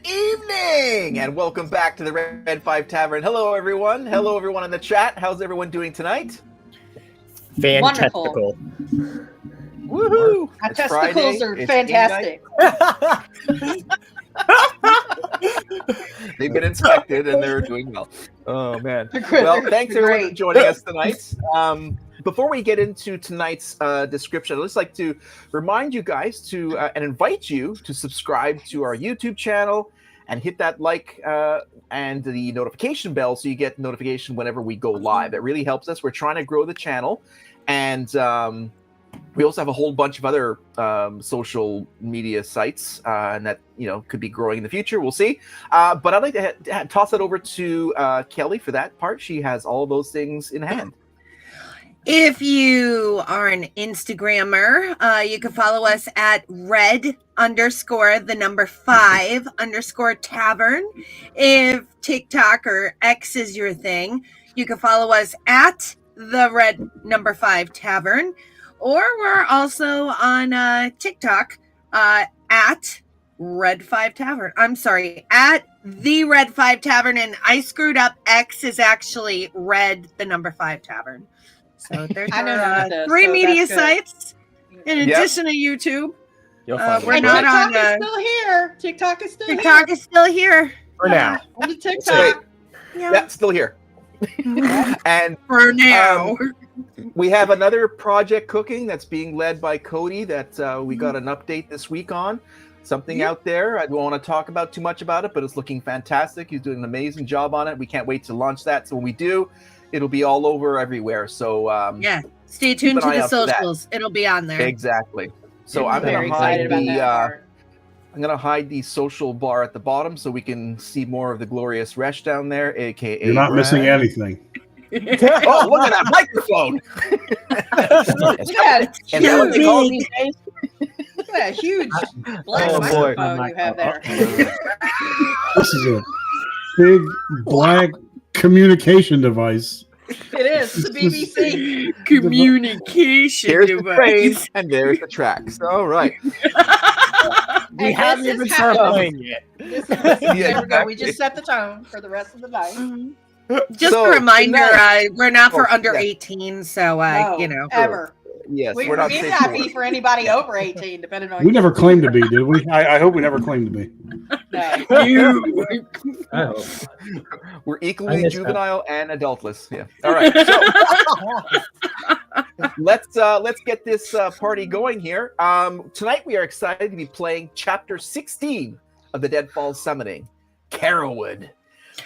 evening, and welcome back to the Red 5 Tavern. Hello, everyone. Hello, everyone in the chat. How's everyone doing tonight? Fantastical. Woohoo! Our It's testicles Friday. are It's fantastic. They've been inspected, and they're doing well. Oh, man. They're Well, thanks, everyone, for great. joining us tonight. Before we get into tonight's description, I'd just like to remind you guys to and invite you to subscribe to our YouTube channel and hit that like and the notification bell so you get notification whenever we go live. It really helps us. We're trying to grow the channel, and we also have a whole bunch of other social media sites, and that could be growing in the future. We'll see. But I'd like to toss it over to Kelly for that part. She has all those things in hand. If you are an Instagrammer, you can follow us at red_5_tavern. If TikTok or X is your thing, you can follow us at the red5 tavern. Or we're also on TikTok at Red5 Tavern. I'm sorry, at the Red5 Tavern. And I screwed up. X is actually Red5 Tavern. So there's three media sites in addition to YouTube. We're not on. TikTok is still here. TikTok is still here. TikTok is still here for now. On the TikTok. Yeah, still here. And for now. We have another project cooking that's being led by Cody that we got an update this week on. Something out there. I don't want to talk about too much about it, but it's looking fantastic. He's doing an amazing job on it. We can't wait to launch that. So when we do, it'll be all over everywhere. So stay tuned to the socials. It'll be on there. Exactly. So I'm going to hide the social bar at the bottom so we can see more of the glorious Resh down there, aka You're not missing anything. Oh, look at that microphone! Look at that huge black microphone you have there. This is a big black communication device. It is. It's a BBC communication Here's device. The frame, and there's the tracks. All right. We haven't even started playing yet. There we go. We just set the tone for the rest of the night. Just a reminder, we're not for under 18, so no, ever. Yes, we're not may not be for anybody over 18, depending on. We never claimed to be, did we? I hope we never claimed to be. No. We're equally juvenile and adultless. Yeah. All right. So let's get this party going here. Tonight we are excited to be playing Chapter 16 of the Deadfall Summoning, Carowood.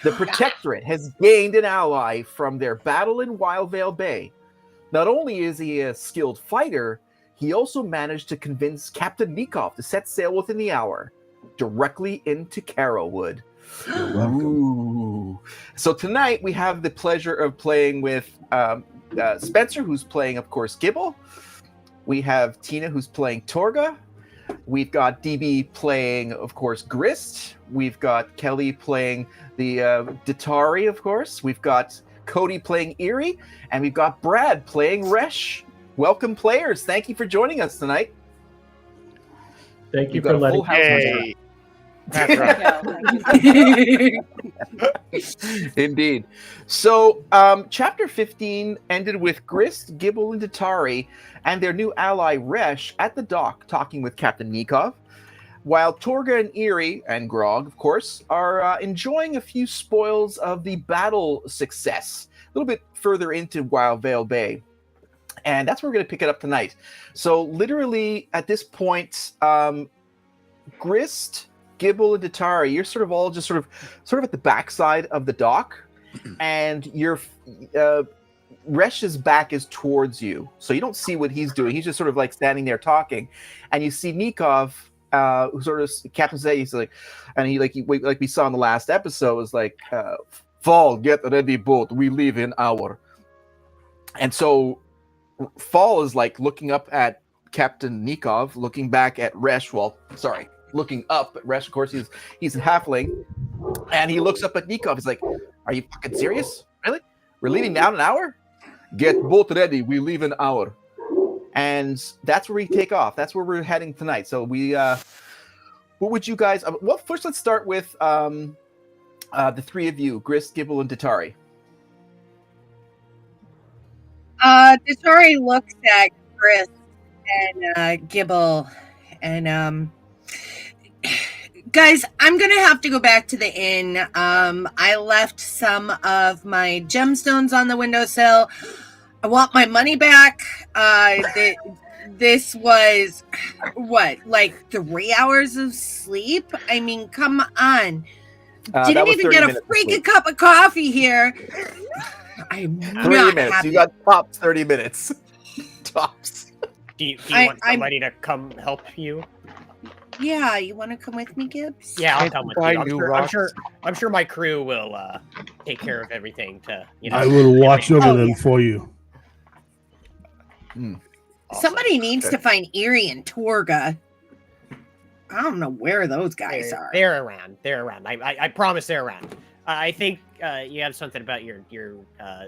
The Protectorate has gained an ally from their battle in Wildvale Bay. Not only is he a skilled fighter, he also managed to convince Captain Nikov to set sail within the hour, directly into Carowood. Ooh. So tonight we have the pleasure of playing with Spencer, who's playing, of course, Gibble. We have Tina, who's playing Torga. We've got DB playing, of course, Grist. We've got Kelly playing the Ditari, of course. We've got Cody playing Eerie, and we've got Brad playing Resh. Welcome, players. Thank you for joining us tonight. Thank you for letting me. Indeed. So, Chapter 15 ended with Grist, Gibble, and Ditari and their new ally Resh at the dock talking with Captain Nikov, while Torga and Eerie, and Grog, of course, are enjoying a few spoils of the battle success a little bit further into Wildvale Bay. And that's where we're going to pick it up tonight. So literally at this point, Grist, Gibble, and Ditari, you're sort of all just sort of at the backside of the dock, and your Resh's back is towards you, so you don't see what he's doing. He's just sort of like standing there talking, and you see Nikov, who sort of Captain said, he's like, and he like we saw in the last episode, was like, "Fall, get ready, boat. We leave in hour." And so Fall is like looking up at Captain Nikov, looking back at Resh. Looking up at Resh. Of course, he's a halfling, and he looks up at Nikov. He's like, "Are you fucking serious? Really? We're leaving now in an hour? Get boat ready. We leave in an hour." And that's where we take off. That's where we're heading tonight. So what would you guys? Well, first let's start with the three of you, Grist, Gibble, and Datari. Datari looks at Chris and Gibble and guys, I'm gonna have to go back to the inn. I left some of my gemstones on the windowsill. I want my money back. This was like 3 hours of sleep? I mean, come on. Didn't even get a freaking cup of coffee here. I'm 3 not minutes. happy. You got tops 30 minutes. Tops. Do you want somebody to come help you? Yeah, you want to come with me, Gibbs? Yeah, I'll come with you. I'm sure my crew will take care of everything. I will watch over them for you. Awesome. Somebody needs to find Erie and Torga. I don't know where those guys are. They're around. I promise they're around. I think you have something about your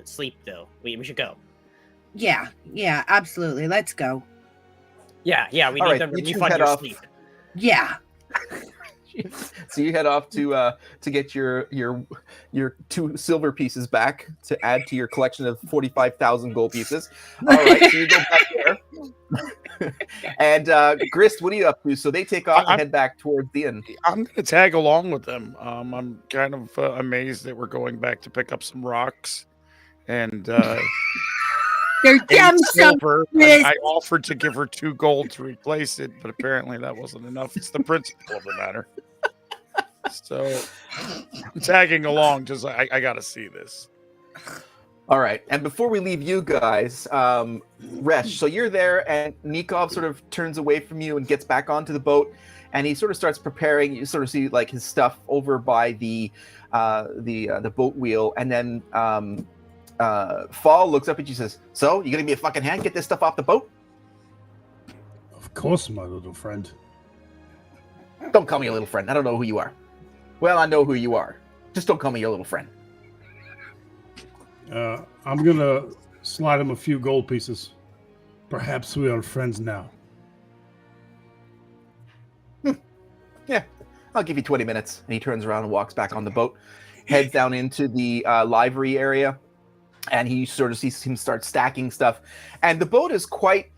sleep, though. We should go. Yeah, absolutely. Let's go. Yeah. We need them to refund your sleep. Yeah. So you head off to get your 2 silver pieces back to add to your collection of 45,000 gold pieces. All right, so you go back there. And Grist, what are you up to? So they take off and head back towards the inn. I'm going to tag along with them. I'm kind of amazed that we're going back to pick up some rocks and They're gemstones. silver. I offered to give her 2 gold to replace it, but apparently that wasn't enough. It's the principle of the matter. So I'm tagging along. Just I got to see this. All right, and before we leave you guys, Resh, so you're there, and Nikov sort of turns away from you and gets back onto the boat, and he sort of starts preparing. You sort of see like his stuff over by the boat wheel, and then Fall looks up at you and says, "So, you gonna be a fucking hand? Get this stuff off the boat?" Of course, my little friend. Don't call me a little friend. I don't know who you are. Well, I know who you are. Just don't call me your little friend. I'm gonna slide him a few gold pieces. Perhaps we are friends now. Yeah, I'll give you 20 minutes. And he turns around and walks back on the boat, heads down into the livery area, and he sort of sees him start stacking stuff. And the boat is quite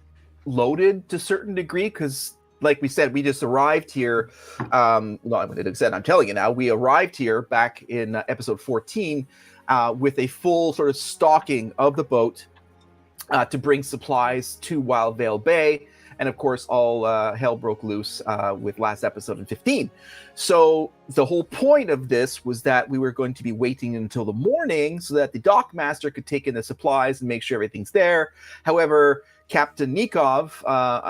loaded to a certain degree because, like we said, we just arrived here. I'm telling you now, we arrived here back in episode 14 with a full sort of stocking of the boat to bring supplies to Wildvale Bay. And of course, all hell broke loose with last episode in 15. So the whole point of this was that we were going to be waiting until the morning so that the dockmaster could take in the supplies and make sure everything's there. However, Captain Nikov,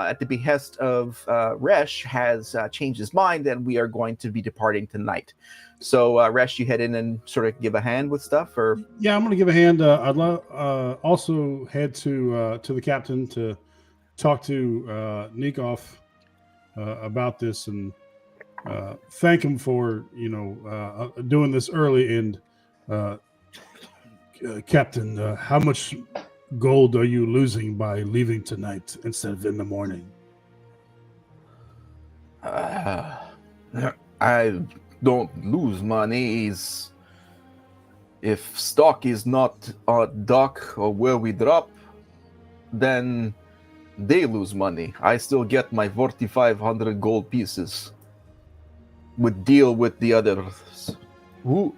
at the behest of Resh, has changed his mind, and we are going to be departing tonight. So, Resh, you head in and sort of give a hand with stuff, or yeah, I'm going to give a hand. I'd also head to the captain to talk to Nikov about this and thank him for doing this early. And Captain, how much gold are you losing by leaving tonight instead of in the morning? I don't lose money. If stock is not at dock or where we drop, then they lose money. I still get my 4,500 gold pieces. Would deal with the others. Who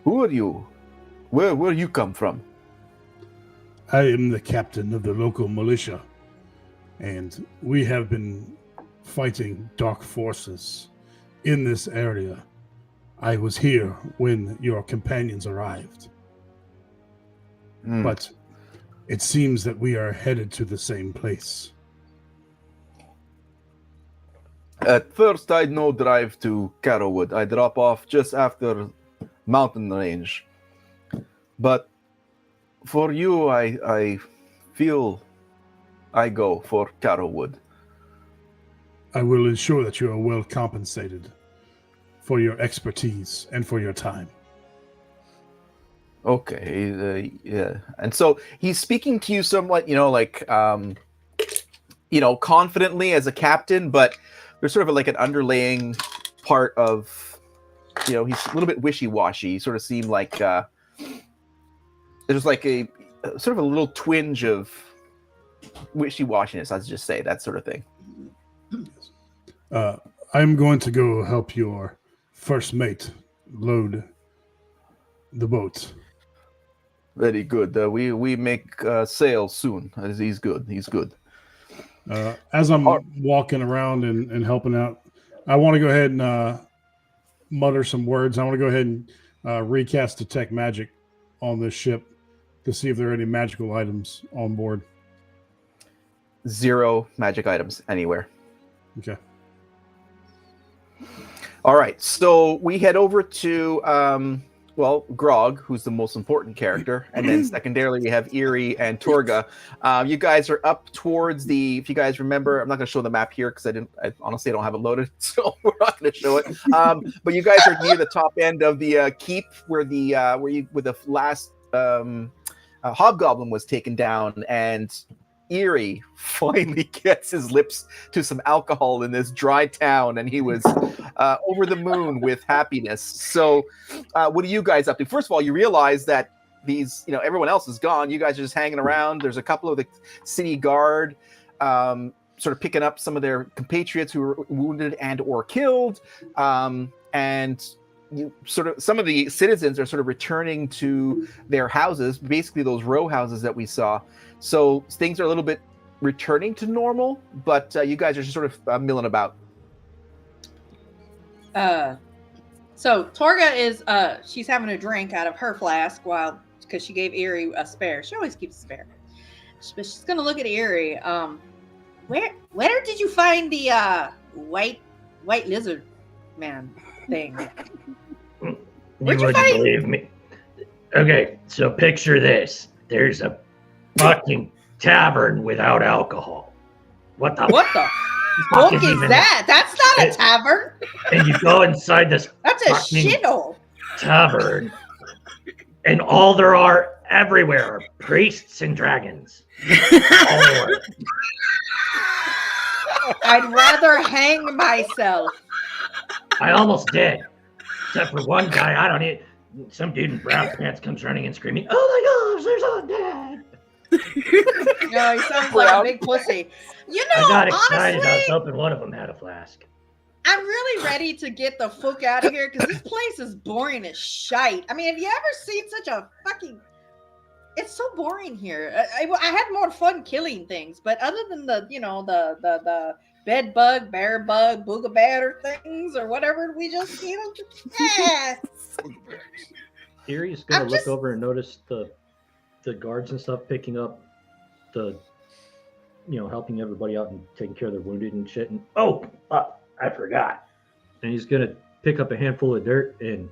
are you? Where you come from? I am the captain of the local militia, and we have been fighting dark forces in this area. I was here when your companions arrived. But it seems that we are headed to the same place. At first, I'd no drive to Carowood. I drop off just after mountain range. But for you, I feel I go for Carowood. I will ensure that you are well compensated for your expertise and for your time. Okay, yeah. And so he's speaking to you somewhat, confidently as a captain, but there's sort of like an underlying part of, he's a little bit wishy-washy. He sort of seemed like there's like a sort of a little twinge of wishy-washiness, I'd just say, that sort of thing. I'm going to go help your first mate load the boat. Very good. We make sail soon. He's good. He's good. As I'm walking around and helping out, I want to go ahead and mutter some words. I want to go ahead and recast detect magic on this ship to see if there are any magical items on board. 0 magic items anywhere. Okay. All right. So we head over to Grog, who's the most important character, and then secondarily we have Eerie and Torga. You guys are up towards if you guys remember, I'm not going to show the map here because I honestly don't have it loaded, so we're not going to show it. But you guys are near the top end of the keep where the last hobgoblin was taken down, and Eerie finally gets his lips to some alcohol in this dry town, and he was over the moon with happiness. So what are you guys up to? First of all, you realize that everyone else is gone. You guys are just hanging around. There's a couple of the city guard sort of picking up some of their compatriots who were wounded and or killed, and some of the citizens are sort of returning to their houses, basically those row houses that we saw. So things are a little bit returning to normal, but you guys are just sort of milling about. So Torga is she's having a drink out of her flask because she gave Eerie a spare. She always keeps a spare. But she's gonna look at Eerie. Where did you find the white lizard man thing? You wouldn't believe me. Okay, so picture this. There's a fucking tavern without alcohol. What the fuck is that? That's not a tavern. And you go inside this That's a shithole. tavern, and all there are everywhere are priests and dragons. All over. I'd rather hang myself. I almost did. Except for one guy, I don't need. Some dude in brown pants comes running and screaming, "Oh my gosh, there's a dad!" No, he sounds like a big pussy. I got excited. Honestly, I was hoping one of them had a flask. I'm really ready to get the fuck out of here because this place is boring as shite. I mean, have you ever seen such a fucking... It's so boring here. I had more fun killing things, but other than the bed bug, bear bug, booga batter things or whatever we just, Erie's gonna look over and notice the guards and stuff picking up helping everybody out and taking care of their wounded and shit. And I forgot. And he's gonna pick up a handful of dirt and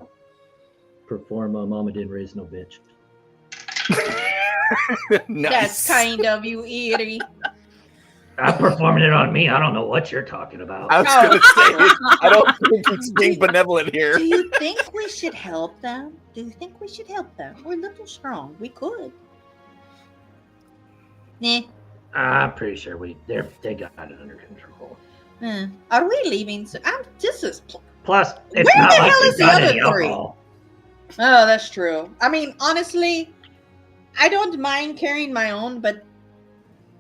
perform "Mama didn't raise no bitch." Nice. That's kind of you, Eerie. I'm performing it on me. I don't know what you're talking about. I was going to say, I don't think he's being benevolent here. Do you think we should help them? We're a little strong. We could. Nah. I'm pretty sure they got it under control. Are we leaving? Plus, it's where not the like hell is they the got other any three? alcohol. Oh, that's true. I mean, honestly, I don't mind carrying my own, but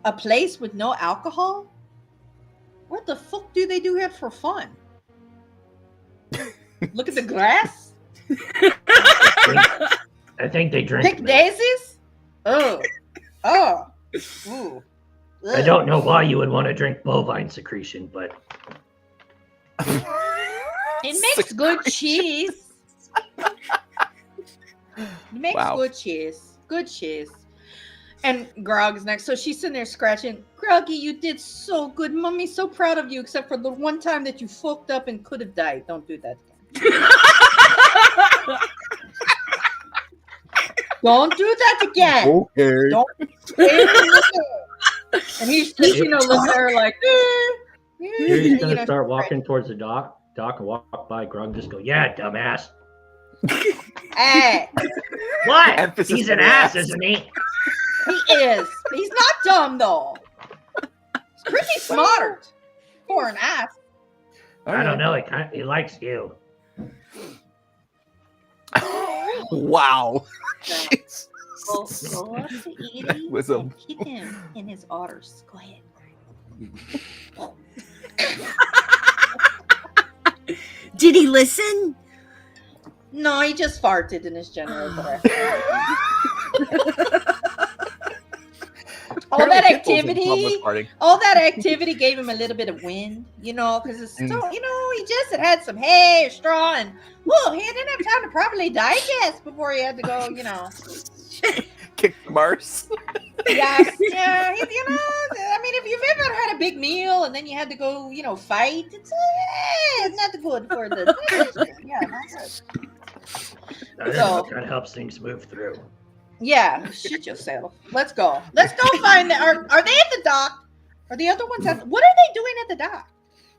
a place with no alcohol? What the fuck do they do here for fun? Look at the grass? I think they drink. Pick daisies? Oh. Ooh. I don't know why you would want to drink bovine secretion, but it makes good cheese. It makes good cheese. Good cheese. And Grog's next. So she's sitting there scratching. Groggy, you did so good. Mommy's so proud of you, except for the one time that you fucked up and could have died. Don't do that again. Don't do that again. Okay. Don't. And he's just, looking at her like, He's going to start walking towards the dock and walk by Grog and just go, "Yeah, dumbass." Hey. What? Emphasis He's an on ass, ass. isn't he? He is. He's not dumb, though. He's pretty smart for an ass. I don't know. He likes you. Wow. Jesus. Go up to Edie That was a- and hit him in his otters. Go ahead. Did he listen? No, he just farted in his general breath. all that activity gave him a little bit of wind, because it's still, he just had some hay or straw, and he didn't have time to properly digest before he had to go, Kick the Mars. Yeah. I mean, if you've ever had a big meal and then you had to go, fight, it's not good for the digestion. Yeah, not good. So that helps things move through. Yeah, shit yourself. Let's go. Let's go find them. Are they at the dock? Are the other ones at? What are they doing at the dock?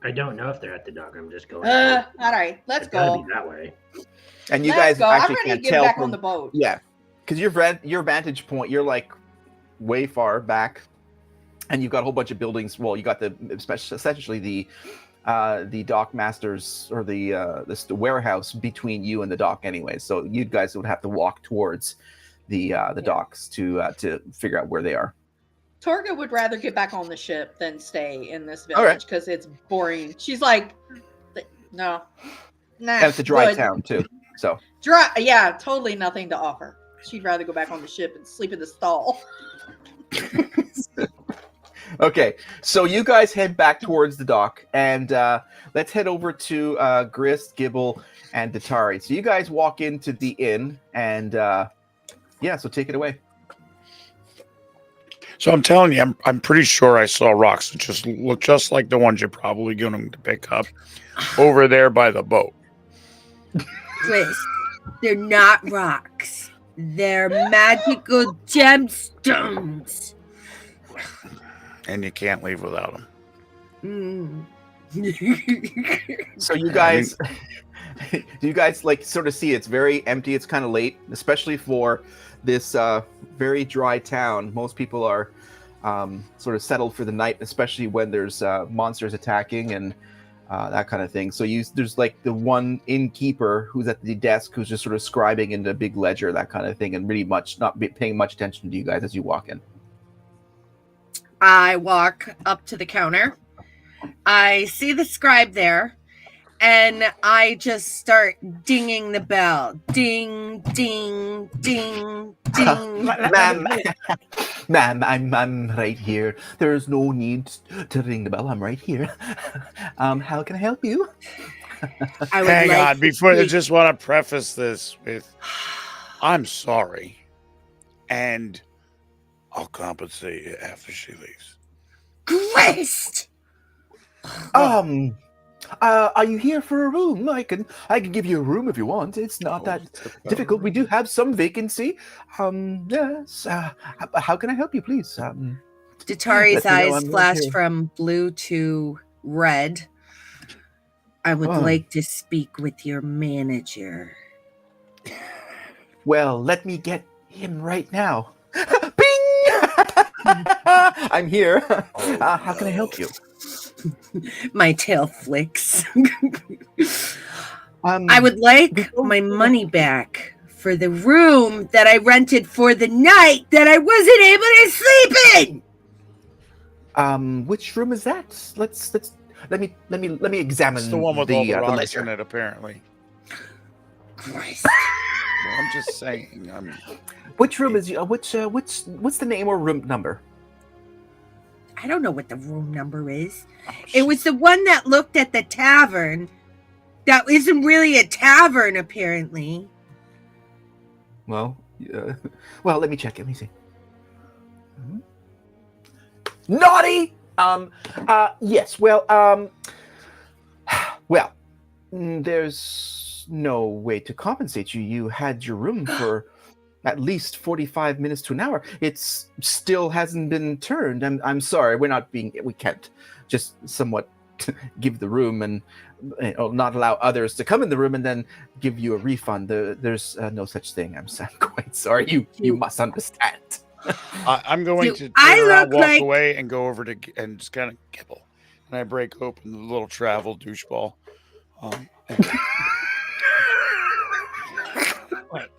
I don't know if they're at the dock. I'm just going. All right, let's It's gotta go. be that way. And you Let's guys go. I'm actually ready can't to get tell back from on the boat. Yeah, because your vantage point, you're like way far back, and you've got a whole bunch of buildings. Well, you got essentially the dock masters or the warehouse between you and the dock anyway. So you guys would have to walk towards the docks to figure out where they are. Torga would rather get back on the ship than stay in this All right. village because it's boring. She's like, no, nah. And it's a dry good. town too. So Dry, yeah, totally nothing to offer. She'd rather go back on the ship and sleep in the stall. okay, so you guys head back towards the dock, and let's head over to Grist, Gibble, and Datari. So you guys walk into the inn, and so take it away. So I'm telling you, I'm pretty sure I saw rocks that just look just like the ones you're probably going to pick up over there by the boat. Chris, they're not rocks. They're magical gemstones. And you can't leave without them. So you guys, do you guys like sort of see it's very empty? It's kind of late, especially for this very dry town. Most people are sort of settled for the night, especially when there's monsters attacking and that kind of thing. So there's like the one innkeeper who's at the desk who's just sort of scribing in the big ledger, that kind of thing, and really much not paying much attention to you guys as you walk in. I walk up to the counter. I see the scribe there, and I just start dinging the bell. Ding, ding, ding, ding. Ma'am, I'm right here. There's no need to ring the bell. I'm right here. How can I help you? Hang on, before I just want to preface this with, I'm sorry, and I'll compensate you after she leaves. Christ! Are you here for a room? I can give you a room if you want. It's not that difficult. We do have some vacancy. Yes. How can I help you, please? Datari's let me know eyes I'm flash here. from blue to red. I would like to speak with your manager. Well, let me get him right now. Bing! I'm here. How can I help you? My tail flicks. I would like my money back for the room that I rented for the night that I wasn't able to sleep in. Which room is that? Let me examine. It's the one with all the rocks ledger. in it, apparently. Christ. Well, I'm just saying. Which room is what's the name or room number? I don't know what the room number is. It was the one that looked at the tavern. That isn't really a tavern, apparently. Well, let me check. Let me see. Naughty. Yes. Well. There's no way to compensate you. You had your room for at least 45 minutes to an hour. It still hasn't been turned. I'm sorry. We can't just somewhat give the room and not allow others to come in the room and then give you a refund. There's no such thing. I'm quite sorry. You must understand. I'm going to I turn around, look walk like- away, and go over to and just kind of gibble. and I break open the little travel doucheball. Wait.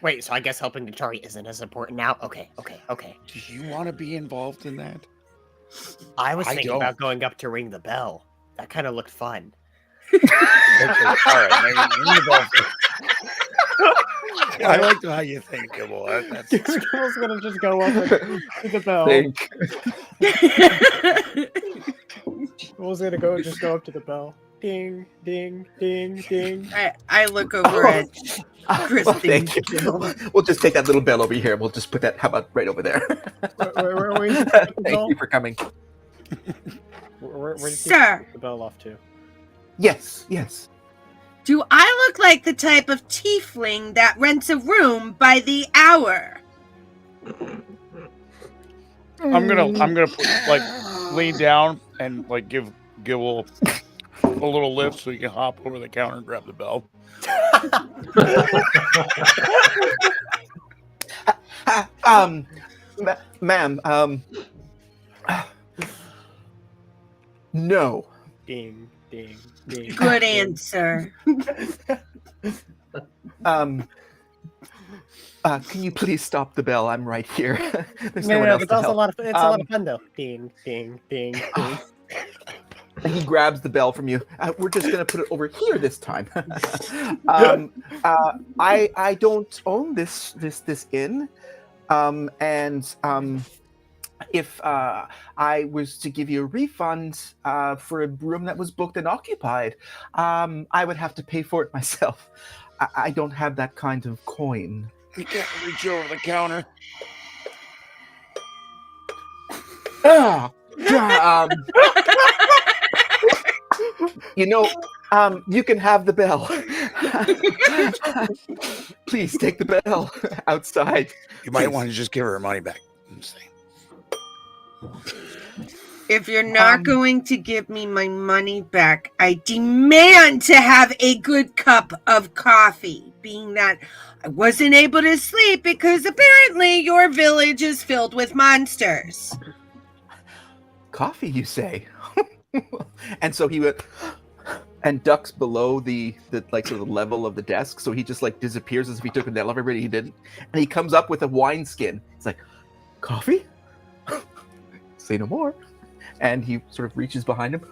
Wait, so I guess helping Datori isn't as important now? Okay. Do you want to be involved in that? I was I thinking don't. about going up to ring the bell. That kind of looked fun. Okay, all right. Maybe I like how you think, Gibble. That's Gibbles gonna just go up to the bell. Think. Gibbles gonna go up to the bell. Ding, ding, ding, ding. I look over at Christine. Thank you. We'll just take that little bell over here. We'll just put that. How about right over there? Where are we? Thank you for coming. Where did you Sir. put the bell off to? Yes. Do I look like the type of tiefling that rents a room by the hour? I'm gonna put, like lean down and like give Gibble a little lift so he can hop over the counter and grab the bell. Ma'am. No. Ding, ding, ding. Good answer. Can you please stop the bell? I'm right here. There's no No, one else the to bell's a help. lot of it's a lot of fun though. Ding, ding, ding, ding. And he grabs the bell from you. We're just gonna put it over here this time. I don't own this inn, and if I was to give you a refund for a room that was booked and occupied, I would have to pay for it myself. I don't have that kind of coin. You can't reach over the counter. You can have the bell. Please take the bell outside. You might want to just give her her money back. If you're not going to give me my money back, I demand to have a good cup of coffee, being that I wasn't able to sleep because apparently your village is filled with monsters. Coffee, you say? And so he went and ducks below the like sort of level of the desk, so he just like disappears as if he took an elevator. He didn't, and he comes up with a wineskin. It's like, coffee? Say no more. And he sort of reaches behind him,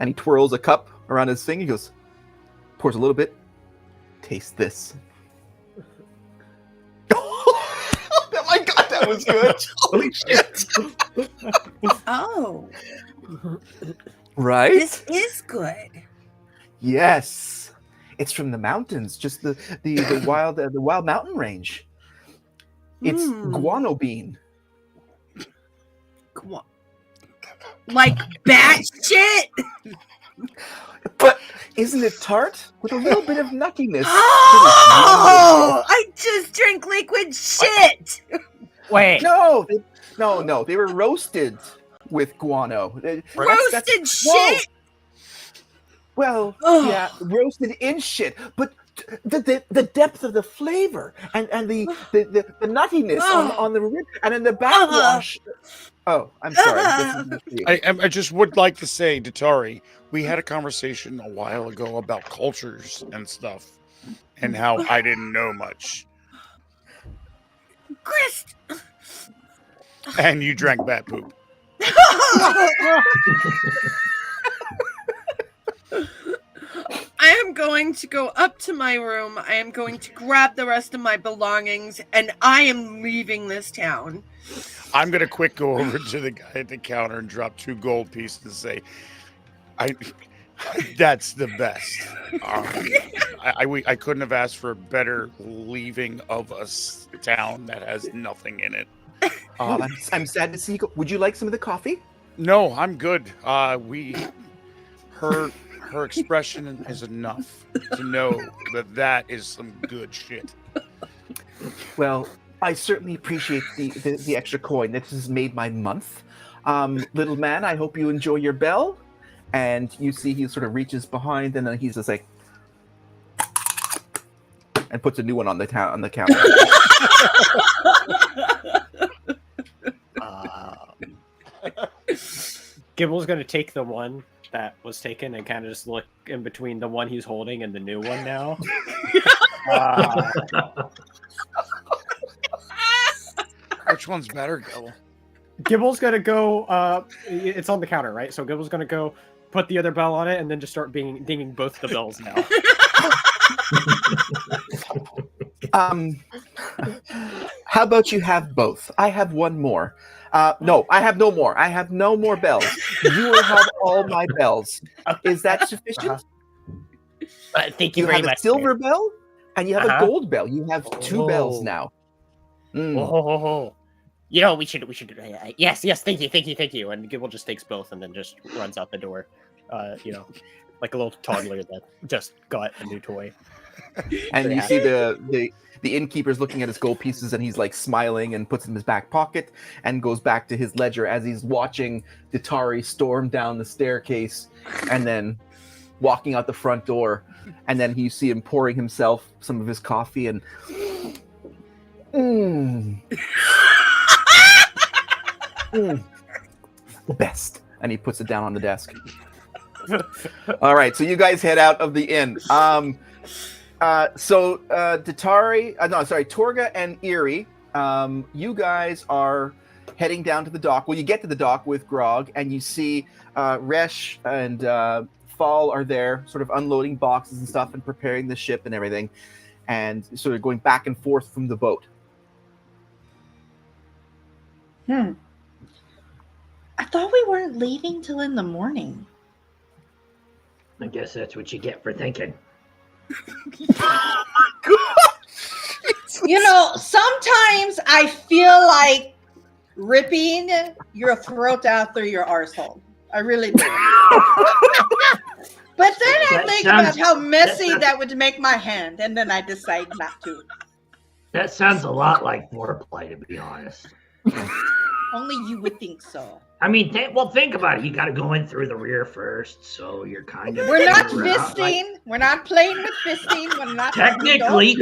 and he twirls a cup around his thing. He goes, pours a little bit. Taste this. Oh my god, that was good! Holy shit! Oh, Right? this is good. Yes, it's from the mountains, just the wild mountain range. It's guano bean. Like bat shit? But isn't it tart with a little bit of nuttiness? Oh, I just drink liquid shit. Wait. No, they were roasted with guano. Roasted shit? Well, Ugh. yeah, roasted in shit, but the depth of the flavor and the nuttiness on the rib and in the backwash. Oh, I'm sorry. This is not for you. I just would like to say, Datori, we had a conversation a while ago about cultures and stuff, and how I didn't know much. Chris. And you drank bat poop. I am going to go up to my room. I am going to grab the rest of my belongings, and I am leaving this town. I'm gonna quick go over to the guy at the counter and drop 2 gold pieces and say, that's the best. I couldn't have asked for a better leaving of a town that has nothing in it. I'm sad to see you go. Would you like some of the coffee? No, I'm good. Her expression is enough to know that is some good shit. Well, I certainly appreciate the extra coin. This has made my month. Little man, I hope you enjoy your bell. And you see he sort of reaches behind, and then he's just like, and puts a new one on the counter. Gibble's gonna take the one that was taken and kind of just look in between the one he's holding and the new one now. Which one's better, Gil? Gibble's gonna go. It's on the counter, right? So Gibble's gonna go put the other bell on it and then just start dinging both the bells now. How about you have both? I have one more. No, I have no more. I have no more bells. You will have all my bells. Is that sufficient? Thank you, You very have much. a silver bell and you have Uh-huh. a gold bell. You have two bells now. Mm. Oh. You know, we should. Yes. Thank you. And Gibble just takes both and then just runs out the door. Like a little toddler that just got a new toy. And you Yeah. see the innkeeper's looking at his gold pieces and he's like smiling and puts them in his back pocket and goes back to his ledger as he's watching Ditari storm down the staircase and then walking out the front door. And then you see him pouring himself some of his coffee and the best. And he puts it down on the desk. All right, so you guys head out of the inn. Torga and Erie, you guys are heading down to the dock. Well, you get to the dock with Grog, and you see Resh and Fall are there, sort of unloading boxes and stuff and preparing the ship and everything, and sort of going back and forth from the boat. I thought we weren't leaving till in the morning. I guess that's what you get for thinking. You know, sometimes I feel like ripping your throat out through your arsehole. I really do. But then I think about how messy that would make my hand, and then I decide not to. That sounds a lot like foreplay, to be honest. Only you would think so. I mean, think about it. You got to go in through the rear first, so you're kind of. We're not around, fisting. We're not playing with fisting. We're not. Technically,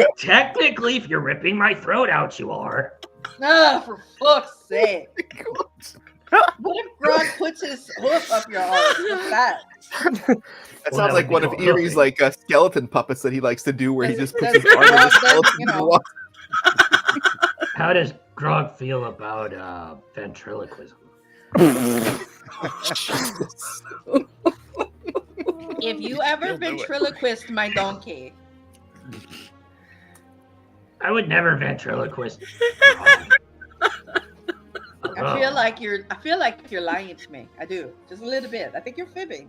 if you're ripping my throat out, you are. Oh, for fuck's sake! What if Grog puts his hoof up your arse? What's that? That sounds like one of Erie's like skeleton puppets that he likes to do, where he just puts his arm in Grog the skeleton. does, you know. How does Grog feel about ventriloquism? If you ever He'll do it. ventriloquist my donkey, I would never ventriloquist. I feel like you're lying to me. I do, just a little bit. I think you're fibbing.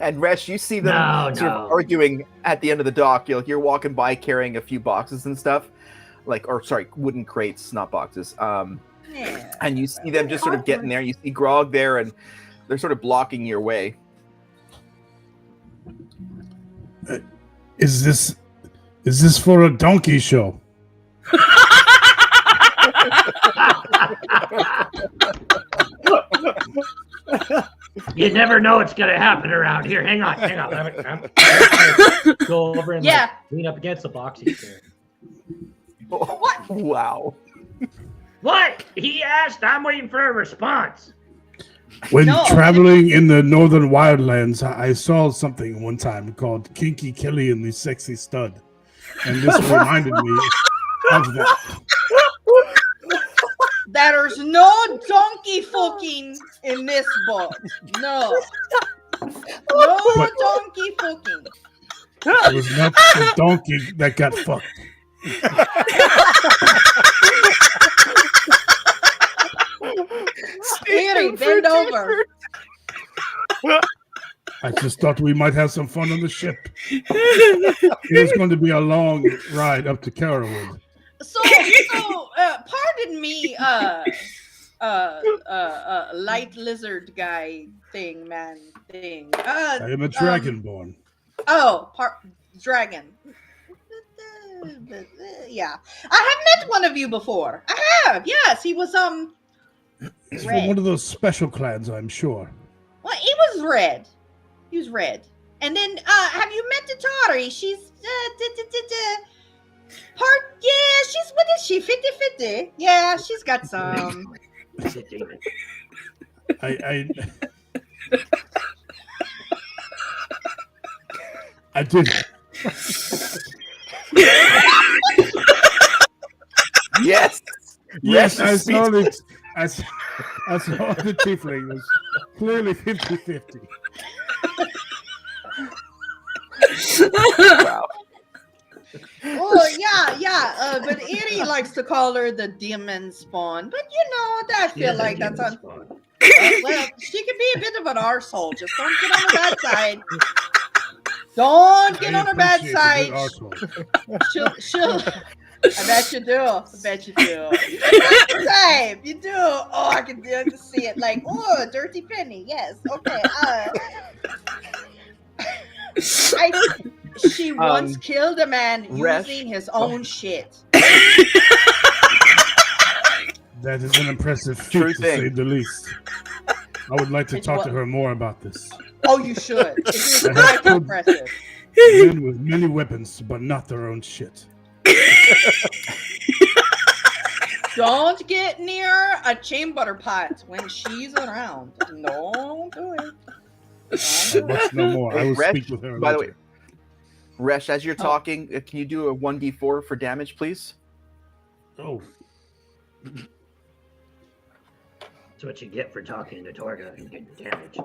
And Resh, you see them sort of No. arguing at the end of the dock. You're walking by carrying a few boxes and stuff, wooden crates, not boxes. Yeah. And you see them just sort of getting there. You see Grog there, and they're sort of blocking your way. Is this for a donkey show? You never know what's gonna happen around here. Hang on. I'm go over and lean up against the box he's carrying. What? Wow. What? He asked. I'm waiting for a response. When No. traveling in the northern wildlands, I saw something one time called Kinky Kelly and the Sexy Stud. And this reminded me of that. There's no donkey fucking in this book. No. No donkey fucking. It was not the donkey that got fucked. Mary, bend over. I just thought we might have some fun on the ship. It is going to be a long ride up to Carowood. So, pardon me, light lizard guy thing. I am a dragonborn. Dragon. Yeah, I have met one of you before. I have. Yes, he was It's red. from one of those special clans, I'm sure. Well, he was red. He was red. And then, have you met Tatari? She's she's what is she? 50-50. Yeah, she's got some. Is it David? I did. Yes. Yes, Resh I is saw the tiefling was clearly 50-50. Wow. Oh yeah. But Eddie likes to call her the demon spawn. But I feel like that's on. Well, she can be a bit of an arsehole. Just don't get on her bad side. Don't get on her bad side. She'll. I bet you do. I bet you do. You got the type. You do. Oh, I can see it. Like, oh, dirty penny. Yes. Okay. She once killed a man using his own shit. That is an impressive feat, True to thing. say the least. I would like to talk to her more about this. Oh, you should. It is I have quite impressive. Men with many weapons, but not their own shit. Don't get near a chamber pot when she's around. Don't do it. I must know more. I will Resh, speak with her by the later. way, Resh, as you're talking, can you do a 1d4 for damage, please? Oh, That's what you get for talking to Torga and getting damage.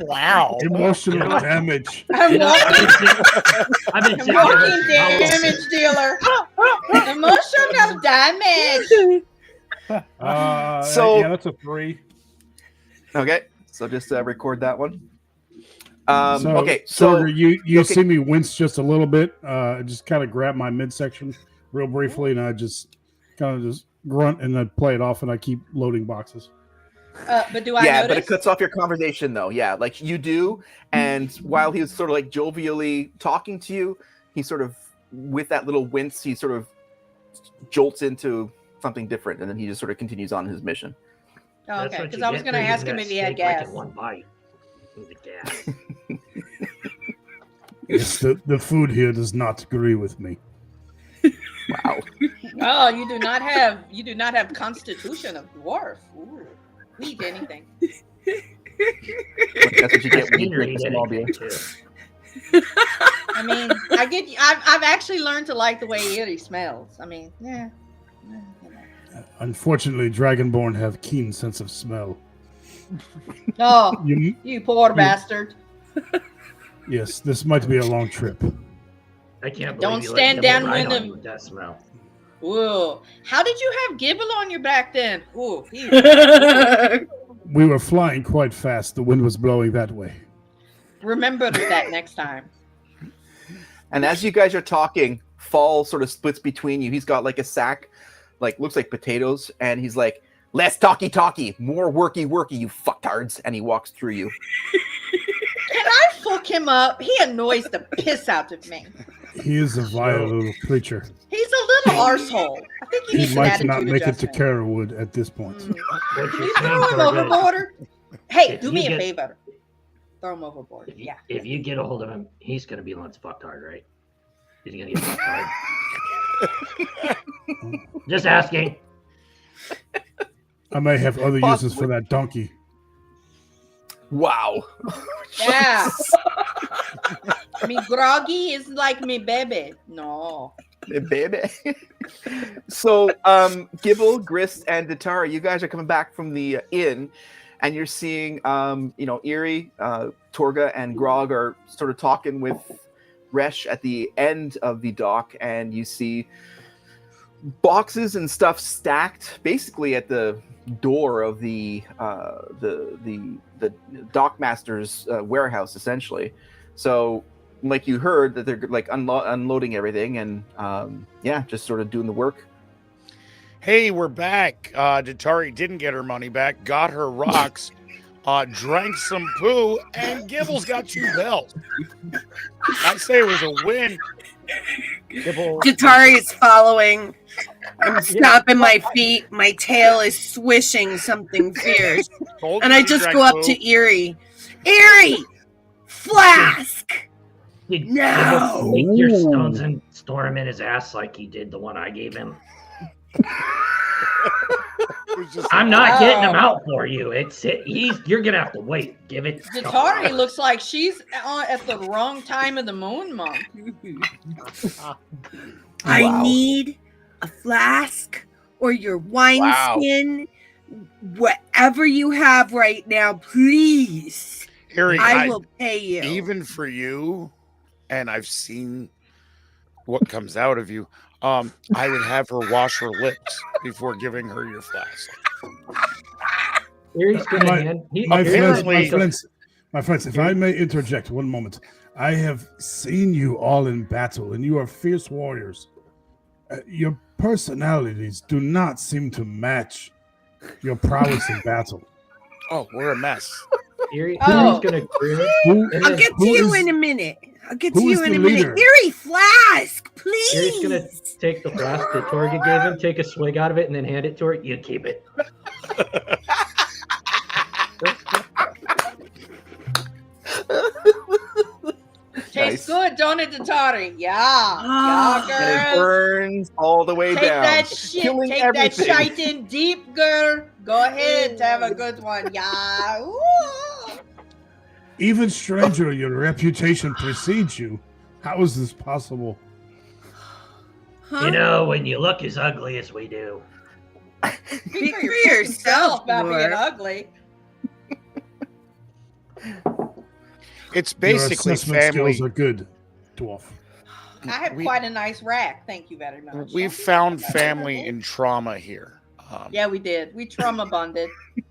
Wow. emotional damage. I'm walking I've been damage dealer. Emotional damage. So- yeah, that's a 3. Okay, so just record that one. So, Okay, so Torger, you okay. see me wince just a little bit. I just kind of grab my midsection real briefly, and I just kind of just grunt and then play it off, and I keep loading boxes. But do I yeah, notice? but it cuts off your conversation though. Yeah, like you do. And while he was sort of like jovially talking to you, he sort of, with that little wince, he sort of jolts into something different, and then he just sort of continues on his mission. Oh, okay, because I was going to ask him if he had Like gas. in one bite. With the gas. Yes, the food here does not agree with me. Wow. Oh, you do not have constitution of dwarf. Ooh, eat anything. That's what you get when you Seen drink a read small beer. anything, too. I mean, I've actually learned to like the way Erie smells. I mean, yeah. Unfortunately, Dragonborn have keen sense of smell. Oh, You, you poor bastard. yes, this might be a long trip. I can't believe Don't you stand let Gibble ride downwind on of- you with that smell. Ooh. How did you have Gibble on your back then? Ooh, We were flying quite fast. The wind was blowing that way. remember that next time. And as you guys are talking, Fall sort of splits between you. He's got like a sack, like looks like potatoes, and he's like, "Less talky, more worky, you fucktards." And he walks through you. Can I fuck him up? He annoys the piss out of me. He is a vile little creature. He's a little arsehole. I think he He needs an might attitude not make it to adjustment. Carowood at this point. Mm. What Can you're you saying, throw him Torga, overboard? Hey, If do you me a get- favor. Throw him overboard. if you, Yeah. if you get a hold of him, he's going to be Lance Fucktard, right? Is he going to get fucktard? Just asking. I may have other uses for Possibly. that donkey. Wow. Yeah. Me groggy is like me baby. No. Hey, baby. So, Gibble, Grist, and Datara, you guys are coming back from the inn, and you're seeing, Erie, Torga, and Grog are sort of talking with Resh at the end of the dock, and you see boxes and stuff stacked basically at the door of the dockmaster's warehouse, essentially. So, like you heard, that they're like unloading everything, and just sort of doing the work. Hey, we're back. Datari didn't get her money back, got her rocks, drank some poo, and Gibble's got 2 bells. I say it was a win. Gibble, Datari is following. I'm stomping my feet. My tail is swishing something fierce. Told And you I she just drank go up poo. to Erie. Erie! Flask! Did No! Take your stones and store him in his ass like he did the one I gave him. I'm not getting him out for you. You're gonna have to wait. Give it. Jatari looks like she's at the wrong time of the moon month. I Wow. need a flask or your wineskin, whatever you have right now, please. Harry, I will pay you. even for you, and I've seen what comes out of you. I would have her wash her lips before giving her your flask. Here's gonna My- hand. My Apparently- friends, if I may interject one moment. I have seen you all in battle, and you are fierce warriors. Your personalities do not seem to match your prowess in battle. Oh, we're a mess. Here's Oh. gonna grin. Who, And I'll then get to who you is- in a minute. I'll get who to is you in the a minute. leader? Erie flask, please. Here's gonna take the flask that Torga gave him, take a swig out of it, and then hand it to her. You keep it. Tastes Nice. good, don't it, Jatari? Yeah. Ah. Yeah, And it girl. burns all the way Take down. that It's shit. killing Take everything. that shite in deep, girl. Go ahead, have a good one. Yeah. Ooh. Even stranger, your reputation precedes you. How is this possible? Huh? You know, when you look as ugly as we do. Speak for for yourself yourself, about being Lord. ugly. It's Your basically assessment family. skills are good, dwarf. I have We- quite a nice rack. Thank you very much. We've found family in trauma here. Yeah, we did. We trauma bonded. A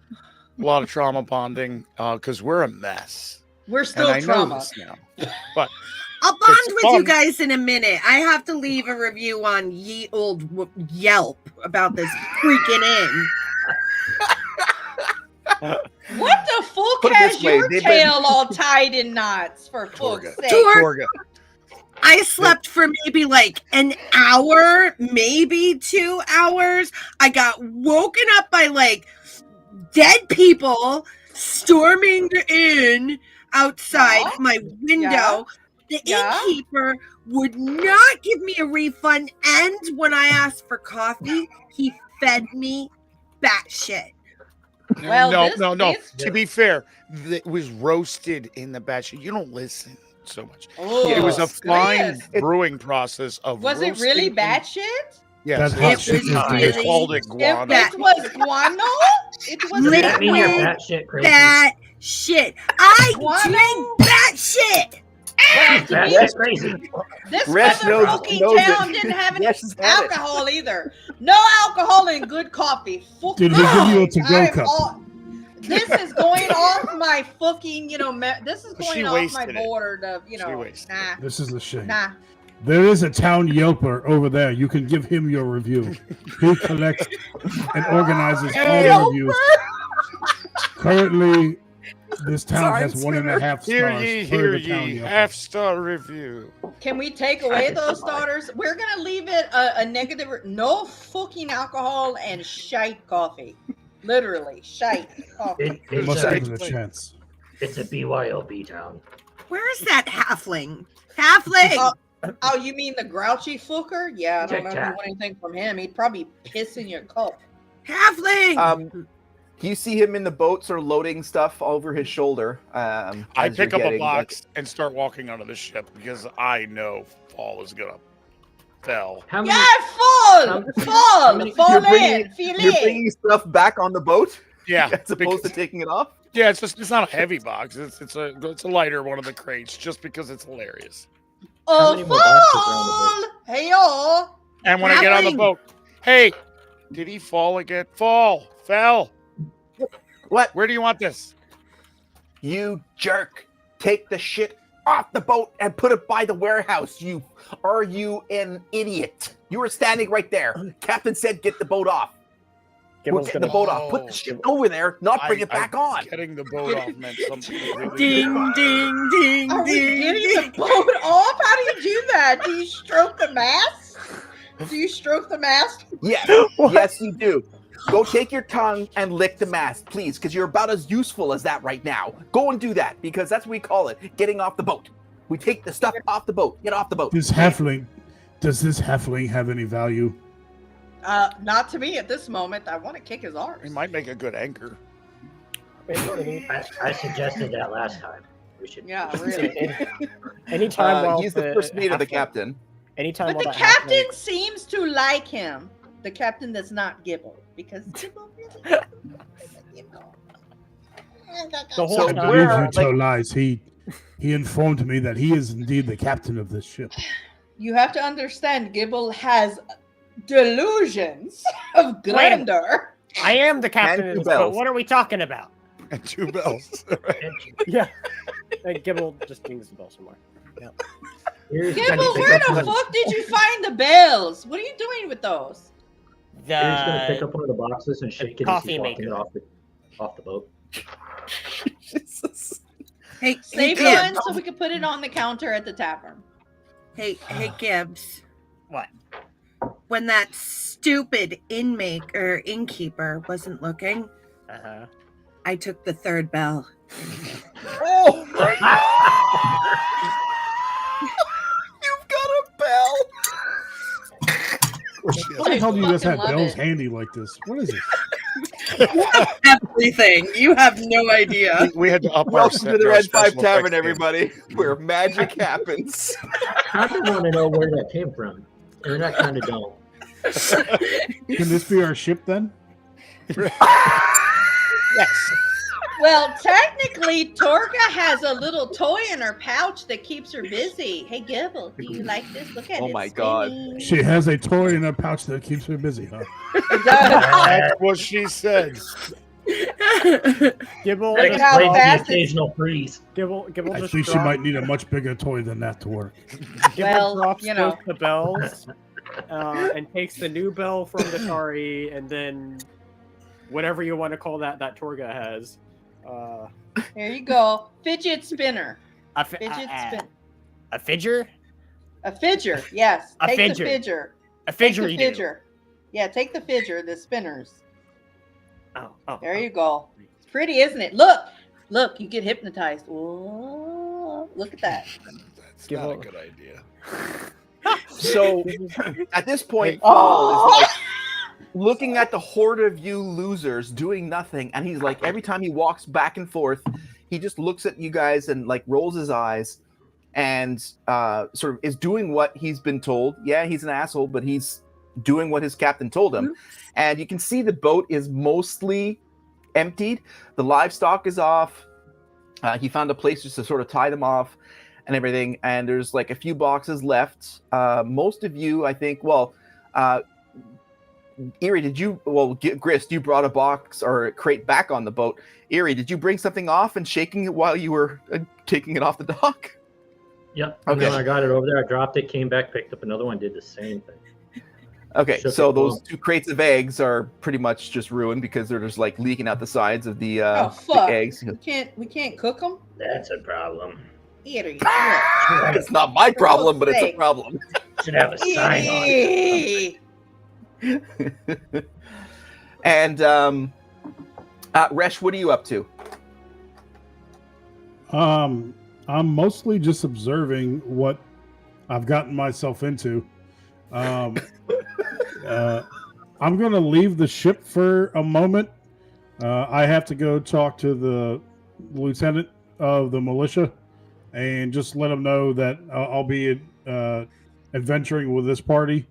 lot of trauma bonding because we're a mess. We're And still I know trauma. this now. But I'll bond It's with you fun. guys in a minute. I have to leave a review on ye old Yelp about this freaking inn. What the fuck Put it has this way, your they've tail all tied in knots, for fuck's Torga. sake? Torga, I slept for maybe like an hour, maybe 2 hours. I got woken up by like dead people storming in outside Yeah. my window. The Yeah. innkeeper would not give me a refund, and when I asked for coffee, he fed me batshit. Well, no, this- no. this- To be fair, it was roasted in the batch. You don't listen so much. Oh, It was a fine yes. brewing process of. Was it really roasting bad and- shit? Yes, That hot It shit was is they delicious. called it guano. It was guano. It was Does that mean you're Liquid batshit crazy? Bat shit. I Guano? drink bat shit. Well, to me, Batshit crazy. this Resh knows motherfucking it. town didn't have any Resh has had it. alcohol either. No alcohol in good coffee. Fuck Did he give you a to-go I'm cup? this is going off my fucking, this is She going off my wasted it. border of, She wasted nah, This is a shame. nah. There is a town Yelper over there. You can give him your review. He collects and organizes all the reviews. Currently, this town has Sign 1.5 Hear stars ye, per hear the town ye. Yelper. Half-star review. Can we take away those starters? We're gonna leave it a negative. No fucking alcohol and shite coffee. Literally, shite coffee. You It's must a, give it a chance. it's a BYOB town. Where's that halfling? Halfling! Oh, you mean the grouchy fucker? Yeah, I don't know if you Tic-tac. want anything from him. He'd probably piss in your cup. Halfling! You see him in the boat, sort of loading stuff over his shoulder. I as pick you're up a getting- box and start walking onto the ship because I know fall is gonna fell. How many? Yeah, fall, many- fall You're bringing- in, feel You're it. bringing stuff back on the boat Yeah, as opposed to because- taking it off. yeah. It's not a heavy box. It's a lighter one of the crates just because it's hilarious. How Oh, many more boxes are on the fall! Hey, y'all. And when I get on the Halfling. boat, hey, did he fall again? Fell. What? Where do you want this? You jerk! Take the shit off the boat and put it by the warehouse. Are you an idiot? You were standing right there. Captain said, "Get the boat off." We're Gibble's getting the gonna boat off. Put the Oh. shit over there, not bring it back on. Getting the boat off meant something completely Ding, different. ding, ding, Are we ding, getting the ding. boat off? How do you do that? Do you stroke the mast? Do you stroke the mast? Yes, yes, you do. Go take your tongue and lick the mast, please, because you're about as useful as that right now. Go and do that, because that's what we call it, getting off the boat. We take the stuff off the boat. Get off the boat. Does this halfling have any value? Not to me at this moment. I want to kick his He arse. might make a good anchor. I suggested that last time. We should. Yeah, really. Anytime while He's the first mate of the captain. Anytime But while the that captain halfling- seems to like him. The captain does not Gibble because Gibble really, you know. The whole So I time, where believe are- you tell lies. He informed me that he is indeed the captain of this ship. You have to understand, Gibble has delusions of grandeur. I am the captain And of two this, but bells. what are we talking about? And 2 bells. Yeah. And Gibble just dings the bell somewhere. Here's Gibble, gonna pick where up the one- fuck did you find the bells? What are you doing with those? Here's gonna pick The up one of the boxes and shake it as coffee he's walking maker. it off the boat. Jesus. Hey, Save Gibbs. one so we can put it on the counter at the tavern. Hey, Gibbs. what? When that stupid inmate or innkeeper wasn't looking, Uh-huh. I took the third bell. Oh my You've got a bell. How the hell do you guys have Fucking love bells it. handy like this? What is it? Everything. You have no idea. We had to up our Welcome set to the our Red special 5 Tavern, effects game. everybody, where magic happens. I kind of want to know where that came from, and I kind of don't. Can this be our ship then? Yes. Well, technically, Torga has a little toy in her pouch that keeps her busy. Hey, Gibble, do you like this? Look at it. Oh my it's God. spinning. She has a toy in her pouch that keeps her busy, huh? It does. That's what she said. Gibble Look just at how Explain the fast it's- occasional freeze. Gibble I just think she dropped- might need a much bigger toy than that to work. Gibble Well, drops you know. both the bells and takes the new bell from the Tari and then whatever you want to call that Torga has. There you go. Fidget spinner. A Fidget spin. A fidger? A fidger. Yes. A Take fidger. the fidger. A Take fidger the you do. fidger. Yeah, take the fidger, the spinners. Oh, There you go. It's pretty, isn't it? Look, you get hypnotized. Whoa, look at that. That's Give not a up. good idea. So at this point, Oh! Paul is like looking at the horde of you losers doing nothing, and he's like, every time he walks back and forth, he just looks at you guys and like rolls his eyes and sort of is doing what he's been told. Yeah, he's an asshole, but he's doing what his captain told him. And you can see the boat is mostly emptied. The livestock is off. He found a place just to sort of tie them off and everything. And there's like a few boxes left. Most of you, I think, Erie, Grist, you brought a box or a crate back on the boat. Erie, did you bring something off and shaking it while you were taking it off the dock? Yep. And Okay. then I got it over there. I dropped it, came back, picked up another one, did the same thing. Okay, Shook so it those off. 2 crates of eggs are pretty much just ruined because they're just like leaking out the sides of the, Oh the fuck! eggs. We can't cook them. That's a problem. Eater, It's not my problem, but it's a sake. problem. Should have a sign on it. And Resh, what are you up to? I'm mostly just observing what I've gotten myself into. I'm going to leave the ship for a moment. I have to go talk to the lieutenant of the militia and just let him know that I'll be adventuring with this party.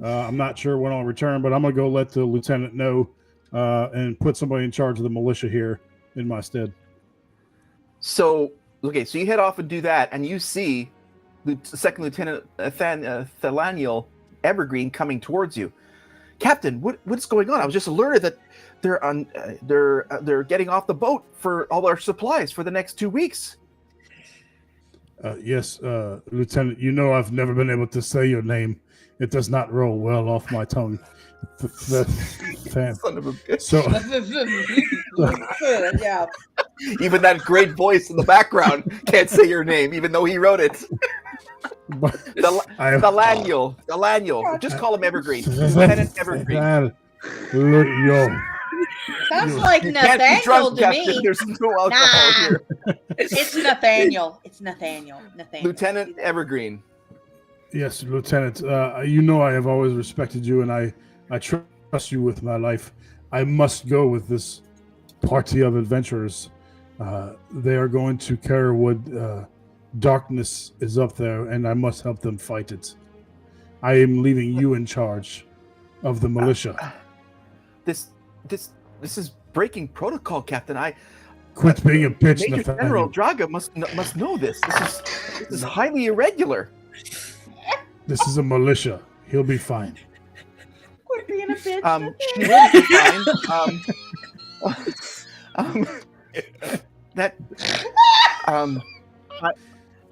I'm not sure when I'll return, but I'm going to go let the lieutenant know and put somebody in charge of the militia here in my stead. So you head off and do that, and you see Second Lieutenant Thalaniel Evergreen coming towards you. Captain, what's going on? I was just alerted that they're getting off the boat for all our supplies for the next 2 weeks. Yes, Lieutenant, you know I've never been able to say your name. It does not roll well off my tongue. Son of a bitch. So, yeah. Even that great voice in the background can't say your name, even though he wrote it. Thalaniel. Just call him Evergreen. Lieutenant Evergreen. Sounds like You can't be Nathaniel drunk, to Captain. me. There's no alcohol Nah. here. It's Nathaniel. It's Nathaniel. Lieutenant Evergreen. Yes, Lieutenant. You know I have always respected you, and I I trust you with my life. I must go with this party of adventurers. They are going to Carowood. Darkness is up there, and I must help them fight it. I am leaving you in charge of the militia. This is breaking protocol, Captain. Quit being a bitch, Major General Nathaniel. Draga must know this. This is highly irregular. This is a militia. He'll be fine. Quit being a bitch. She will be fine. That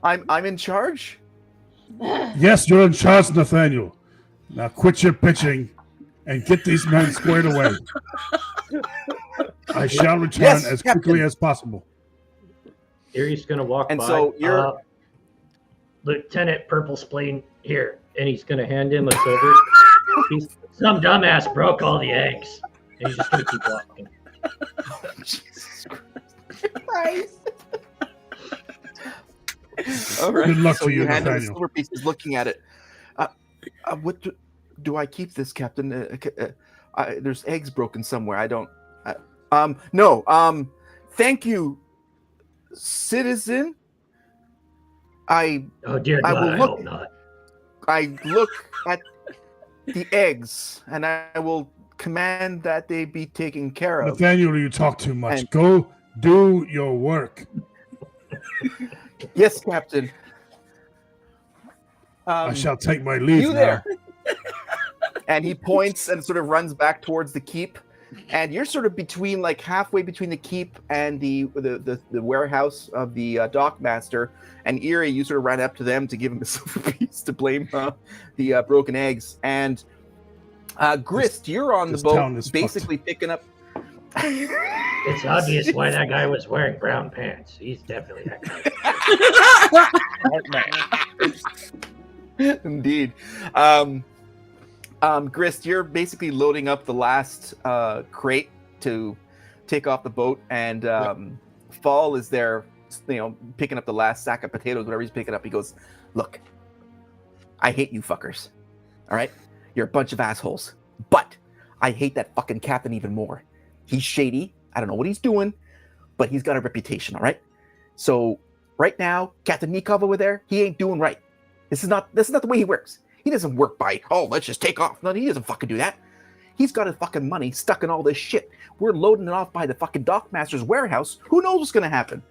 I'm in charge. Yes, you're in charge, Nathaniel. Now quit your bitching and get these men squared away. I shall return as quickly as possible. Erie's gonna walk And by. so you're Lieutenant Purple Spleen here, and he's gonna hand him a silver. Some dumbass broke all the eggs, and he's just gonna keep walking. Jesus Christ. All right. Good luck So to you you, hand him the Nathaniel. silver piece. He's looking at it. What do I keep this, Captain? There's eggs broken somewhere. I don't. No. Thank you, citizen. Oh dear I God, will I look- hope not. I look at the eggs, and I will command that they be taken care of. Nathaniel, you talk too much. And- Go do your work. Yes, Captain. I shall take my leave You now. there? And he points and sort of runs back towards the keep. And you're sort of between, like halfway between the keep and the warehouse of the dockmaster. And Erie, you sort of ran up to them to give him a silver piece to blame the broken eggs. And Grist, you're on the this town boat, is basically picking up. It's obvious why that guy was wearing brown pants. He's definitely that guy. Indeed. Grist, you're basically loading up the last crate to take off the boat, and Fall is there, picking up the last sack of potatoes, whatever he's picking up. He goes, "Look, I hate you fuckers. All right? You're a bunch of assholes. But I hate that fucking captain even more. He's shady. I don't know what he's doing, but he's got a reputation, all right? So right now, Captain Nikov over there, he ain't doing right. This is not the way he works. He doesn't work by, let's just take off. No, he doesn't fucking do that. He's got his fucking money stuck in all this shit. We're loading it off by the fucking dockmaster's warehouse. Who knows what's gonna happen?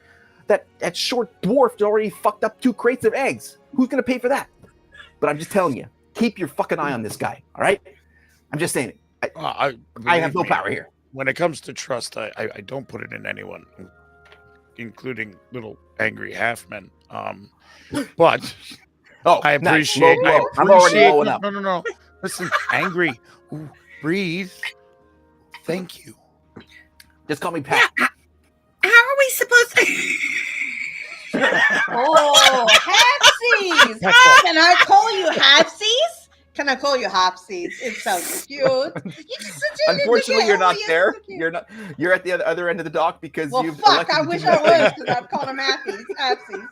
That short dwarf already fucked up 2 crates of eggs. Who's gonna pay for that? But I'm just telling you, keep your fucking eye on this guy, all right? I'm just saying it. I have no power here. When it comes to trust, I don't put it in anyone, including little angry half-men. But I appreciate. Nice. Low. I'm already blowing up. No. Listen, angry. Ooh, breathe. Thank you. Just call me Pat. How are we supposed to? Oh, halfsies! Can I call you halfsies? Can I call you halfsies? It sounds cute. You just Unfortunately, you're not yes, there. so cute. You're not. You're at the other end of the dock because Well, you've. fuck! elected I to wish do I nothing. was because I'm calling them halfsies.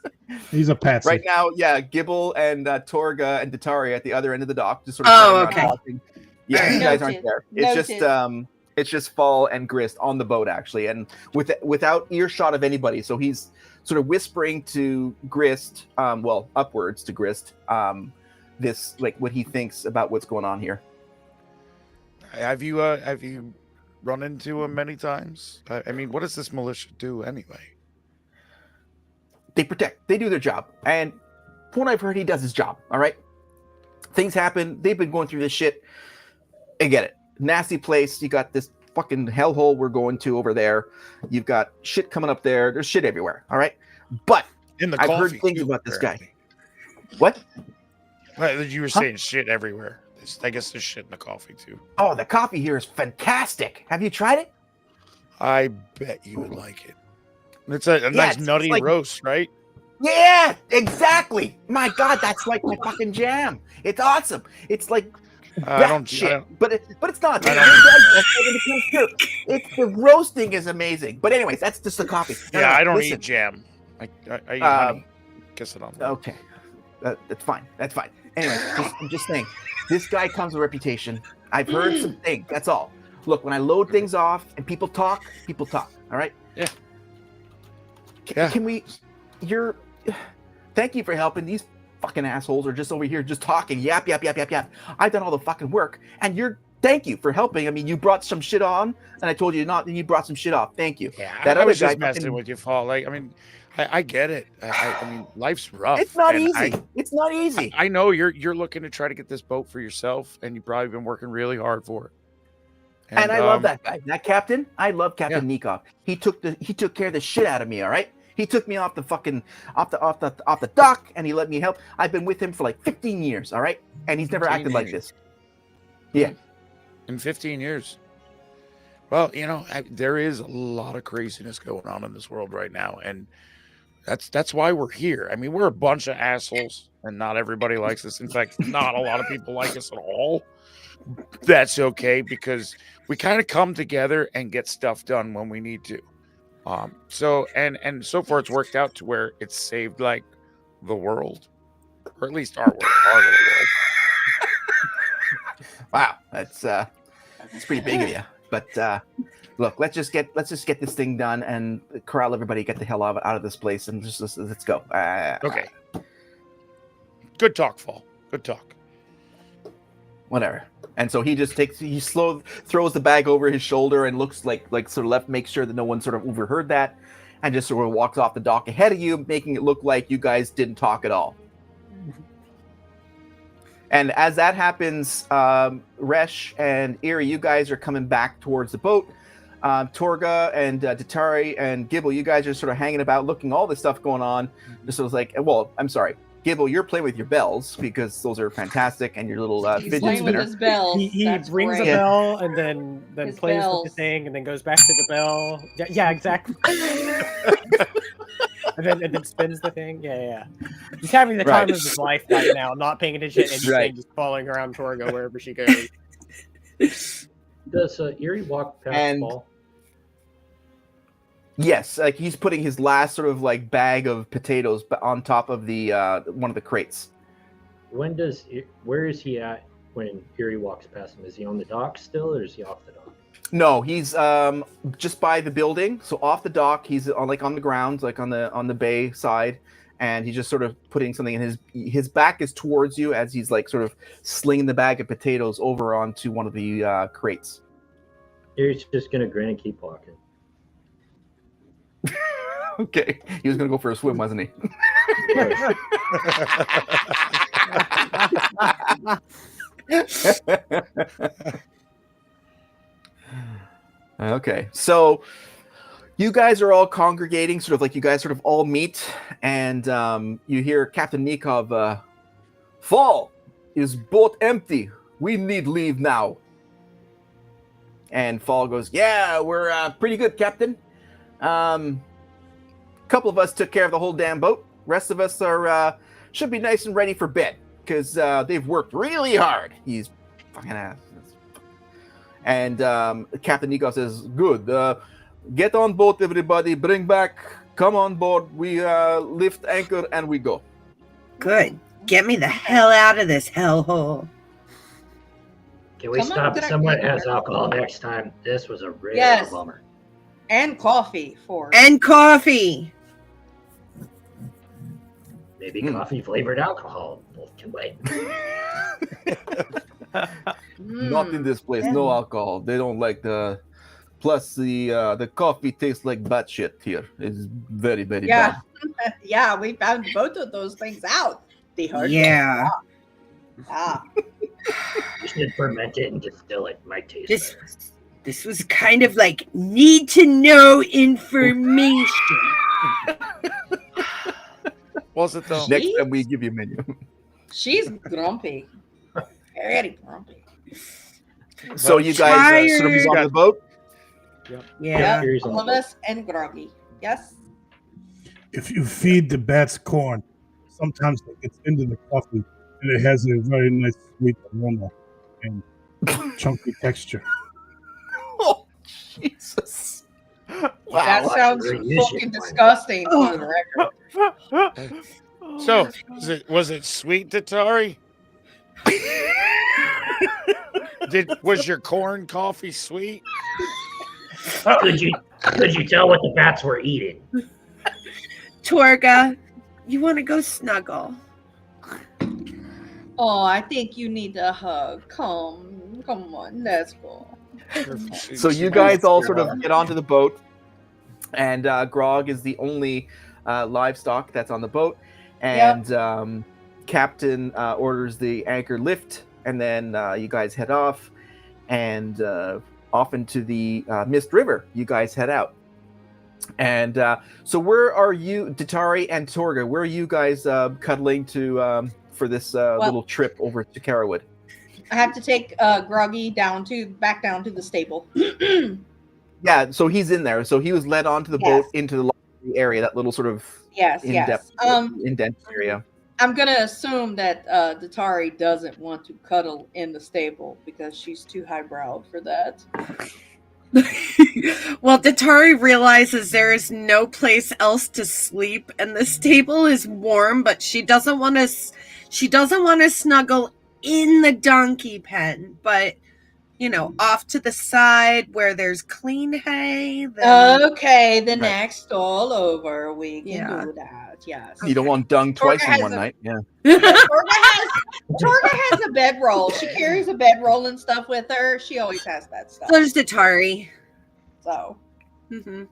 He's a patsy. Right now, yeah, Gibble and Torga and Datari at the other end of the dock, just sort of. Oh, standing around okay. talking. Yeah, you guys aren't Noted. there. Noted. It's just Fall and Grist on the boat actually, and without earshot of anybody. So he's sort of whispering to Grist, upwards to Grist, this like what he thinks about what's going on here. Have you run into him many times? I mean, what does this militia do anyway? They protect. They do their job, and from what I've heard, he does his job. All right. Things happen. They've been going through this shit. I get it. Nasty place. You got this fucking hellhole we're going to over there. You've got shit coming up there. There's shit everywhere. All right. But In the I've coffee heard things too, about this guy. apparently. What? Well, you were saying shit everywhere. I guess there's shit in the coffee too. Oh, the coffee here is fantastic. Have you tried it? I bet you would like it. It's a nice it's nutty like- roast, right? Yeah, exactly. My God, that's like my fucking jam. It's awesome. It's like I don't- shit, but it's not. I It's the roasting is amazing. But anyways, that's just the coffee. No, Yeah, no, I don't listen. eat jam. I eat honey. Kiss it on. Okay, that's fine. That's fine. Anyway, I'm just saying, this guy comes with a reputation. I've heard some things. That's all. Look, when I load things off and people talk. All right. Yeah. Can we? Thank you for helping. These fucking assholes are just over here just talking. Yap. I've done all the fucking work, and thank you for helping. I mean, you brought some shit on, and I told you not, and you brought some shit off. Thank you. Yeah, that I was just messing with you, Paul. Like, I mean, I get it. I mean, life's rough. It's not easy. It's not easy. I know you're looking to try to get this boat for yourself, and you've probably been working really hard for it. And I love that guy, that captain. I love Captain Nikov. He took care of the shit out of me. All right. He took me off the fucking off the dock, and he let me help. I've been with him for like 15 years. All right, and he's never acted like this. Yeah. In 15 years. Well, there is a lot of craziness going on in this world right now, and that's why we're here. I mean, we're a bunch of assholes, and not everybody likes us. In fact, not a lot of people like us at all. That's okay, because we kind of come together and get stuff done when we need to. So so far it's worked out to where it's saved like the world, or at least our world, part of the world. Wow, that's pretty big of you. But look, let's just get this thing done and corral everybody, get the hell out of this place, and just let's go. Okay. Good talk, Fall. Good talk. Whatever. And so he just throws the bag over his shoulder and looks like sort of makes sure that no one sort of overheard that, and just sort of walks off the dock ahead of you, making it look like you guys didn't talk at all. And as that happens, Resh and Erie, you guys are coming back towards the boat. Torga and Tatari and Gibble, you guys are sort of hanging about, looking all this stuff going on. Just was like, well, I'm sorry, Gibble, you're playing with your bells because those are fantastic, and your little fidget spinner. With his bells. He That's rings great. a bell and then His plays bells. with the thing and then goes back to the bell. Yeah, exactly. and then spins the thing. Yeah. He's having the time of his life right now, not paying attention to anything, just following around Torgo wherever she goes. Does Erie walk past Paul? Yes, like he's putting his last sort of like bag of potatoes on top of the one of the crates. Where is he at when Erie walks past him? Is he on the dock still, or is he off the dock? No, he's just by the building, so off the dock. He's on the ground, like on the bay side, and he's just sort of putting something in his back is towards you as he's like sort of slinging the bag of potatoes over onto one of the crates. Erie's just gonna grin and keep walking. Okay, he was gonna go for a swim, wasn't he? Okay, so you guys are all congregating, sort of like you guys sort of all meet, and you hear Captain Nikov, Fall, is boat empty? We need leave now. And Fall goes, yeah, we're pretty good, Captain. Couple of us took care of the whole damn boat. Rest of us are should be nice and ready for bed because they've worked really hard. He's fucking ass. And Captain Nikov says, good. Get on boat, everybody. Bring back. Come on board. We lift anchor and we go. Good. Get me the hell out of this hellhole. Can we stop at somewhere that has alcohol next time? This was a real bummer. And coffee for. And coffee. Maybe coffee flavored alcohol. Both can wait. Not in this place. No alcohol. They don't like the. Plus the coffee tastes like bad shit here. It's very very bad. Yeah, we found both of those things out. They hurt. Yeah. You should ferment it and distill it. Might taste better. This was kind of like need to know information. Was it though? Next time we give you a menu. She's grumpy. Very grumpy. So you guys sort of move on the boat? Yeah. All of us and groggy. Yes. If you feed the bats corn, sometimes it gets into the coffee and it has a very nice sweet aroma and chunky texture. Oh, Jesus. Wow. That sounds fucking disgusting for the record. So, was it sweet, Tatari? Was your corn coffee sweet? Could you tell what the bats were eating? Torga, you want to go snuggle? Oh, I think you need a hug. Come on, let's go. So you guys all sort of get onto the boat, and Grog is the only livestock that's on the boat, and Captain orders the anchor lift, and then you guys head off, and off into the Mist River. You guys head out, and so where are you, Datari and Torga? Where are you guys cuddling to for this little trip over to Carowood? I have to take Groggy back down to the stable. Yeah, so he's in there. So he was led onto the boat into the area, that little sort of in-depth indent area. I'm gonna assume that Datari doesn't want to cuddle in the stable because she's too highbrow for that. Well, Datari realizes there is no place else to sleep, and the stable is warm, but she doesn't want to. She doesn't want to snuggle in the donkey pen, but off to the side where there's clean hay. Okay, the next stall over, we can do that. Yes. You don't want dung twice in one night. Yeah. Torga has a bedroll. She carries a bedroll and stuff with her. She always has that stuff. So does Datari. So. Mm-hmm.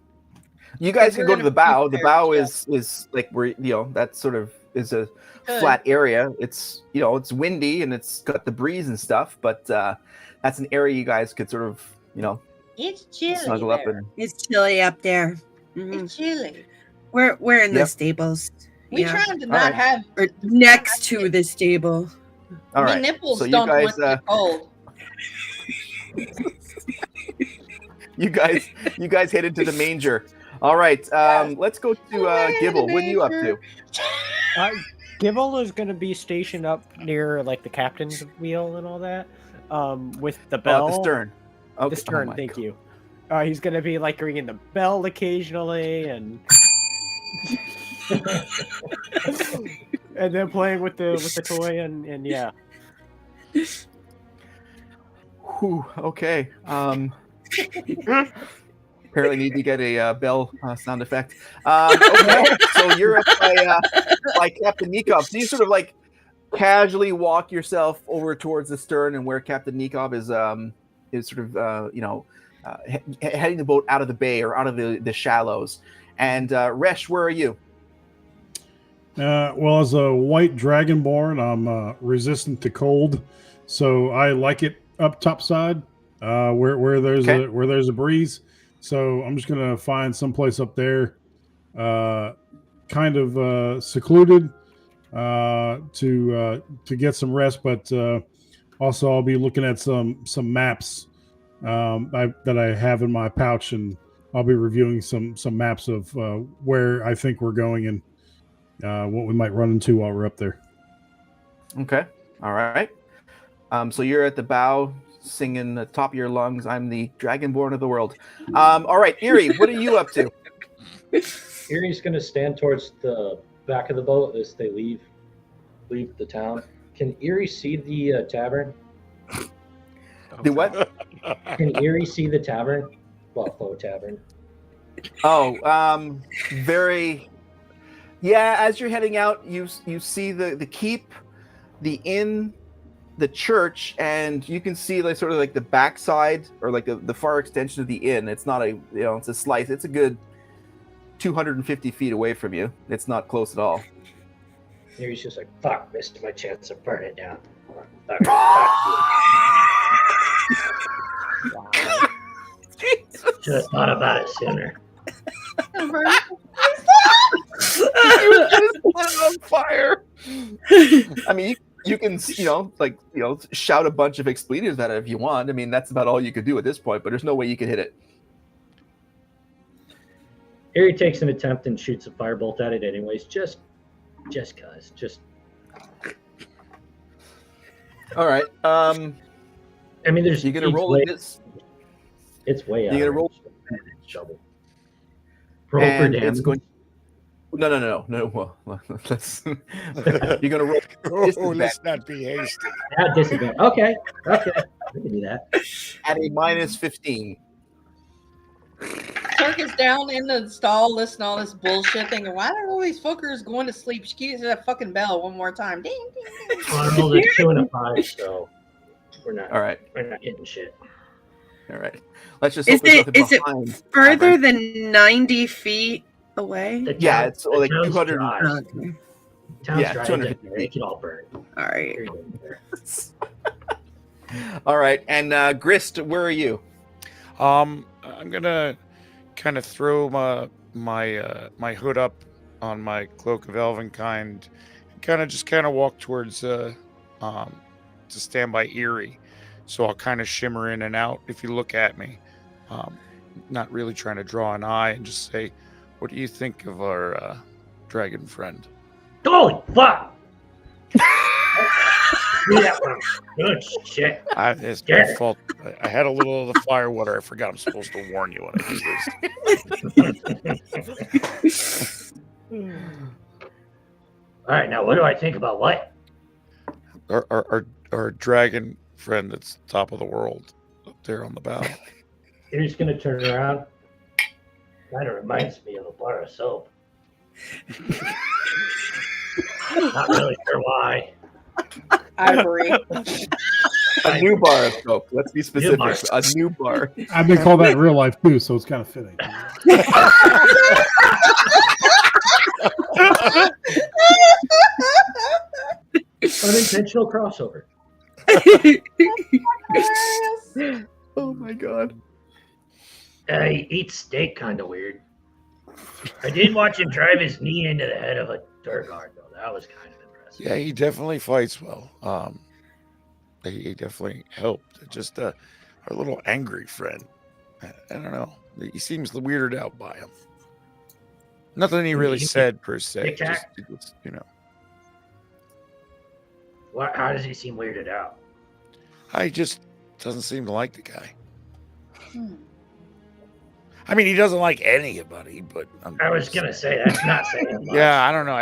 You guys can go to the bow. The bow is like where that sort of is a flat area. It's it's windy and it's got the breeze and stuff, but that's an area you guys could sort of it's chilly. Snuggle up and it's chilly up there. Mm-hmm. It's chilly. We're in the stables. We trying to not have or next to the stable. All right. My nipples so don't want to be cold. You guys head into the manger. All right. Let's go to Gibble. What are you up to? Gibble is going to be stationed up near like the captain's wheel and all that, with the bell. The stern. Okay. The stern. Thank you. He's going to be like ringing the bell occasionally and and then playing with the toy and yeah. Whew, okay. Apparently need to get a bell sound effect. Okay, so you're up by Captain Nikov. So you sort of like casually walk yourself over towards the stern and where Captain Nikov is sort of heading the boat out of the bay or out of the shallows. And Resh, where are you? Well, as a white dragonborn, I'm resistant to cold, so I like it up topside, where there's a breeze. So I'm just gonna find someplace up there, kind of secluded, to get some rest. But also I'll be looking at some maps that I have in my pouch, and I'll be reviewing some maps of where I think we're going and what we might run into while we're up there. Okay. All right. So you're at the bow singing the top of your lungs, I'm the dragonborn of the world. All right, Erie, what are you up to? Erie's going to stand towards the back of the boat as they leave the town. Can Erie see the tavern? The what? Can Erie see the tavern? Buffalo Tavern. Oh, very. Yeah, as you're heading out, you see the keep, the inn, the church, and you can see like sort of like the backside or like the far extension of the inn. It's not it's a slice. It's a good 250 feet away from you. It's not close at all. Erie's just like, fuck, missed my chance to burn it down. Should have thought about it sooner. You just put it on fire. I mean, you can shout a bunch of expletives at it if you want. I mean, that's about all you could do at this point. But there's no way you could hit it. Erie takes an attempt and shoots a firebolt at it, anyways. Just cause. All right. I mean, there's. You gonna roll this? It's way out. You gonna roll? Shovel. Roll for damage. It's going. No. Well, let's. You're gonna roll. Let's not be hasty. At disadvantage. Okay. I can do that. at a minus 15. Turk is down in the stall listening to all this bullshit thinking, why are all these fuckers going to sleep? She keeps that fucking bell one more time. Ding, ding, ding. Well, I rolled a 2 and a 5, so we're not All right. hitting shit. All right. Let's just Is hope there's it nothing behind. further than 90 feet away? The Yeah, town- it's the like town's 200. dry. Okay. Town's Yeah, dry, 250 it can all burn. All right. You're good there. All right. And Grist, where are you? I'm gonna kind of throw my hood up on my cloak of Elvenkind, and kind of walk towards to stand by Erie. So I'll kind of shimmer in and out if you look at me. Not really trying to draw an eye, and just say, "What do you think of our dragon friend?" Holy fuck! Yeah, good shit. It's my fault. I had a little of the fire water. I forgot I'm supposed to warn you when I do this. All right, now what do I think about what? Our dragon friend that's top of the world up there on the bow. You're just gonna turn around. Kind of reminds me of a bar of soap. Not really sure why. Ivory. A new bar of soap. Let's be specific. bar. A new bar. I've been called that in real life too, so it's kind of fitting. Unintentional crossover. Oh my god. He eats steak kind of weird. I did watch him drive his knee into the head of a Durgard, though. That was kind of impressive. Yeah, he definitely fights well. He definitely helped. Just our little angry friend. I don't know. He seems weirded out by him. Nothing he really said per se. Just, How does he seem weirded out? I just doesn't seem to like the guy. I mean, he doesn't like anybody, but I was gonna say that's not saying much. yeah, I don't know.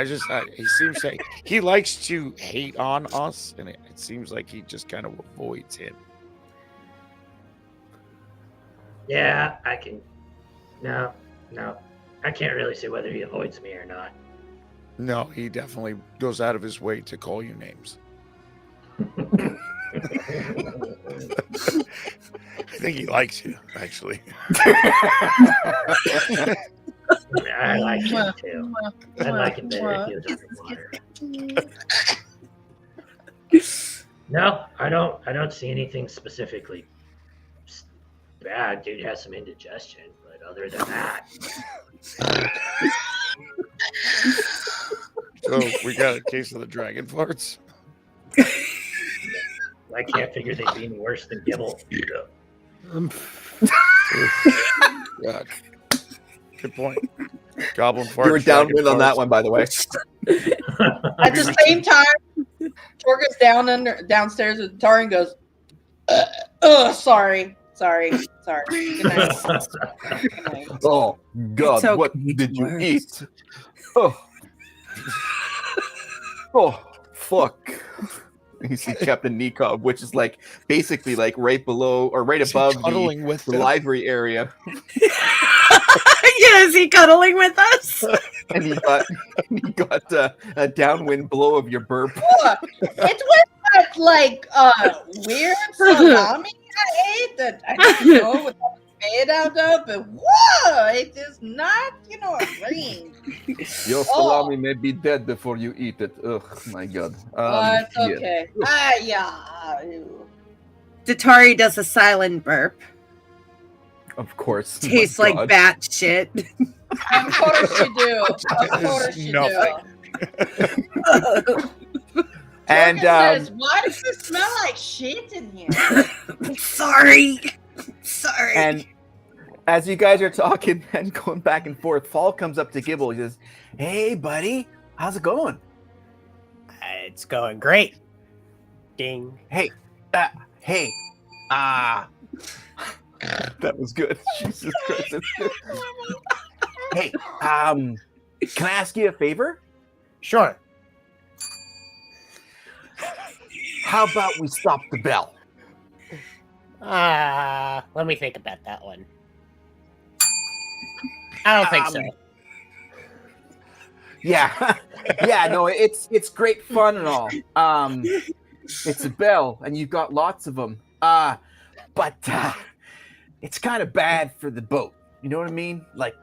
He seems like he likes to hate on us, and it seems like he just kind of avoids him. Yeah, I can. No, I can't really say whether he avoids me or not. No, he definitely goes out of his way to call you names. I think he likes you, actually. I like him too. I like him better if he was underwater. No, I don't see anything specifically bad. Dude has some indigestion, but other than that. So we got a case of the dragon farts. I can't figure they'd be any worse than Gibble. God. Good point. Goblin farts. You were downwind on that one, by the way. At the same time, Torg is downstairs with Tari and goes, sorry. Good night. Good night. Oh god, It's okay, what it's did you worse. eat? Oh fuck. You see Captain Nikov, which is like basically like right below or right above cuddling with the them? library area. Yeah, is he cuddling with us? And he got a downwind blow of your burp. It's with that like weird salami I ate that I don't know what that was made out of, but whoa, it is not, a ring. Your salami may be dead before you eat it. Ugh, my god. It's yeah. okay. Yeah. Ew. Datari does a silent burp. Of course. Tastes My like God. bat shit. Of course you do. Of course you Nothing. do. And Morgan says, why does it smell like shit in here? Sorry. and as you guys are talking and going back and forth, Fall comes up to Gibble. He says, "Hey, buddy, how's it going?" It's going great. Ding. Hey, that was good. Jesus Christ. That's good. Hey, can I ask you a favor? Sure. How about we stop the bell? Let me think about that one. I don't think so. Yeah, yeah, no, it's great fun and all. It's a bell, and you've got lots of them. But it's kind of bad for the boat. You know what I mean? Like,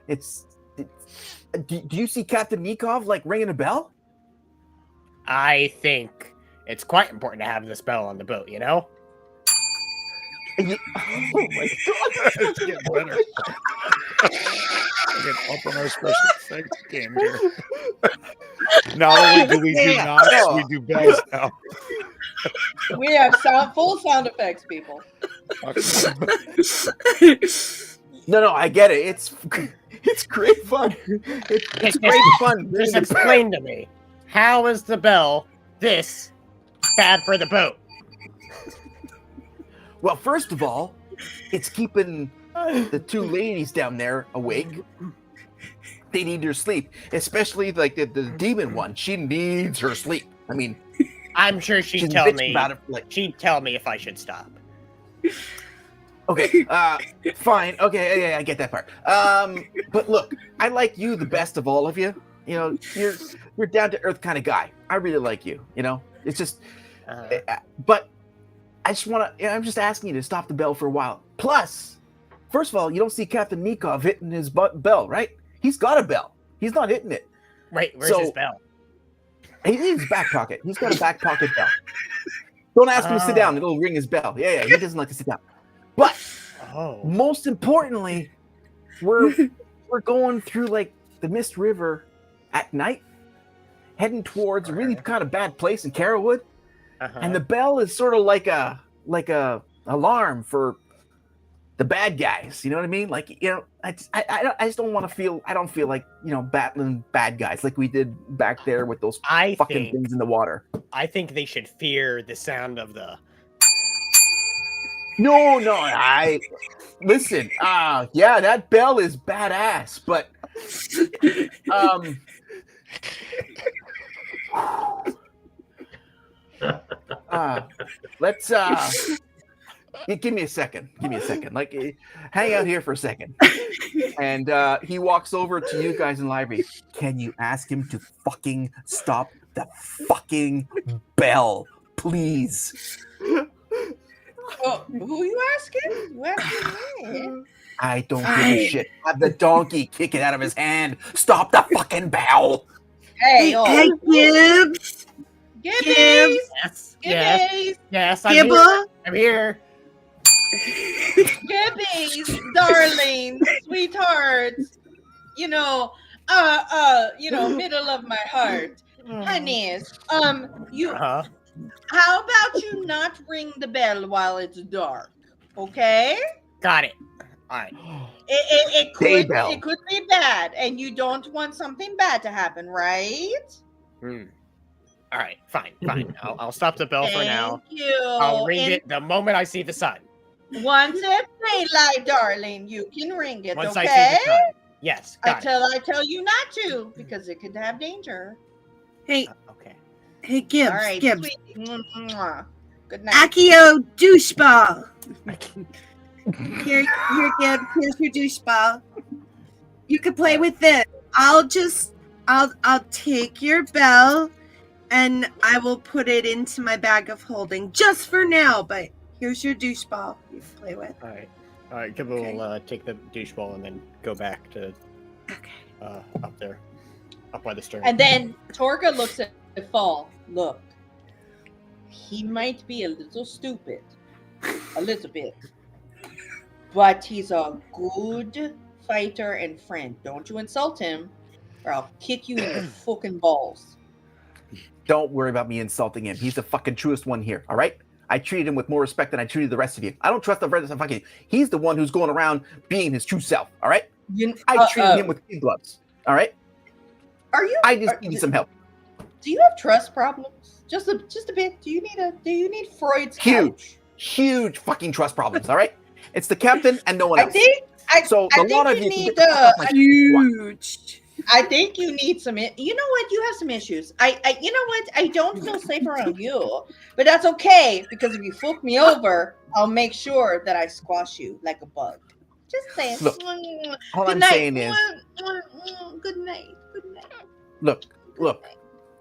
do you see Captain Nikov like ringing a bell? I think it's quite important to have this bell on the boat. You know. Oh my god! It's getting better. We get up on our special effects game here. Not only do we do knots, we do bells now. We have full sound effects, people. No, I get it. It's great fun. It's great fun. Just explain to me, how is the bell this bad for the boat? Well, first of all, it's keeping the two ladies down there awake. They need their sleep, especially like the demon one. She needs her sleep. I mean, I'm sure she'd tell me. She'd tell me if I should stop. Okay, fine. Okay, yeah, I get that part. But look, I like you the best of all of you. You know, you're down to earth kind of guy. I really like you. You know, it's just, but I just want to. I'm just asking you to stop the bell for a while. Plus, first of all, you don't see Captain Nikov hitting his bell, right? He's got a bell. He's not hitting it. Right, where's his bell? He's in his back pocket. He's got a back pocket bell. Don't ask him to sit down. It'll ring his bell. Yeah, he doesn't like to sit down. But most importantly, we're going through like the Mist River at night, heading towards a really kind of bad place in Carowood. And the bell is sort of like a alarm for the bad guys. You know what I mean? Like, you know, I just don't want to feel. I don't feel like, you know, battling bad guys like we did back there with those fucking things in the water. I think they should fear the sound of the. No, listen. Yeah, that bell is badass, but let's give me a second. Like, hang out here for a second. And he walks over to you guys in the library. Can you ask him to fucking stop the fucking bell, please? Oh, who you asking? You asking me? I don't give a shit. Have the donkey kick it out of his hand. Stop the fucking bell. Hey, Gibbs. Gibbies. Yes, I'm here. Gibbies, darling, sweethearts. You know, middle of my heart, honeys. How about you not ring the bell while it's dark? Okay. Got it. All right. It could be bad, and you don't want something bad to happen, right? All right, fine. I'll stop the bell for now. Thank you. I'll ring it the moment I see the sun. Once it's daylight, darling, you can ring it. Once okay? I see the sun. Yes. Until I tell you not to, because it could have danger. Hey. Okay. Hey, Gibbs. All right, Gibbs. sweetie. Good night. Accio doucheball. Here, Gibbs. Here's your doucheball. You can play with this. I'll take your bell, and I will put it into my bag of holding just for now. But here's your doucheball. You can play with. All right. Gibbo will take the doucheball and then go back to up there, up by the stern. And then Torga looks at Fall. Look, he might be a little stupid, a little bit, but he's a good fighter and friend. Don't you insult him, or I'll kick you in the fucking balls. Don't worry about me insulting him. He's the fucking truest one here. All right. I treated him with more respect than I treated the rest of you. I don't trust the rest of fucking. He's the one who's going around being his true self. All right. I treated him with kid gloves. All right. I just need some help. Do you have trust problems? Just a bit. Do you need Freud's couch? Huge fucking trust problems. All right. It's the captain and no one else. I think you need huge. I think you need some. You know what? You have some issues. You know what? I don't feel safe around you, but that's okay because if you fuck me over, I'll make sure that I squash you like a bug. Just saying. Look, all Good I'm night. saying is, Good night. Good night. look,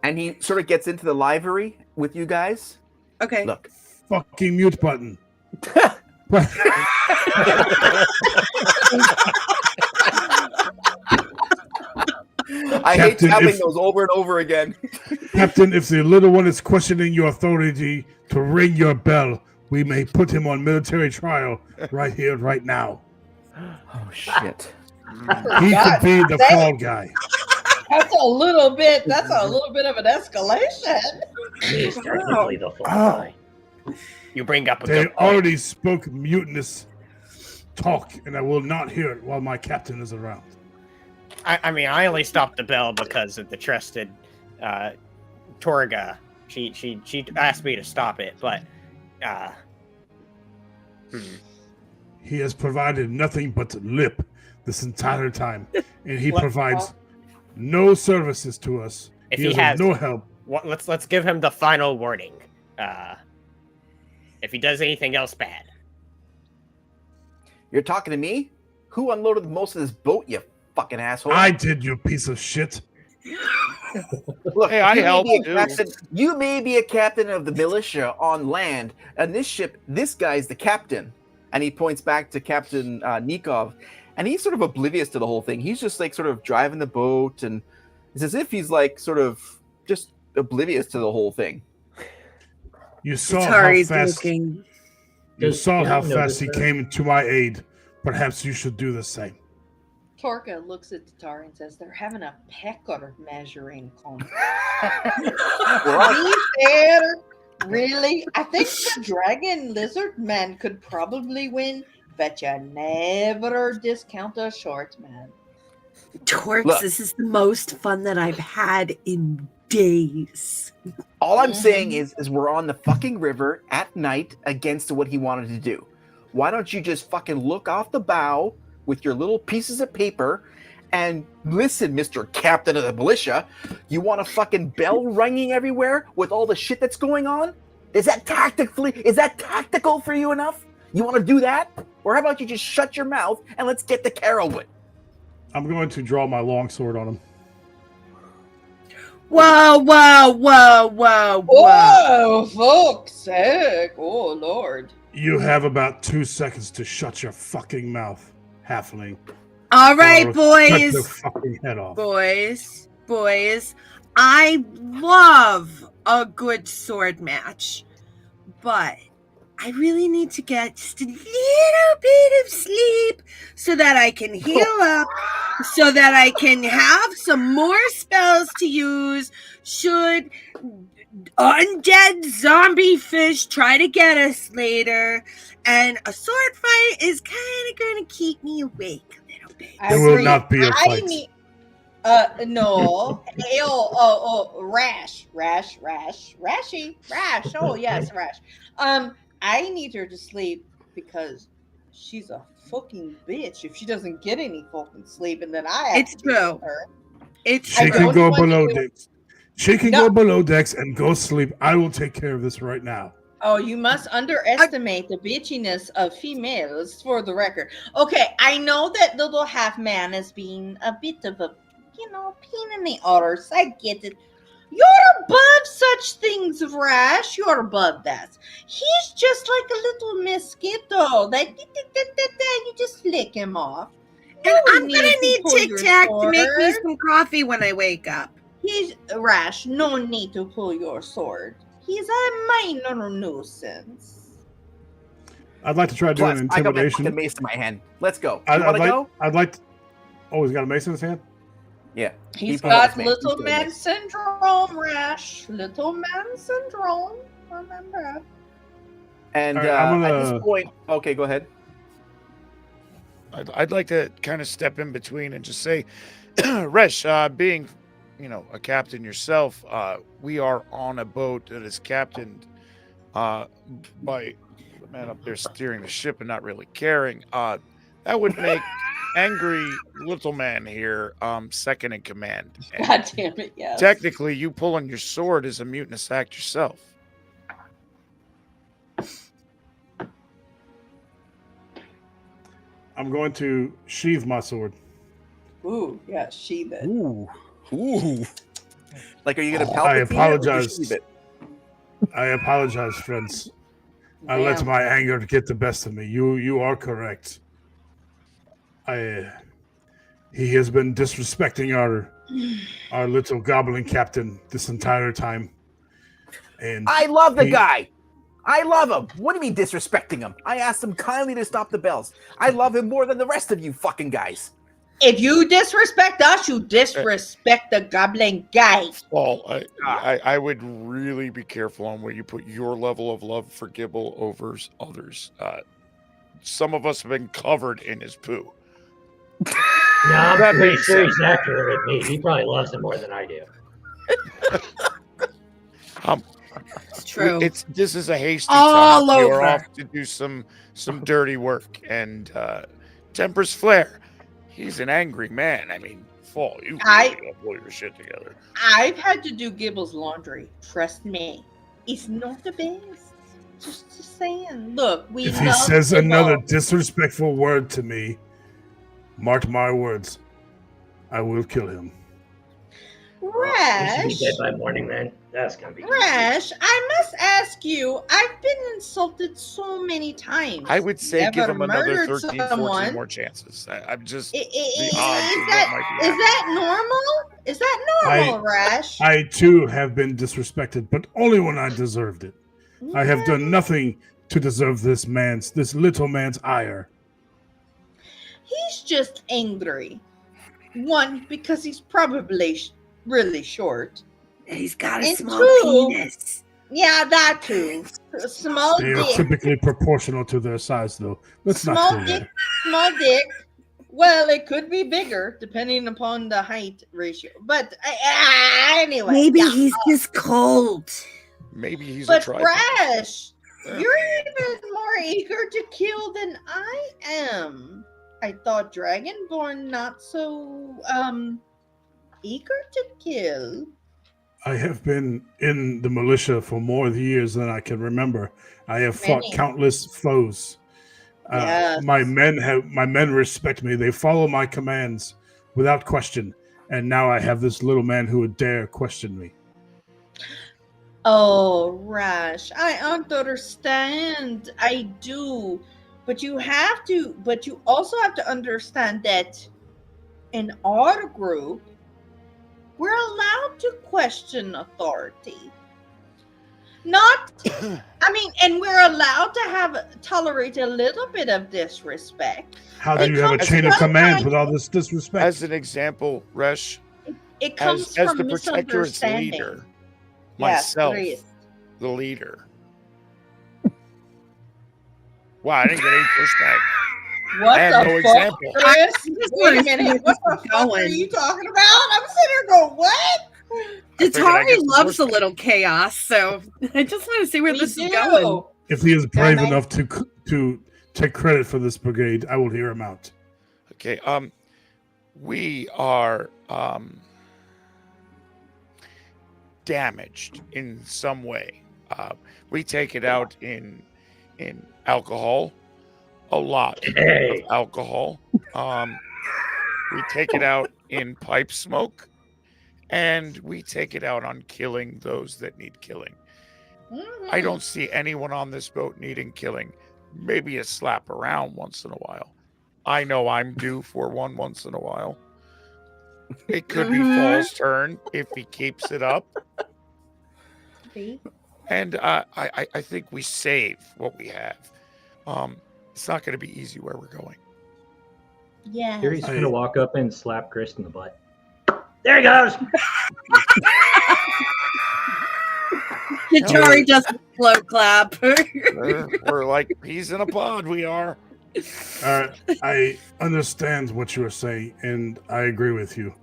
and he sort of gets into the livery with you guys. Okay. Look, Fucking mute button. I hate Captain, tapping if- those over and over again. Captain, if the little one is questioning your authority to ring your bell, we may put him on military trial right here, right now. Oh shit! He could be the sake. fall guy. That's a little bit. That's a little bit of an escalation. He's technically the full Oh. guy. You bring up a They good point. already spoke mutinous talk, and I will not hear it while my captain is around. I mean, I only stopped the bell because of the trusted Torga. She asked me to stop it, but He has provided nothing but lip this entire time, and he What- provides no services to us. if he he is has of no help. let's give him the final warning. If he does anything else bad, You're talking to me? Who unloaded most of this boat? You fucking asshole! I did, you piece of shit. Look, Hey, I you may helped be a too. captain- You may be a captain of the militia on land, and this ship, this guy's the captain. And he points back to Captain Nikov, and he's sort of oblivious to the whole thing. He's just like sort of driving the boat, and it's as if he's like sort of just oblivious to the whole thing. You saw Atari's how fast. looking. You saw how Yeah, fast he noticed that. came to my aid. Perhaps you should do the same. Torka looks at Tatar and says, "They're having a pecker measuring contest." Be fair, really? I think the dragon lizard man could probably win, but you never discount a short man. Torx, Look. this is the most fun that I've had in days. All I'm saying is we're on the fucking river at night against what he wanted to do. Why don't you just fucking look off the bow with your little pieces of paper and listen, Mr. Captain of the Militia? You want a fucking bell ringing everywhere with all the shit that's going on? Is that tactical for you enough? You want to do that? Or how about you just shut your mouth and let's get to Carowood? I'm going to draw my longsword on him. Whoa, whoa, whoa, whoa, whoa. Oh, fuck's sake. Oh, Lord. You have about 2 seconds to shut your fucking mouth, halfling. All right, or I'll cut your boys. fucking head off. Boys. I love a good sword match, but I really need to get just a little bit of sleep so that I can heal up, so that I can have some more spells to use should undead zombie fish try to get us later. And a sword fight is kind of going to keep me awake a little bit. I There will agree. not be a I fight. need- no. Rash. Oh, yes, Rash. I need her to sleep because she's a fucking bitch if she doesn't get any fucking sleep, and then I have It's to deal true. with her. It's She I can don't go want to below do- decks. She can No. go below decks and go sleep. I will take care of this right now. Oh, you must underestimate the bitchiness of females, for the record. Okay, I know that little half man has been a bit of a, pain in the arse. I get it. You're above such things, Rash. You're above that. He's just like a little mosquito that you just lick him off. And No I'm gonna need need pull Tic your Tac to make me sword. some coffee when I wake up. He's Rash. No need to pull your sword. He's a minor nuisance. I'd like to try doing Plus, an I got my intimidation. fucking mace in my hand. Let's go. I'd You want to like. go? I'd like. Oh, he's got a mace in his hand. Yeah. He's He promised got me. little He's man doing syndrome, Rash. Little man syndrome. Remember? And All right, I'm at gonna- this point, okay, go ahead. I'd like to kind of step in between and just say, Resh, being, a captain yourself, we are on a boat that is captained by the man up there steering the ship and not really caring. That would make angry little man here, second in command. And God damn it, yes. technically, you pulling your sword is a mutinous act yourself. I'm going to sheathe my sword. Ooh, yeah, sheathe it. Ooh. Like, are you going to I palpate it or apologize. just sheathe it? I apologize, friends. I let Damn. my anger get the best of me. You are correct. He has been disrespecting our little goblin captain this entire time. And I love the guy. I love him. What do you mean disrespecting him? I asked him kindly to stop the bells. I love him more than the rest of you fucking guys. If you disrespect us, you disrespect the goblin guy. Well, I would really be careful on where you put your level of love for Gibble over others. Some of us have been covered in his poo. No, I'm pretty sure he's accurate with me. He probably loves him more than I do. It's true. This is a hasty All time. You're over. off to do some dirty work, and tempers flare. He's an angry man. I mean, Fall, you really gotta pull your shit together. I've had to do Gibble's laundry. Trust me, it's not the best. Just saying. Look, we. if he love says Gibble. another disrespectful word to me, mark my words, I will kill him. He Rash, should be dead by morning, then. That's gonna be easy. Rash, I must ask you. I've been insulted so many times. I would say Never give him another murdered 13, 14 someone. more chances. I'm just Is the odds of what that might be is that normal? Is that normal, Rash? I too have been disrespected, but only when I deserved it. I have done nothing to deserve this little man's ire. He's just angry. One, because he's probably really short. He's got a And small two- penis. Yeah, that too. Small They are dick. typically proportional to their size, though. Let's not Small go dick. there. Small dick. Well, it could be bigger depending upon the height ratio. But anyway. Maybe yeah. he's just cold. maybe he's a But tripod. Rash, you're even more eager to kill than I am. I thought Dragonborn not so eager to kill. I have been in the militia for more years than I can remember. I have fought Many. countless foes. Yes. My men respect me. They follow my commands without question. And now I have this little man who would dare question me. Oh, Rash, I understand. I do. But you also have to understand that in our group, we're allowed to question authority. And we're allowed to tolerate a little bit of disrespect. How do you have a comes chain of from command my- with all this disrespect? As an example, Resh, It comes as from the Protectorate's misunderstanding. leader, Yes, myself, Chris. the leader. Wow, I didn't get any pushback. What I have the no fuck, example. Chris? just Wait a wanna see minute. where What this the is fuck are going. you talking about? I'm sitting here going, what? I figured I'd Atari get some loves a pushback. little chaos, so I just want to see where We this do. is going. If he is brave Damn it. enough to take credit for this brigade, I will hear him out. Okay, we are damaged in some way. We take it out in alcohol, a lot Hey. of alcohol. We take it out in pipe smoke, and we take it out on killing those that need killing. I don't see anyone on this boat needing killing. Maybe a slap around once in a while. I know I'm due for one once in a while. It could be Fall's turn if he keeps it up. See? And I think we save what we have. It's not going to be easy where we're going. Yeah. Here he's gonna walk up and slap Chris in the butt. There he goes. Atari doesn't float clap. We're like peas in a pod. We are. I understand what you are saying, and I agree with you.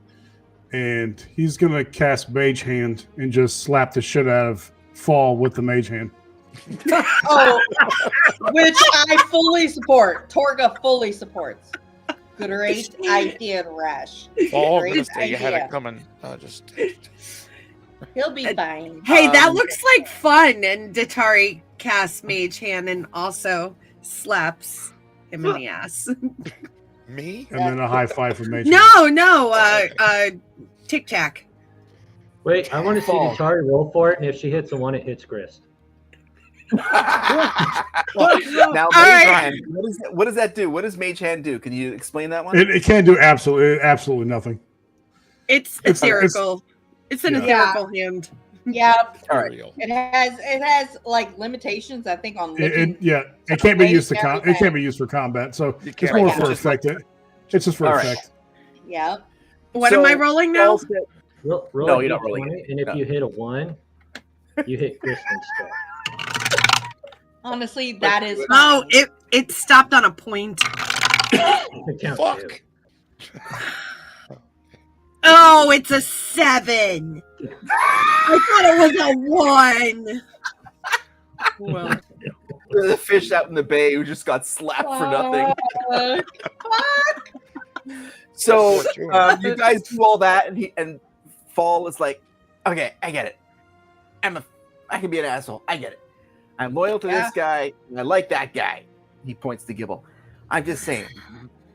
And he's gonna cast Mage Hand and just slap the shit out of Fall with the Mage Hand. Oh, which I fully support. Torga fully supports. Great idea, Rash. Fall, I'm Great gonna stay. You had idea. it coming. Just He'll be fine. Hey, that Um, looks like fun. And Datari casts Mage Hand and also slaps him in the ass. me. And then a high five from Major. No, Tic Tac. Wait, I want to see Fall. Atari roll for it, and if she hits a 1, it hits Grist. Now, Mage right. Hand, what does that do? What does Mage Hand do? Can you explain that one? It can't do absolutely nothing. It's It's- ethereal. It's an Yeah. ethereal hand. Yep. All right. Real. It has like limitations, I think, on licking. It can't be used to Very it can't bad. be used for combat. So You it's can't more like for it. effect. It's just for All right. effect. Yep. What So, am I rolling now? Fall said- Roll No, a you're not rolling D20, it. and if No. you hit a 1, you hit Grist instead. Honestly, that is Oh, fine. it stopped on a point. It counts too. Fuck. Oh, it's a 7. I thought it was a 1. Well, the fish out in the bay who just got slapped for nothing. Fuck. So Fortune. you guys do all that, and Fall is like, okay, I get it. I can be an asshole. I get it. I'm loyal to this guy, and I like that guy. He points to Gibble. I'm just saying,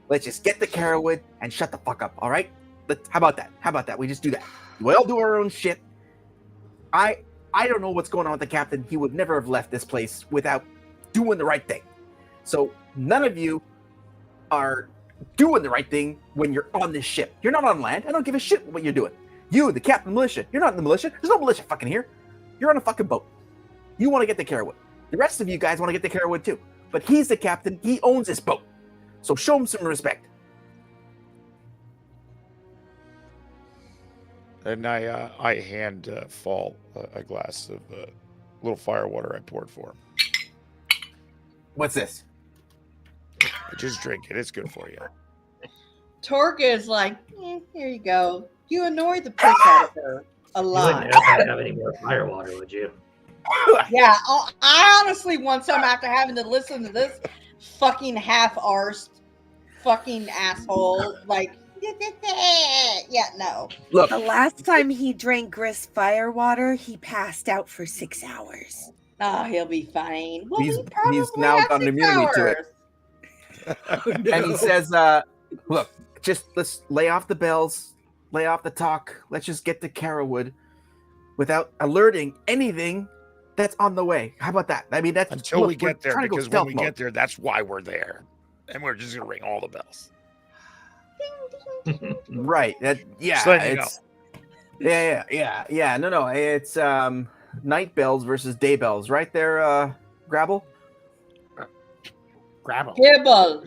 let's just get the Carowood and shut the fuck up. All right? How about that? How about that? We just do that. We all do our own shit. I don't know what's going on with the captain. He would never have left this place without doing the right thing. So none of you are doing the right thing when you're on this ship. You're not on land. I don't give a shit what you're doing. You, the captain militia, you're not in the militia. There's no militia fucking here. You're on a fucking boat. You want to get the Carowood. The rest of you guys want to get the Carowood too. But he's the captain. He owns this boat. So show him some respect. And I hand Fall a glass of little fire water I poured for him. What's this? Just drink it. It's good for you. Torga is like, here you go. You annoy the piss out of her a You lot. wouldn't have any more fire water, would you? Yeah, I honestly want some after having to listen to this fucking half-arsed fucking asshole. Like, yeah, no. Look, the last time he drank Grist fire water, he passed out for 6 hours. Oh, he'll be fine. Well, He's- we probably he's now have got 6 immunity to it. hours. and he says, look, just let's lay off the bells, lay off the talk. Let's just get to Carowood without alerting anything that's on the way. How about that? I mean, that's Until look, we we're get there, trying to go because when stealth we mode. get there, that's why we're there. And we're just going to ring all the bells. Right. That yeah. Just letting you It's yeah. No. It's night bells versus day bells, right there, Grabble. Grab him. Gibble.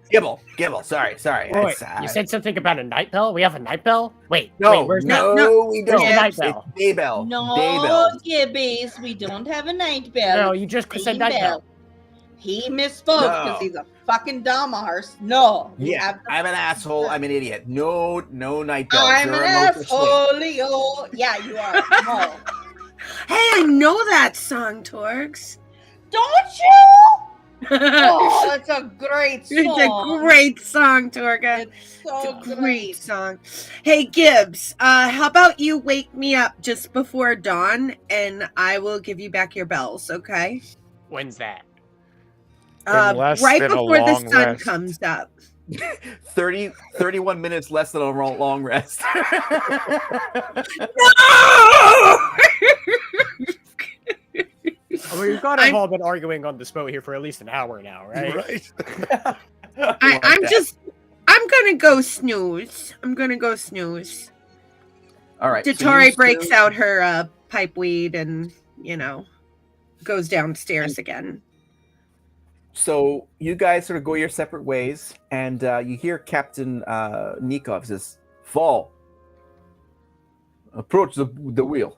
Gibble. Sorry. Wait, It's, you said something about a night bell? We have a night bell? Wait, no, where's no, that? we Where's don't. the night It's bell? day bell. Day No, bell. Gibbies, we don't have a night bell. No, you just said night bell. He misspoke because No. he's a fucking dumb arse. No. we Yeah, have the- I'm an asshole. I'm an idiot. No night bells. I'm You're an a motor swing. asshole. Yeah, you are. No. Hey, I know that song, Torgs. Don't you? Oh, it's a great song. It's a great song, Torga. It's so It's a great song. Hey, Gibbs, how about you wake me up just before dawn and I will give you back your bells, okay? When's that? Unless Right been a before the long sun rest. comes up. 31 minutes less than a long rest. I mean, we've got to all been arguing on this boat here for at least an hour now, right? Right. I'm gonna go snooze. All right. so Datari you breaks still- out her pipe weed and, goes downstairs again. So you guys sort of go your separate ways, and you hear Captain Nikov says, "Fall. Approach the wheel."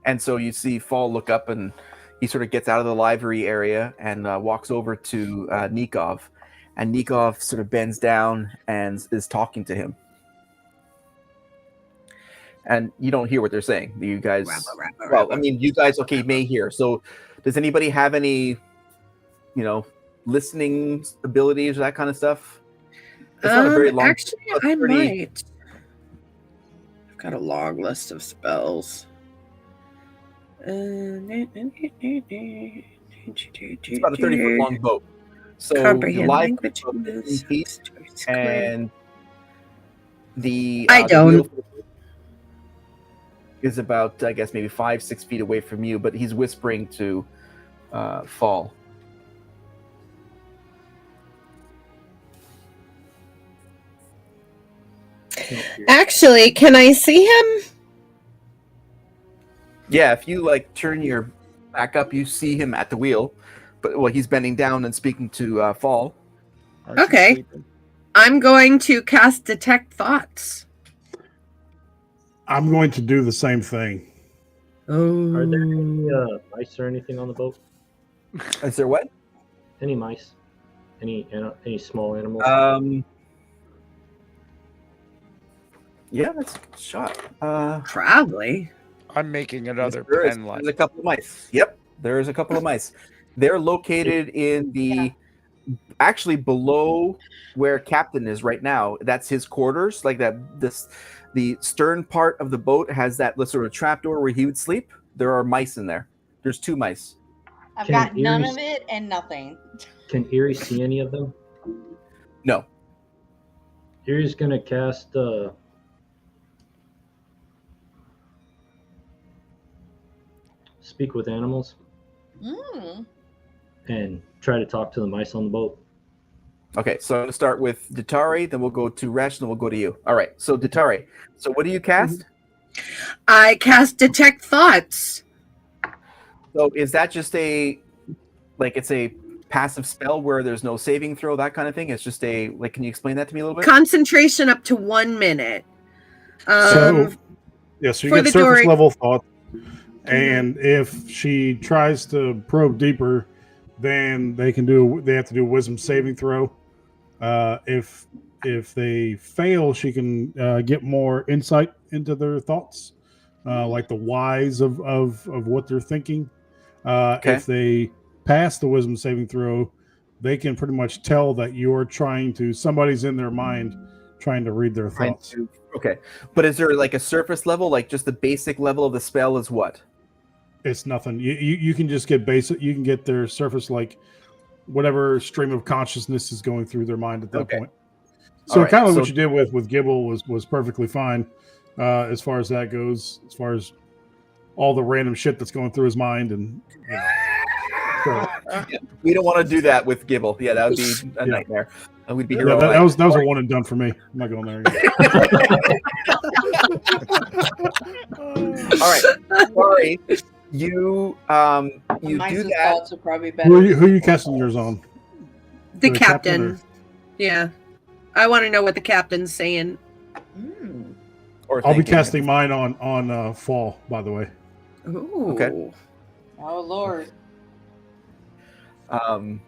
And so you see Fall look up, and he sort of gets out of the livery area and walks over to Nikov, and Nikov sort of bends down and is talking to him. And you don't hear what they're saying. You guys, well, I mean, you guys, okay, may hear. So does anybody have any, listening abilities, that kind of stuff? It's not a very long. Actually, it's I pretty- might. I've got a long list of spells. It's about a 30-foot long boat. So Comprehend live language. about 15 feet, and the I the don't. wheel is about, I guess, maybe 5-6 feet away from you, but he's whispering to Fall. Actually, can I see him? Yeah, if you like turn your back up, you see him at the wheel, but well, he's bending down and speaking to Fall. Aren't you Okay. sleeping? I'm going to cast Detect Thoughts. I'm going to do the same thing. Oh. Are there any mice or anything on the boat? Is there what? Any mice? Any small animals? Yeah, that's a shot. Probably. I'm making another There is. pen light. There's a couple of mice. Yep, there is a couple of mice. They're located in the actually below where Captain is right now. That's his quarters. Like that. The stern part of the boat has that sort of trapdoor where he would sleep. There are mice in there. There's 2 mice. I've Can got none Erie- of it and nothing. Can Erie see any of them? No. Erie's gonna cast Speak with Animals Mm. and try to talk to the mice on the boat. Okay, so I'm gonna start with Ditari, then we'll go to Resh, then we'll go to you. All right. So Ditari. So what do you cast? I cast Detect Thoughts. So is that just it's a passive spell where there's no saving throw, that kind of thing? It's just can you explain that to me a little bit? Concentration up to 1 minute. So you for get the surface Doric- level thought, and if she tries to probe deeper, then they have to do a wisdom saving throw. If they fail, she can get more insight into their thoughts, like the whys of what they're thinking. Okay. If they pass the wisdom saving throw, they can pretty much tell that you're somebody's in their mind trying to read their thoughts. Okay. But is there like a surface level, like just the basic level of the spell is what? It's nothing. You can just get basic. You can get their surface, like whatever stream of consciousness is going through their mind at that point. So All right, kind of so- what you did with Gibble was perfectly fine, as far as that goes. As far as all the random shit that's going through his mind, and so, We don't want to do that with Gibble. Yeah, that would be a nightmare. And we'd be here all that night. was a one and done for me. I'm not going there again. All right. Sorry. You you Mice's do that. thoughts are probably better. Who are you casting yours on? The The captain. captain Yeah. I want to know what the captain's saying. Mm. Or I'll be thinking. casting mine on Fall, by the way. Ooh. Okay. Oh Lord.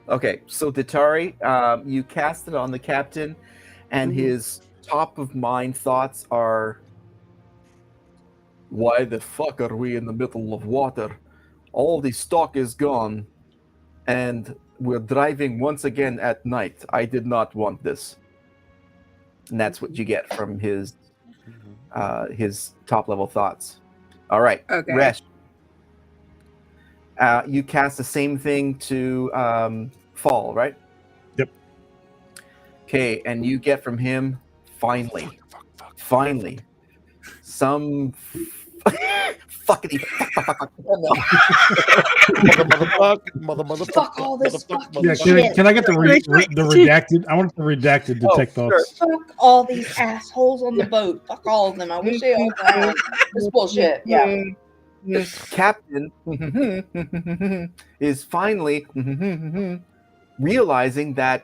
Okay, so Ditari, you cast it on the captain, and his top of mind thoughts are, why the fuck are we in the middle of water? All the stock is gone, and we're driving once again at night. I did not want this. And that's what you get from his top level thoughts. All right, Okay. Resh. You cast the same thing to Fall, right? Yep. Okay, and you get from him, finally, some fuckity Mother. Fuck all this fucking Yeah, shit. can I get the redacted? I want the redacted detect sure. thoughts. Fuck all these assholes on the boat. Fuck all of them. I wish they all died. This bullshit. Yeah. Captain is finally realizing that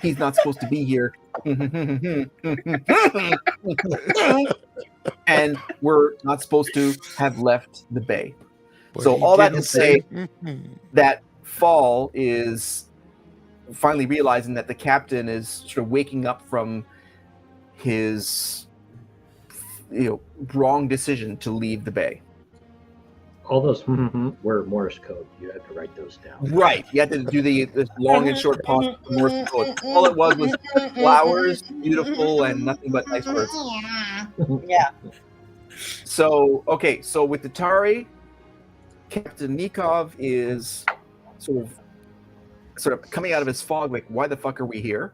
he's not supposed to be here. And we're not supposed to have left the bay. So all that to say that Fall is finally realizing that the captain is sort of waking up from his wrong decision to leave the bay. All those were Morse code. You had to write those down. Right. You had to do the long and short pause for Morse code. All it was flowers, beautiful, and nothing but nice words. Yeah. So, okay, so with the Tari, Captain Nikov is sort of coming out of his fog, like, why the fuck are we here?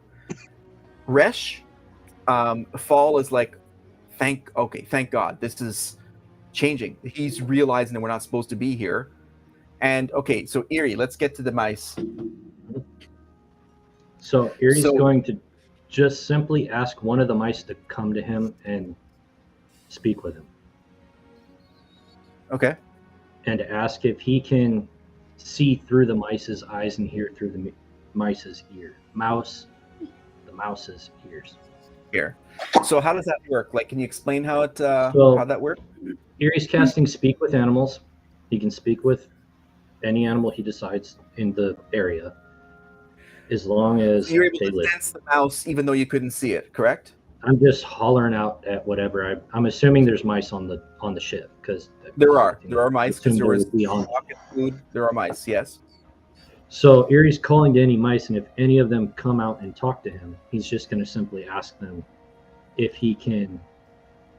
Resh, Fall is like, thank God, this is changing. He's realizing that we're not supposed to be here. And okay, so Erie, let's get to the mice. So Erie's going to just simply ask one of the mice to come to him and speak with him. Okay. And to ask if he can see through the mice's eyes and hear through the mouse's ears. Here. So how does that work? Like, can you explain how it So- how that works? Erie's casting speak with animals. He can speak with any animal he decides in the area, as long as You're able they to live. sense the mouse even though you couldn't see it, correct? I'm just hollering out at whatever. I'm assuming there's mice on the ship because There are mice because there was on. rocket food. There are mice, yes. So Erie's calling to any mice, and if any of them come out and talk to him, he's just going to simply ask them if he can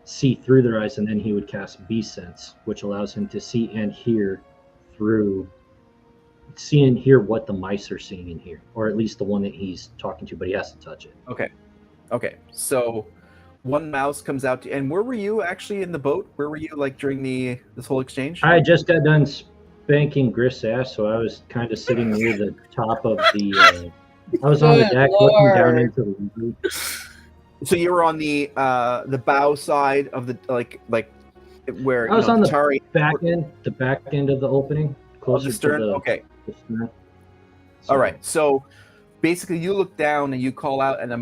see through their eyes, and then he would cast Bee Sense, which allows him to see and hear what the mice are seeing and hear, or at least the one that he's talking to, but he has to touch it. Okay. So one mouse comes out and where were you actually in the boat? Where were you like during this whole exchange? I just got done spanking Griff's ass, so I was kind of sitting near the top of the. I was on the Good deck looking down Lord. into the room. So you were on the bow side of the like where I was on the Tari back end of the opening, of closer the stern. to Okay. the stern. All right. So basically you look down and you call out and a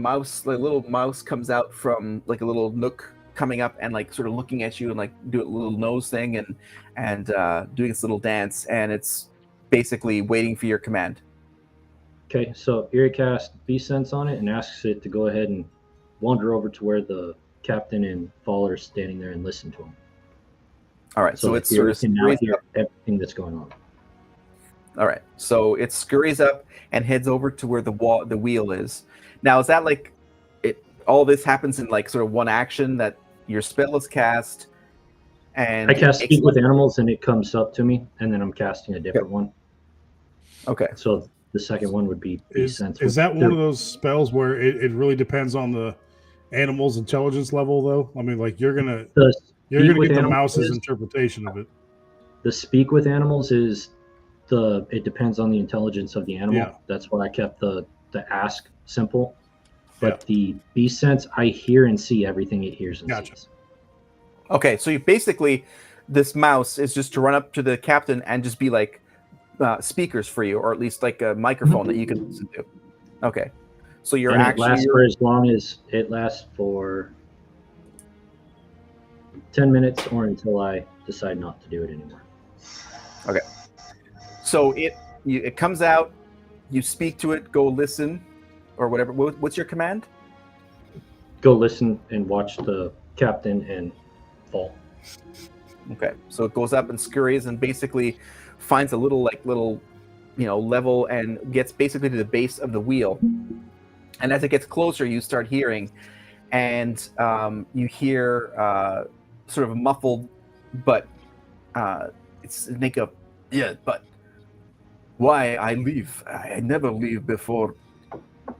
little mouse comes out from like a little nook coming up and like sort of looking at you and like do a little nose thing and doing its little dance, and it's basically waiting for your command. Okay, so Erie casts Bee Sense on it and asks it to go ahead and wander over to where the captain and Fall are standing there and listen to him. All right. So it's that sort Erie of can now scurries hear up. everything that's going on. All right. So it scurries up and heads over to where the wheel is. Now, is that like all this happens in like sort of one action that your spell is cast and I cast Speak with Animals and it comes up to me, and then I'm casting a different one. Okay. So the second one would be Bee Sense. Is that one of those spells where it really depends on the animal's intelligence level, though? I mean, like you're gonna get the mouse's interpretation of it. The Speak with Animals is it depends on the intelligence of the animal. Yeah. That's why I kept the ask simple. But the Bee Sense, I hear and see everything it hears and sees. Okay, so you basically, this mouse is just to run up to the captain and just be like speakers for you, or at least like a microphone that you can listen to. Okay, so you're And actually it lasts for as long as it lasts for 10 minutes or until I decide not to do it anymore. Okay, so it comes out, you speak to it, go listen, or whatever. What's your command? Go listen and watch the captain and Fall. Okay, so it goes up and scurries and basically finds a little level and gets basically to the base of the wheel. And as it gets closer, you start hearing, and you hear sort of a muffled, but it's Nikov. Yeah, but why I leave? I never leave before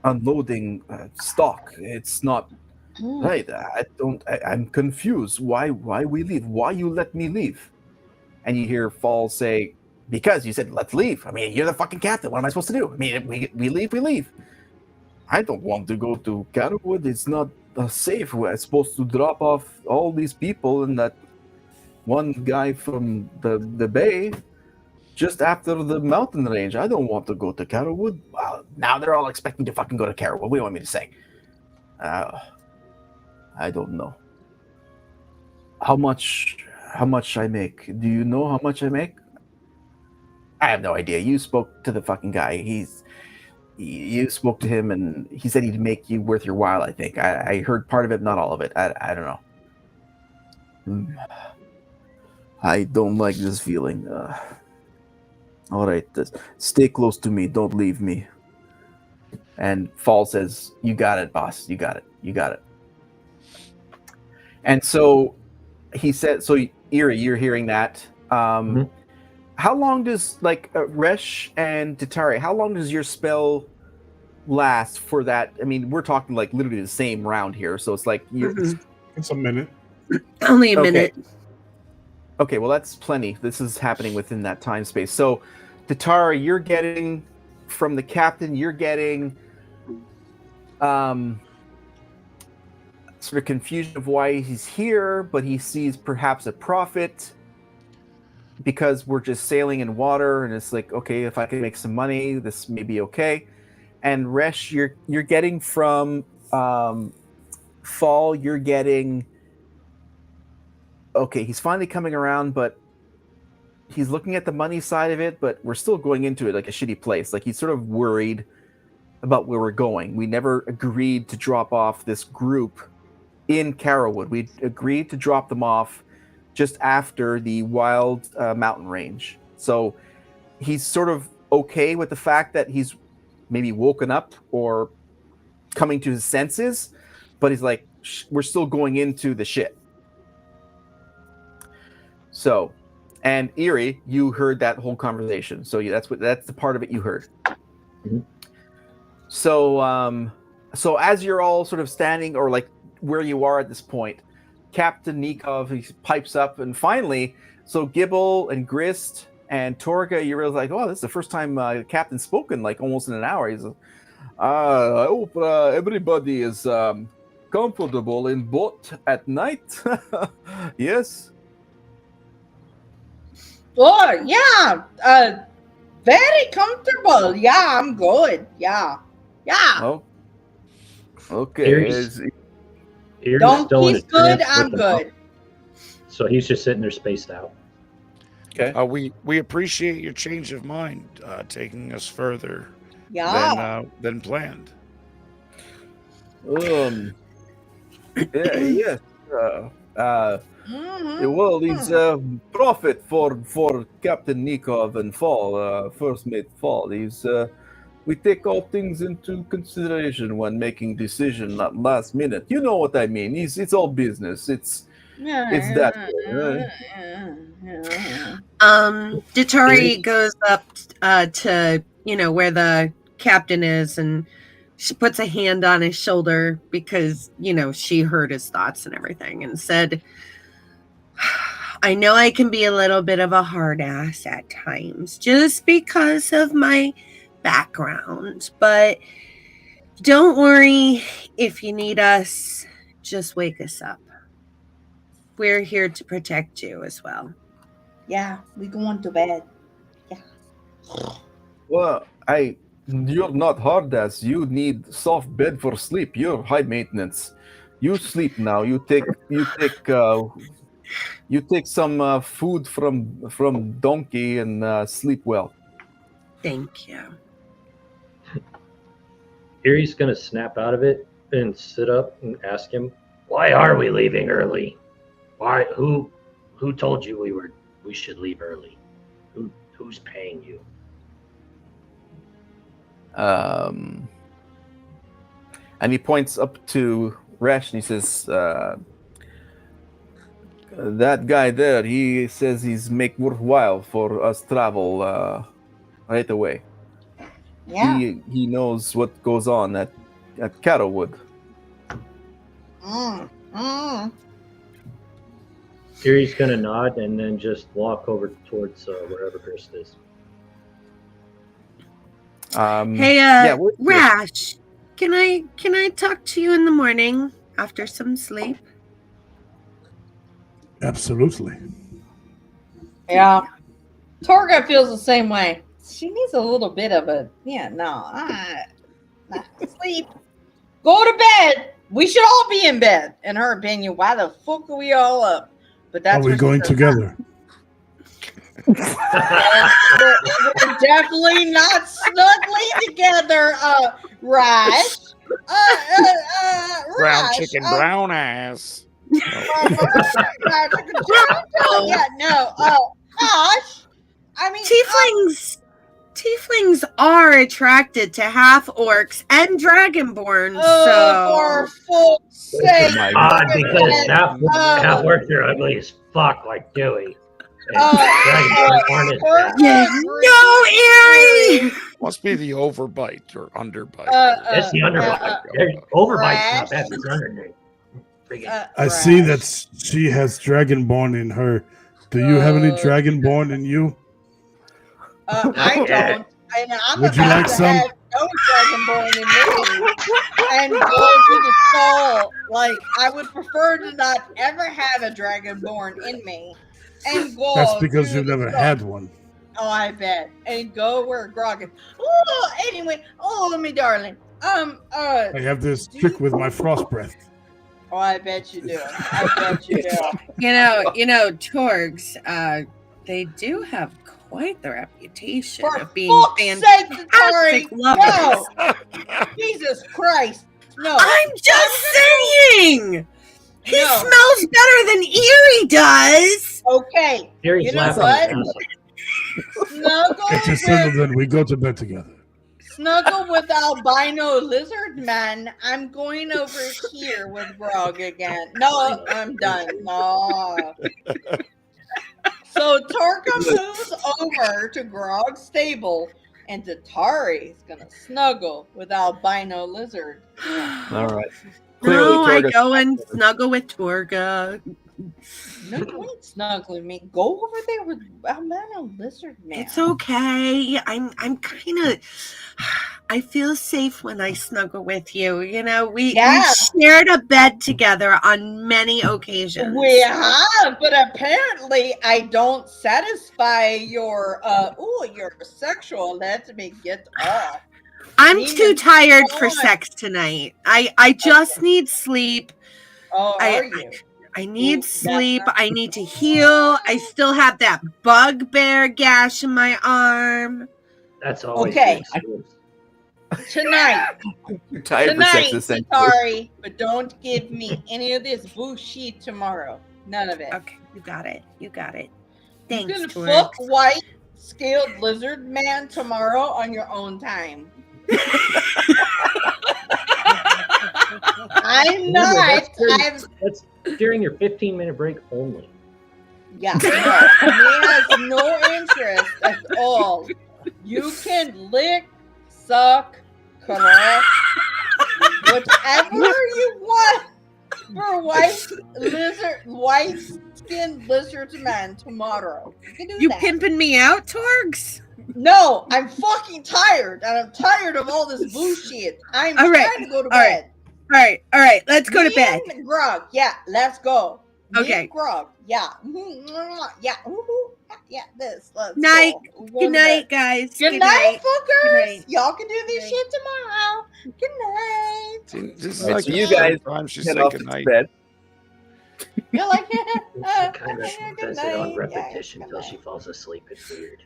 unloading stock. It's not. Right, I'm confused. Why we leave? Why you let me leave? And you hear Fall say, because you said, let's leave. I mean, you're the fucking captain. What am I supposed to do? I mean, we leave. I don't want to go to Carowood. It's not safe. We're supposed to drop off all these people and that one guy from the bay just after the mountain range. I don't want to go to Carowood. Well, now they're all expecting to fucking go to Carowood. What do you want me to say? I don't know. How much I make? Do you know how much I make? I have no idea. You spoke to the fucking guy. You spoke to him and he said he'd make you worth your while, I think. I heard part of it, not all of it. I don't know. I don't like this feeling. All right, stay close to me. Don't leave me. And Fall says, "You got it, boss. You got it. You got it." And so he said, "So Eerie, you're hearing that? How long does Resh and Tatari? How long does your spell last for that? I mean, we're talking like literally the same round here, so it's like you're." It's a minute. Only a minute. Okay, well that's plenty. This is happening within that time space. So, Tatara, you're getting from the captain. You're getting sort of confusion of why he's here, but he sees perhaps a profit because we're just sailing in water, and it's like, okay, if I can make some money, this may be okay. And Resh, you're getting from Fall. You're getting. Okay, he's finally coming around, but he's looking at the money side of it, but we're still going into it like a shitty place. Like he's sort of worried about where we're going. We never agreed to drop off this group in Carowood. We agreed to drop them off just after the wild mountain range. So he's sort of okay with the fact that he's maybe woken up or coming to his senses, but he's like, we're still going into the shit. So, and Eerie, you heard that whole conversation. So that's the part of it you heard. Mm-hmm. So, so as you're all sort of standing or like where you are at this point, Captain Nikov, he pipes up, and finally, so Gibble and Grist and Torga, you realize like, oh, this is the first time Captain's spoken like almost in an hour. He's I hope everybody is comfortable in boat at night. Yes. Oh, yeah. Very comfortable. Yeah, I'm good. Yeah. Oh. Okay. Eerie's Don't still in he's a good, trance I'm with them. good. So he's just sitting there spaced out. Okay. We appreciate your change of mind, taking us further than planned. Yes. Well, it's profit for Captain Nikov and Fall, first mate Fall. We take all things into consideration when making decision, not last minute. You know what I mean? It's all business. It's that way, right? Datari goes up to where the captain is, and she puts a hand on his shoulder because she heard his thoughts and everything, and said, I know I can be a little bit of a hard ass at times just because of my background, but don't worry. If you need us, just wake us up. We're here to protect you as well. Yeah, we going to bed. Yeah. Well, you're not hard ass. You need soft bed for sleep. You're high maintenance. You sleep now. You take some food from donkey and sleep well. Thank you. Erie's gonna snap out of it and sit up and ask him, "Why are we leaving early? Why? Who told you we should leave early? Who's paying you?" And he points up to Resh and he says, that guy there, he says he's make worthwhile for us travel right away. Yeah. He knows what goes on at Carowood. Erie's gonna nod and then just walk over towards wherever Grist is. Hey, Rash, can I talk to you in the morning after some sleep? Absolutely. Yeah. Torga feels the same way. She needs a little bit of sleep. Go to bed. We should all be in bed. In her opinion, why the fuck are we all up? But that's are we going together? We're definitely not snugly together, Rash. Brown Rash, chicken, brown ass. Yeah, no. Gosh. I mean, Tieflings are attracted to half orcs and dragonborn. for fuck's sake. Because half orcs are ugly as fuck, like Dewey. Dragonborn is bad. No, Eerie! Must be the overbite or underbite. It's the underbite. Overbite's not bad. It's underneath. I see that she has dragonborn in her. Do you have any dragonborn in you? I don't. And I'm Would you about like to some? have no dragonborn in me and go to the soul. Like, I would prefer to not ever have a dragonborn in me and go. That's because to you've the never soul. had one. Oh, I bet. And go where Grog is. Oh, anyway. Oh, my darling. I have this trick with my frost breath. Oh, I bet you do. I bet you do. You know, Torgs, they do have quite the reputation For of being fuck's sake, Tori, fantastic lovers. no! Jesus Christ. No. I'm just saying! He No. smells better than Eerie does! Okay. Eerie's You know laughing what? at us. Snuggle It's just with, simple that we go to bed together. snuggle with albino lizard man. I'm going over here with Grog again. No, I'm done. No. So Torka moves over to Grog's stable, and Tatari is gonna snuggle with albino lizard. All right. No, I Torga's- go and snuggle with Torga. No, you ain't snuggling me. Go over there with albino lizard man. It's okay. I'm kind of. I feel safe when I snuggle with you. You know, we shared a bed together on many occasions. We have, but apparently I don't satisfy your your sexual. Let me get off. I'm Need too to tired go for on. sex tonight. I just need sleep. Oh, I- are you? I need Ooh, sleep. that's- I need to heal. I still have that bugbear gash in my arm. That's always Okay. good. Tonight, You're tired for sex, essentially. sorry, but don't give me any of this bullshit tomorrow. None of it. Okay, you got it. You got it. You're Thanks, gonna Torg. fuck white scaled lizard man tomorrow on your own time. I'm not. That's during your 15-minute break only. Yeah, no. He has no interest at all. You can lick, suck, caress, whatever you want for white skinned lizard man tomorrow. You can do You that. pimping me out, Torgs? No, I'm fucking tired, and I'm tired of all this bullshit. I'm All right, trying to go to all right. bed. All right. Let's go to Me bed. and Grog, yeah, let's go. Me Okay. and Grog, yeah. Yeah, yeah, this. Let's Night. go. We'll go Good to night, bed. guys. Good night, Good fuckers. night. Y'all can do this Good shit tomorrow. Good night. This is All right, like so the you third guys time she Head said off to goodnight. bed. You're like, She kind of good does it on night. repetition Yeah, until good she night. falls asleep. It's weird.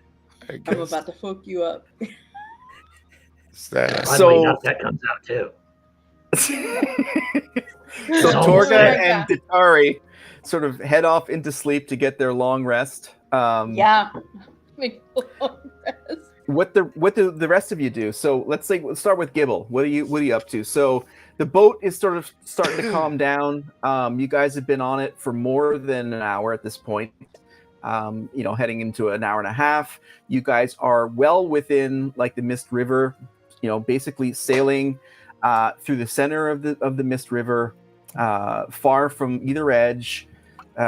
I I'm guess about to fuck you up. that's By the So- way, that comes out too. So Oh, Torga yeah. and Ditari sort of head off into sleep to get their long rest. Yeah. What the rest of you do? So let's start with Gibble. What are you up to? So the boat is sort of starting to calm down. You guys have been on it for more than an hour at this point. Heading into an hour and a half. You guys are well within like the Mist River. Basically sailing through the center of the Mist River, far from either edge.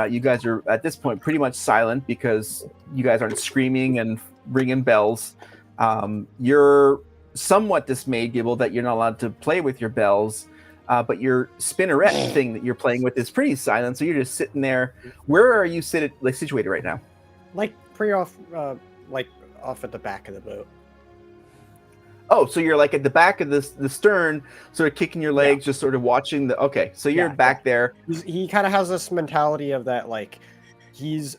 You guys are at this point pretty much silent because you guys aren't screaming and ringing bells. You're somewhat dismayed, Gibble, that you're not allowed to play with your bells, but your spinneret thing that you're playing with is pretty silent. So you're just sitting there. Where are you situated right now? Like pretty off, off at the back of the boat. Oh, so you're like at the back of the stern, sort of kicking your legs, just sort of watching the. Okay, so you're back there. He kind of has this mentality of that, like, he's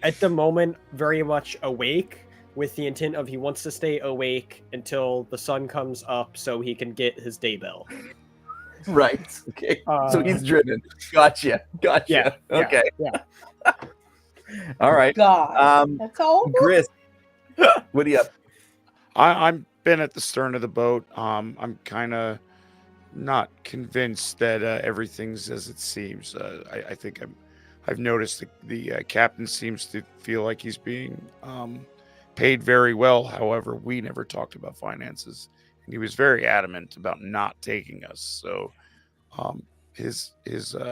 at the moment very much awake with the intent of he wants to stay awake until the sun comes up so he can get his day bell. Right. Okay. So Uh, he's driven. Gotcha. Yeah. Okay. Yeah. All right. God, that's all. Gris, what do you up? I'm been at the stern of the boat. I'm kind of not convinced that everything's as it seems. I think I've noticed the captain seems to feel like he's being paid very well. However, we never talked about finances, and he was very adamant about not taking us. So his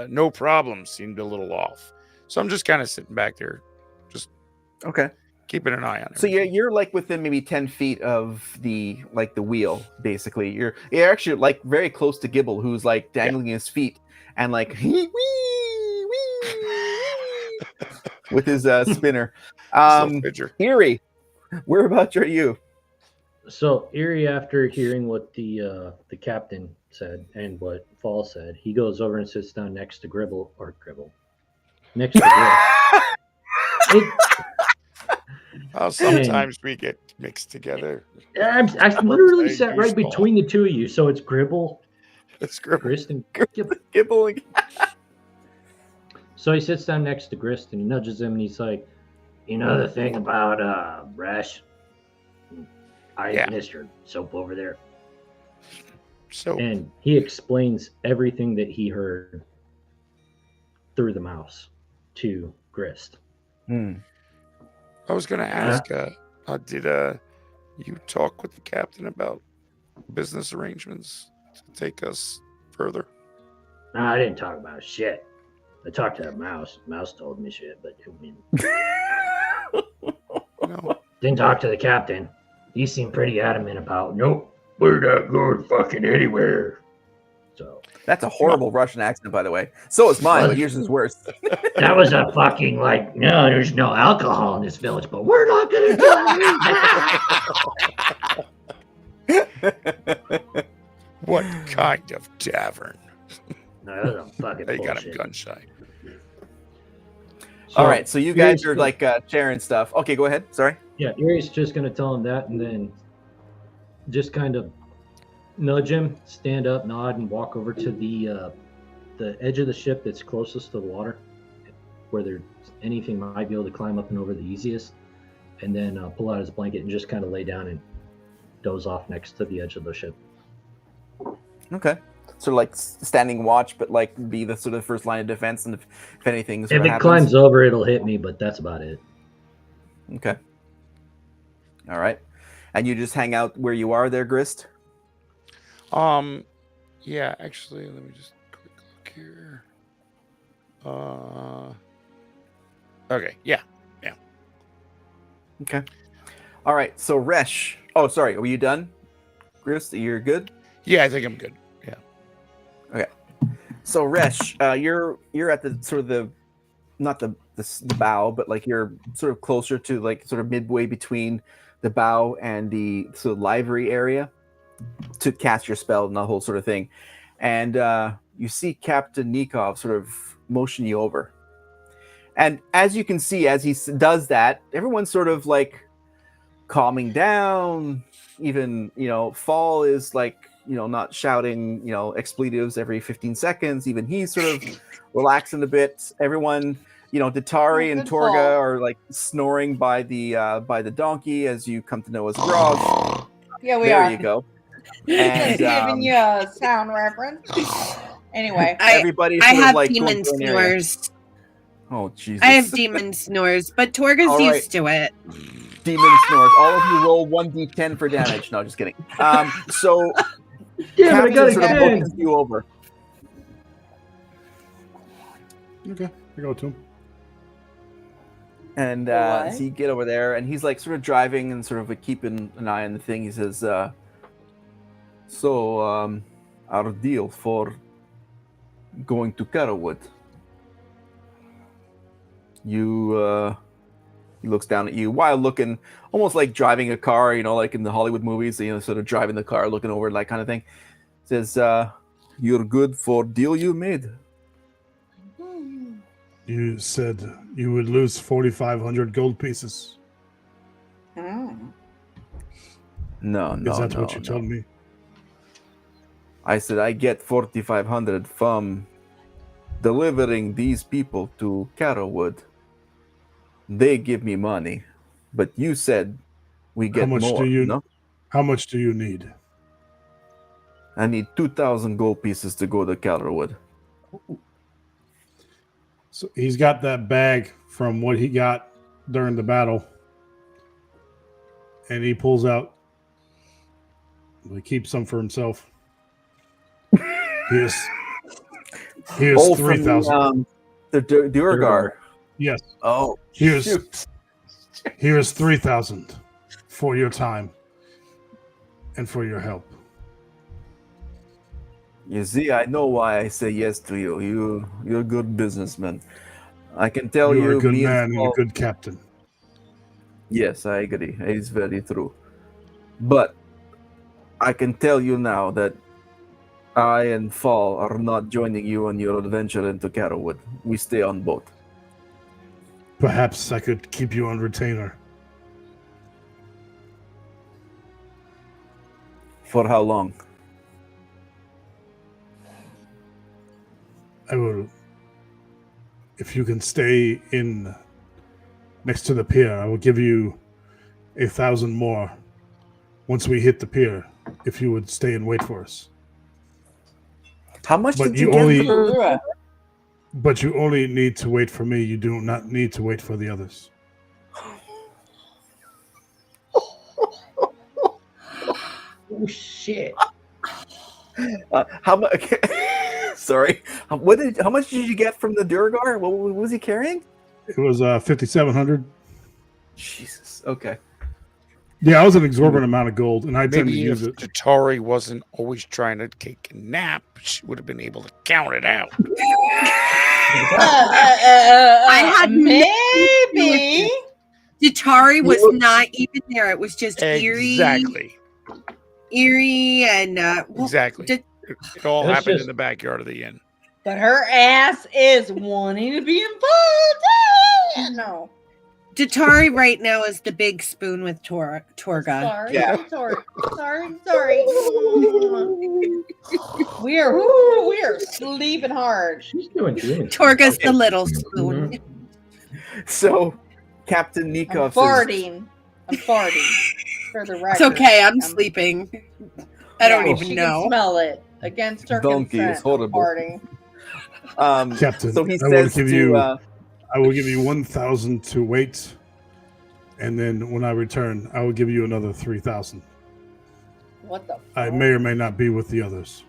no problem seemed a little off. So I'm just kind of sitting back there, just Okay. keeping an eye on it. So you're like within maybe 10 feet of the wheel, basically. You're actually like very close to Gibble, who's like dangling his feet and like wee, wee, wee, with his spinner. Erie, whereabouts are you? So Erie, after hearing what the captain said and what Fall said, he goes over and sits down next to Gribble. Next to Gribble. Sometimes we get mixed together. I literally sat right between the two of you, so it's Gribble. It's Gribble. Grist and Gibble. So he sits down next to Grist and he nudges him and he's like, "You know the thing about Rash? I administered soap over there." So and he explains everything that he heard through the mouse to Grist. I was going to ask, did you talk with the captain about business arrangements to take us further? No, I didn't talk about shit. I talked to that mouse. Mouse told me shit, but I mean, No. didn't talk to the captain. He seemed pretty adamant about, nope, we're not going fucking anywhere. So that's a horrible Russian accent, by the way. So is mine, but yours is worse. That was a fucking like, no, there's no alcohol in this village, but we're not gonna do it. What kind of tavern? No, that was a fucking They got him bullshit. gun shy. All right, so you guys are like sharing stuff. Okay, go ahead. Sorry. Yeah, Erie's just gonna tell him that, and then just kind of nudge him, stand up, nod, and walk over to the edge of the ship that's closest to the water, where there's anything might be able to climb up and over the easiest, and then pull out his blanket and just kind of lay down and doze off next to the edge of the ship. Okay. So like standing watch, but like be the sort of first line of defense, and if anything If it climbs over, it'll hit me, but that's about it. Okay. All right. And you just hang out where you are there, Grist? Yeah, actually, let me just quick look here. Okay, yeah. Okay. All right. So Resh. Oh, sorry. Were you done, Grist? You're good? Yeah, I think I'm good. Yeah. Okay. So Resh, you're at the sort of the not the bow, but like you're sort of closer to like sort of midway between the bow and the sort of livery area to cast your spell and the whole sort of thing. And you see Captain Nikov sort of motion you over. And as you can see, as he does that, everyone's sort of like calming down. Even, Fall is like, not shouting, expletives every 15 seconds. Even he's sort of relaxing a bit. Everyone, Datari and Torga are like snoring by the donkey, as you come to know as Grog. Yeah, we there are. You go. And, giving you a sound reference. Anyway, everybody's I sort of have like demon snores. Oh Jesus! I have demon snores, but Torga's used to it. Demon snores. All of you roll 1d10 for damage. No, just kidding. So Damn it, I got a sort of 10. motions you over. Okay, I go to him. And so you get over there, and he's like sort of driving and sort of like keeping an eye on the thing. He says, "So, our deal for going to Carowood." He looks down at you while looking almost like driving a car, like in the Hollywood movies, sort of driving the car, looking over, that kind of thing. Says, "You're good for deal you made." You said you would lose 4,500 gold pieces. No. Is that what you told me? I said, I get 4,500 from delivering these people to Carowood. They give me money. But you said we get more, no? How much do you need? I need 2,000 gold pieces to go to Carowood. So he's got that bag from what he got during the battle. And he pulls out. He keeps some for himself. Here's Oh, 3,000. from the Durgar. Yes. Oh, Here's 3,000 for your time and for your help. You see, I know why I say yes to you. You're a good businessman. I can tell you, You're a good me man and and Paul, a good captain. Yes, I agree. It's very true. But I can tell you now that I and Fall are not joining you on your adventure into Carowood. We stay on boat. Perhaps I could keep you on retainer. For how long? I will. If you can stay in next to the pier, I will give you 1,000 more once we hit the pier. If you would stay and wait for us. How much But did you you get? only- for- But you only need to wait for me. You do not need to wait for the others. Oh shit! How much? Sorry. How much did you get from the Durgar? What was he carrying? It was 5,700. Jesus. Okay. Yeah, I was an exorbitant amount of gold, and I tend to Maybe use if it. Tatari wasn't always trying to take a nap, she would have been able to count it out. I had maybe. Datari was not even there. It was just Exactly. Eerie, and Exactly. It all That's happened just- in the backyard of the inn. But her ass is wanting to be involved. No. Datari right now is the big spoon with Torga. Sorry. Yeah. Sorry. we are sleeping hard. She's doing good. Torga's the little spoon. So, Captain I'm Nikov farting. For the record. It's okay. I'm sleeping. I don't Yeah, even she know. Can smell it against her Donkey is consent. horrible. Farting. Captain, So he I will says give to you. I will give you 1,000 to wait, and then when I return, I will give you another 3,000. What the? I fuck? may or may not be with the others.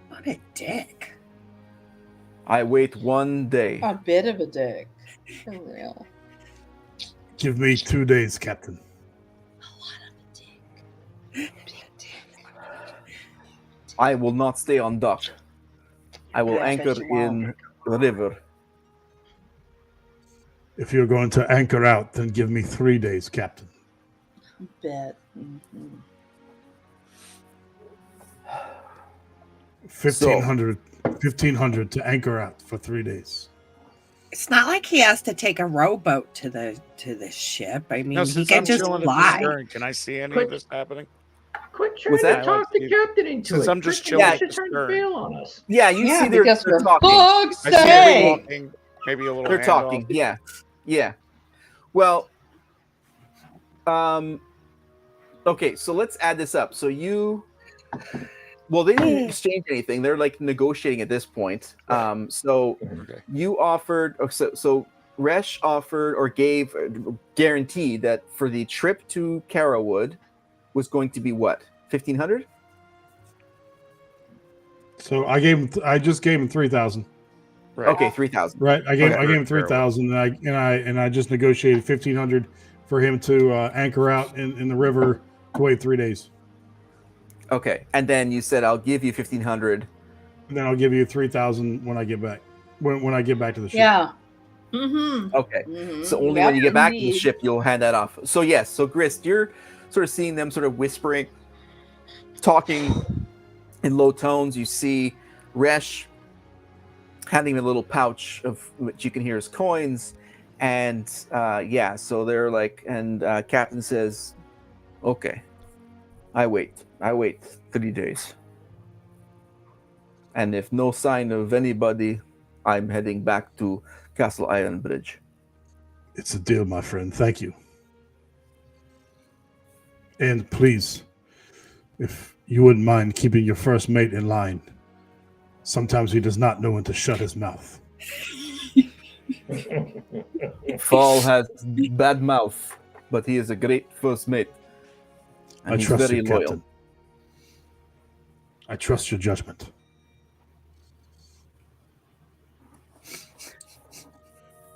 What a dick. I wait 1 day. A bit of a dick. For real. Give me 2 days, Captain. I will not stay on dock. I will Yeah, I bet anchor you won't. in the river. If you're going to anchor out, then give me 3 days, Captain. Bet. Mhm. 1,500 to anchor out for 3 days. It's not like he has to take a rowboat to the ship. I mean, No, he since can I'm just chilling at the fly. stern, can I see any Quick. of this happening? Quit trying What's to that? talk the captain into Since it. I'm just Quit chilling just at the trying to stern. bail on us. Yeah, you Yeah, see they're because for talking. fuck's I see them sake. walking, maybe a little They're handoff. talking. Yeah. Well, okay, so let's add this up. So they didn't exchange anything. They're like negotiating at this point. So Okay. you offered, so Resh offered or gave guaranteed that for the trip to Carowood was going to be what, 1,500? So I just gave him 3,000. Right. Okay, 3,000. Right, I gave Okay. him 3,000, and I just negotiated 1,500 for him to anchor out in the river to wait 3 days, Okay, and then you said I'll give you 1,500. and then I'll give you 3,000 when I get back. When I get back to the ship. Yeah. Mm-hmm. Okay. So only when you get back to the ship, you'll hand that off. So yes, so Grist, you're sort of seeing them sort of whispering, talking in low tones. You see Resh handing him a little pouch of which you can hear his coins, and so they're like, and Captain says, "Okay, I wait. I wait 3 days. And if no sign of anybody, I'm heading back to Castle Ironbridge. It's a deal, my friend. Thank you. And please, if you wouldn't mind keeping your first mate in line. Sometimes he does not know when to shut his mouth. Fall has bad mouth, but he is a great first mate. And I he's trust very you, loyal. Captain. I trust your judgment.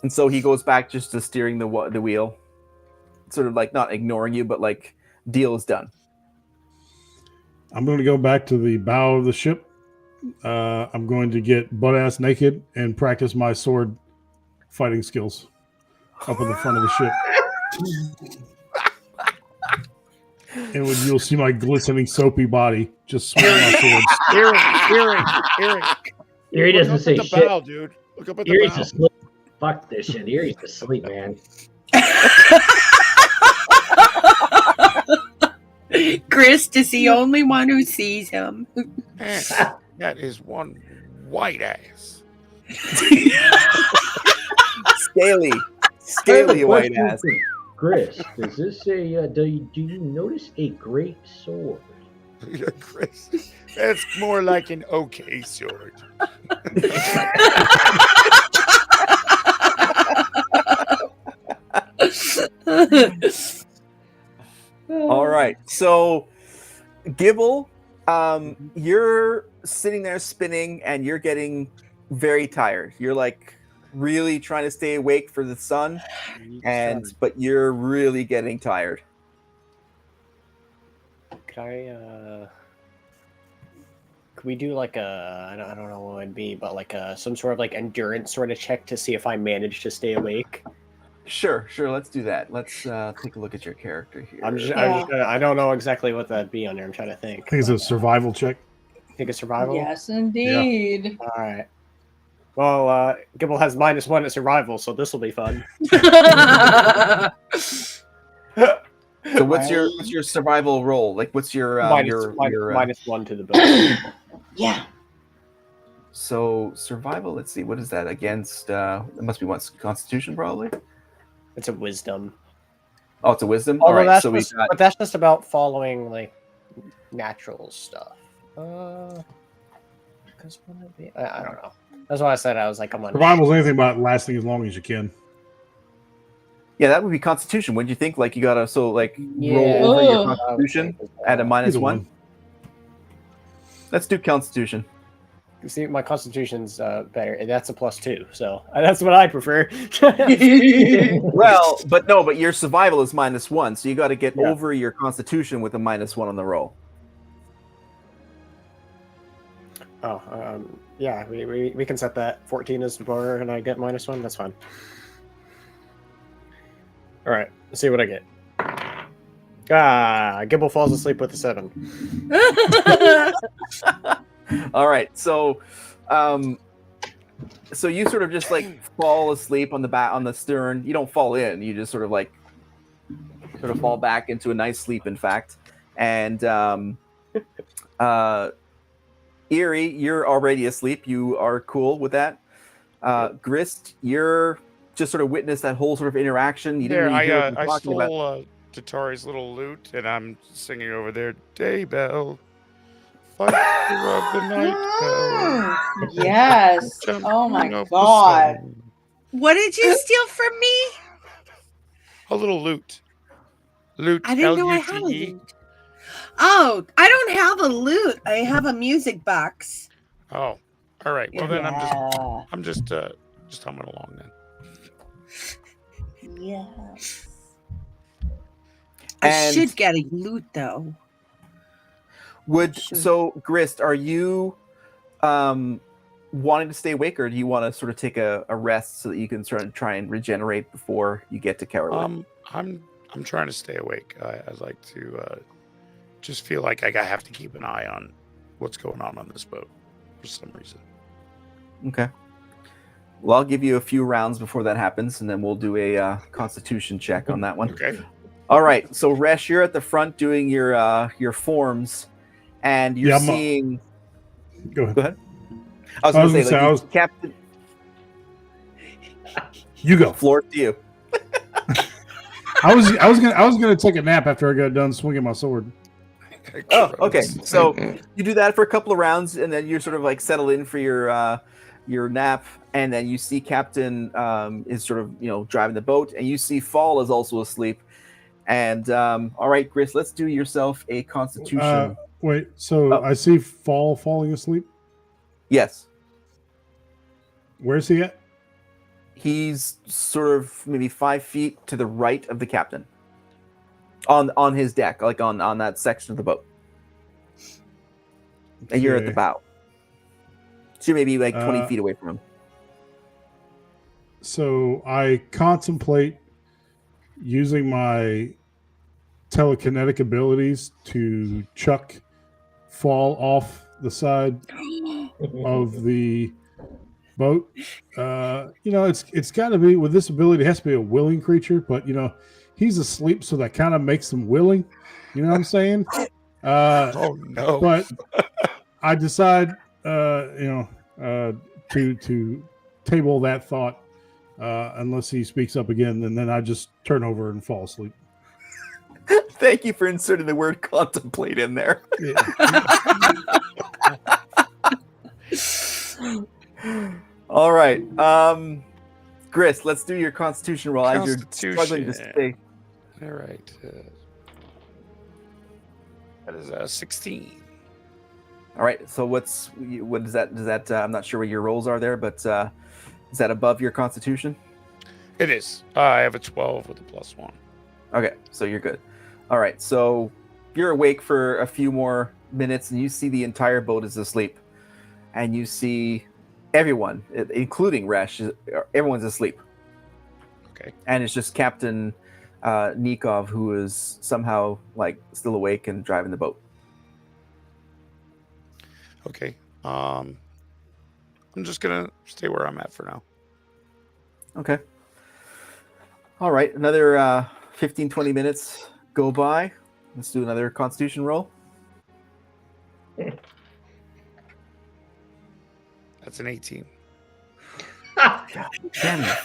And so he goes back just to steering the wheel, sort of like not ignoring you, but like deal is done. I'm going to go back to the bow of the ship. I'm going to get butt-ass naked and practice my sword fighting skills up in the front of the ship. And when you'll see my glistening, soapy body just swinging my swords. Erie. Erie doesn't Look say up at the shit. bow, dude. Look up at the Erie's bow. asleep. Fuck this shit. Erie's asleep, man. Grist is the only one who sees him. Man, that is one white ass. Scaly white ass. Chris, does this say, do you notice a great sword? Yeah, Chris. That's more like an okay sword. All right. So, Gibble, you're sitting there spinning and you're getting very tired. You're like really trying to stay awake for the sun, but you're really getting tired. Could we do like a, I don't know what it would be, but like some sort of like endurance sort of check to see if I manage to stay awake? Sure. Let's do that. Let's take a look at your character here. I'm just I don't know exactly what that'd be on there. I'm trying to think. I think it's a survival check. Think it's survival? Yes, indeed. All right. Well, Gibble has -1 at survival, so this will be fun. So what's your survival roll? Like what's your -1 to the bonus? Yeah. So survival, let's see, what is that against? It must be what, Constitution probably? It's a wisdom. Oh, it's a wisdom. Although All right, so but that's just about following like natural stuff. Because wouldn't it be? I don't know. That's why I said I was like, I'm on. Survival's anything about lasting as long as you can. yeah, that would be Constitution. Wouldn't you think? Like you gotta Yeah. roll over your Ugh. Constitution at a -1. one. Let's do Constitution. See, my Constitution's better. That's a +2, so that's what I prefer. Well, but your survival is -1, so you got to get Yeah. over your Constitution with a -1 on the roll. Oh, yeah, we can set that 14 as bar, and I get -1. That's fine. All right, let's see what I get. Gibble falls asleep with a 7. All right, so you sort of just like fall asleep on the stern. You don't fall in. You just sort of fall back into a nice sleep. In fact, and Erie, you're already asleep. You are cool with that. Grist, you're just sort of witnessed that whole sort of interaction. You didn't really hear what I they're talking about. stole Tatari's little lute, and I'm singing over there, Daybell. Fight of the night bell. Yes. Jumping Oh my up the God. sun. What did you steal from me? A little lute. Lute. I didn't know I had a L-U-T-E. lute. Oh, I don't have a lute. I have a music box. Oh, all right. Well, then Yeah. I'm just humming along then. Yes. I And- should get a lute though. So Grist, are you wanting to stay awake, or do you want to sort of take a rest so that you can sort of try and regenerate before you get to Carowood? I'm trying to stay awake. I'd like to just feel like I have to keep an eye on what's going on this boat for some reason. Okay. Well, I'll give you a few rounds before that happens, and then we'll do a Constitution check on that one. Okay. All right. So Resh, you're at the front doing your forms, and you're Yeah, seeing. Go ahead. Go ahead. I was going to say, like, Captain. You go. Floor to you. I was gonna take a nap after I got done swinging my sword. Oh, okay. So you do that for a couple of rounds, and then you sort of like settle in for your nap, and then you see Captain is sort of driving the boat, and you see Fall is also asleep. And all right, Gris, let's do yourself a Constitution. Wait, so I see Fall falling asleep. Yes. Where's he at? He's sort of maybe 5 feet to the right of the captain. On his deck, like on that section of the boat. And you're at the bow. So you're maybe like 20 feet away from him. So I contemplate using my telekinetic abilities to chuck Fall off the side of the boat. It's got to be, with this ability, it has to be a willing creature, but he's asleep, so that kind of makes him willing. You know what I'm saying? Oh no! But I decide, to table that thought unless he speaks up again, and then I just turn over and fall asleep. Thank you for inserting the word contemplate in there. All right. Gris, let's do your Constitution roll as you're struggling to stay. All right. That is 16. All right. So what is that? Does that? I'm not sure what your rolls are there, but is that above your Constitution? It is. I have a 12 with a +1. Okay, so you're good. All right. So you're awake for a few more minutes, and you see the entire boat is asleep, and you see everyone, including Resh, everyone's asleep. Okay. And it's just Captain Nikov who is somehow like still awake and driving the boat. Okay. I'm just gonna stay where I'm at for now. Okay. All right. Another 15-20 minutes go by. Let's do another Constitution roll. That's an 18. Damn it.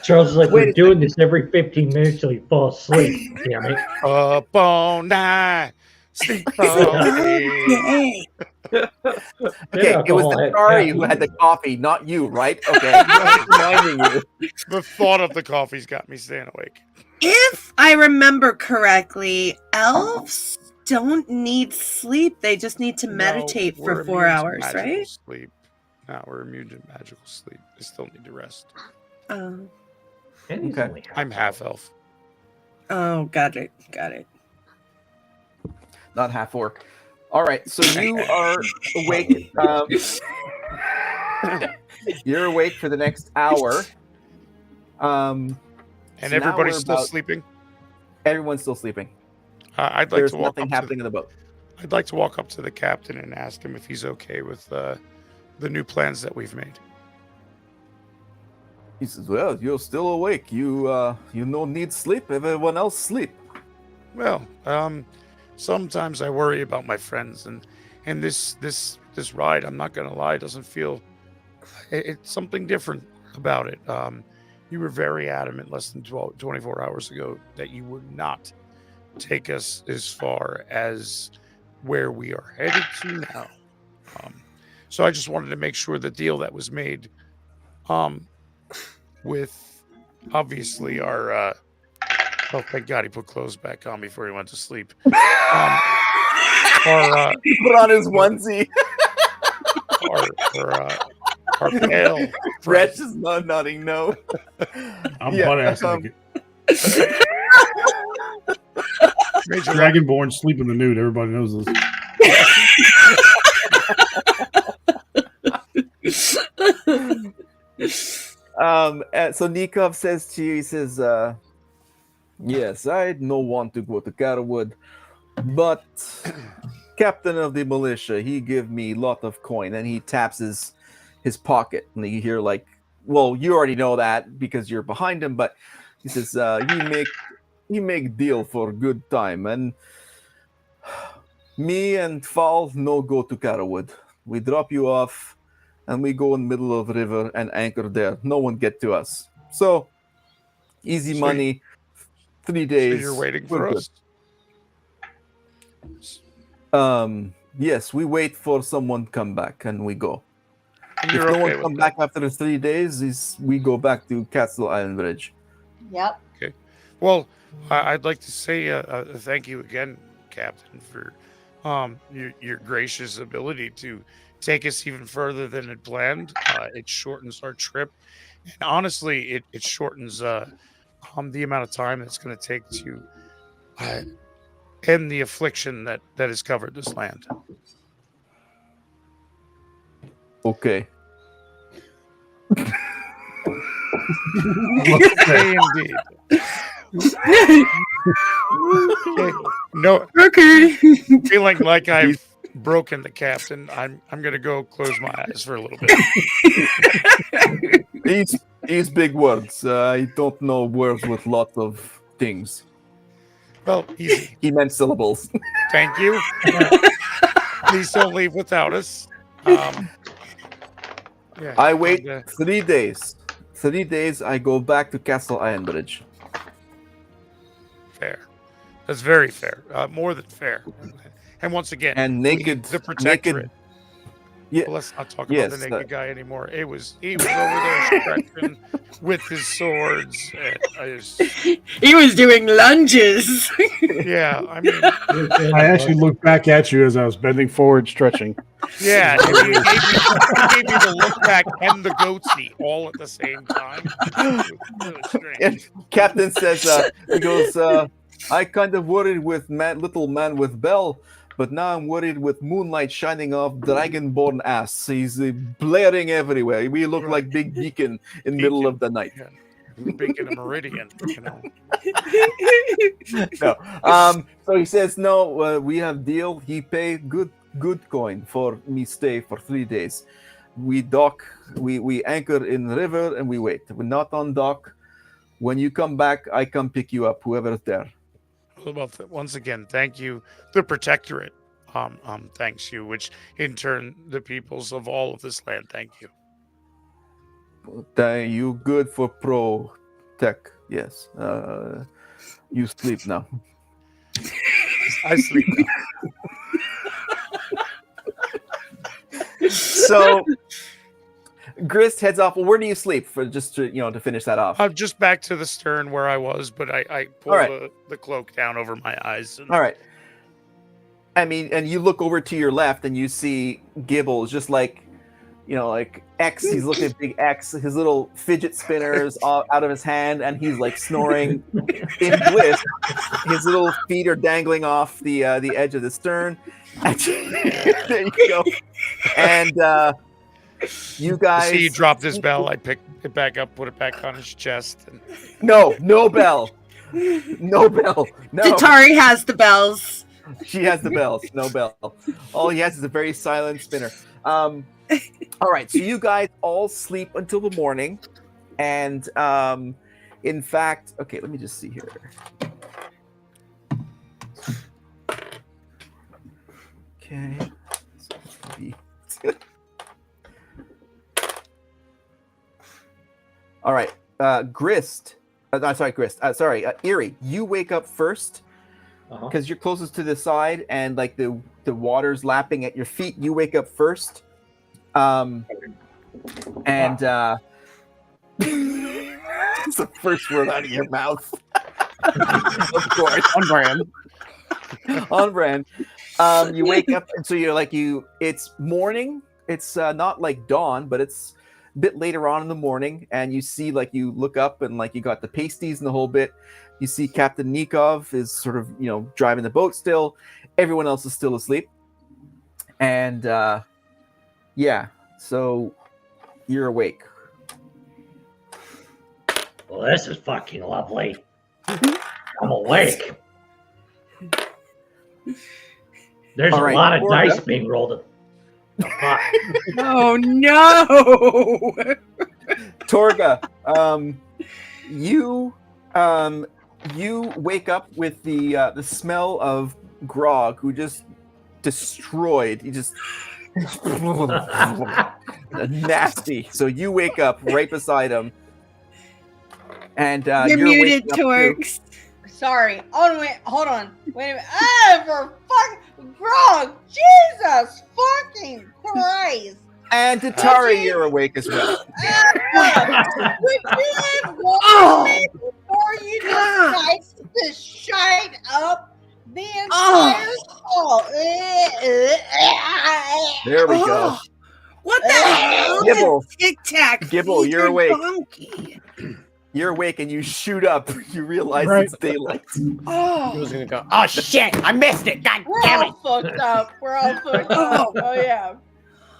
Charles is like, Wait we're doing this every 15 minutes till you fall asleep. Damn it. Up all night, sleep all day. Okay, it was the Atari who had the coffee, not you, right? Okay, reminding you. The thought of the coffee's got me staying awake. If I remember correctly, elves don't need sleep. They just need to meditate for 4 hours, right? Sleep. No, we're immune to magical sleep. They still need to rest. Okay. I'm half elf. Oh, got it. Not half orc. All right, so you are awake. You're awake for the next hour. And so everybody's still sleeping? Everyone's still sleeping. I'd like There's to walk nothing happening in the boat. I'd like to walk up to the captain and ask him if he's okay with the new plans that we've made. He says, "Well, you're still awake. You don't need sleep. Everyone else sleep." Well, sometimes I worry about my friends, and this ride, I'm not gonna lie, doesn't feel. It's something different about it. You were very adamant less than 24 hours ago that you would not take us as far as where we are headed to now. So I just wanted to make sure the deal that was made with obviously our oh thank God he put clothes back on before he went to sleep. He put on his onesie. Our pale Resh is nodding no. I'm butt ass naked. Dragonborn sleep in the nude. Everybody knows this. So Nikov says to you, he says, "Yes, I don't want to go to Carowood, but captain of the militia, he give me lot of coin," and he taps his pocket, and you hear like, well, you already know that because you're behind him, but he says, he make deal for good time, and Me and Fall no go to Carowood. We drop you off, and we go in the middle of the river and anchor there. No one get to us. So, easy So money, 3 So days. you're waiting we're for good. us? Yes, we wait for someone to come back, and we go. And If you're no okay one with come that? back after the 3 days, we go back to Castle Island Bridge. Yep. Well, I'd like to say thank you again, Captain, for your gracious ability to take us even further than had planned. It shortens our trip, and honestly, it shortens the amount of time it's going to take to end the affliction that has covered this land. Okay. Okay, indeed. Okay. No, Okay. feeling like I've broken the captain. I'm gonna go close my eyes for a little bit. These big words. I don't know words with lots of things. Well, easy. He meant syllables. Thank you. Please don't leave without us. Yeah, I wait and, 3 days. 3 days, I go back to Castle Iron Bridge. fair. That's very fair. More than fair. And once again, And naked, the Protectorate. Yeah, Well, let's not talk yes, about the naked guy anymore. He was over there stretching with his swords. He was doing lunges. Yeah, I mean, I actually looked back at you as I was bending forward, stretching. yeah. And he gave me the look back and the goatee all at the same time. It was really strange. And Captain says, he goes, I kind of worried with little man with bell, but now I'm worried with moonlight shining off dragonborn ass. He's blaring everywhere. We look like big beacon in the middle of the night. Yeah. Beacon of Meridian, you know. No. So he says, no, we have deal. He pay good coin for me stay for 3 days. We dock, we anchor in the river and we wait. We're not on dock. When you come back, I come pick you up, whoever's there. Well, once again, thank you, the Protectorate. Thanks you, which in turn the peoples of all of this land thank you. You good for pro tech, yes. You sleep now. I sleep now. So Grist heads off. Well, where do you sleep for just to finish that off? I'm just back to the stern where I was, but I pulled the cloak down over my eyes. And... All right. I mean, and you look over to your left and you see Gibbles just like X. He's looking at big X. His little fidget spinners out of his hand, and he's like snoring in bliss. His little feet are dangling off the edge of the stern. And there you go. And you guys see, he dropped his bell. I picked it back up, put it back on his chest. And... No bell. No bell. No. Tatari has the bells. She has the bells. No bell. All he has is a very silent spinner. All right, so you guys all sleep until the morning, and in fact, okay, let me just see here. Okay. All right, Grist. Eerie, you wake up first because you're closest to the side, and like the water's lapping at your feet. You wake up first. And it's the first word out of your mouth. Of course. On brand. You wake up, and so you're like it's morning. It's not like dawn, but it's a bit later on in the morning, and you see you look up and you got the pasties and the whole bit. You see Captain Nikov is sort of driving the boat still. Everyone else is still asleep. And yeah, so you're awake. Well, this is fucking lovely. I'm awake. There's All a right, lot of Torga. dice being rolled. Oh no! Torga, you wake up with the smell of Grog, who just destroyed. You just nasty. So you wake up right beside him, and You're muted, waking up too. Torx. Sorry. Oh wait, hold on. Wait a minute. Ah, for fucking Grog! Jesus fucking Christ! And Datari, you're awake as well. You did warn me before you decided to shine up the entire hall. There we go. What the hell? Gibble. Tic Tac. Gibble, you're awake. Donkey. You're awake and you shoot up. You realize Right. it's daylight. He was gonna go. Oh shit! I missed it. God We're damn it! all fucked up. We're all fucked up. Oh yeah.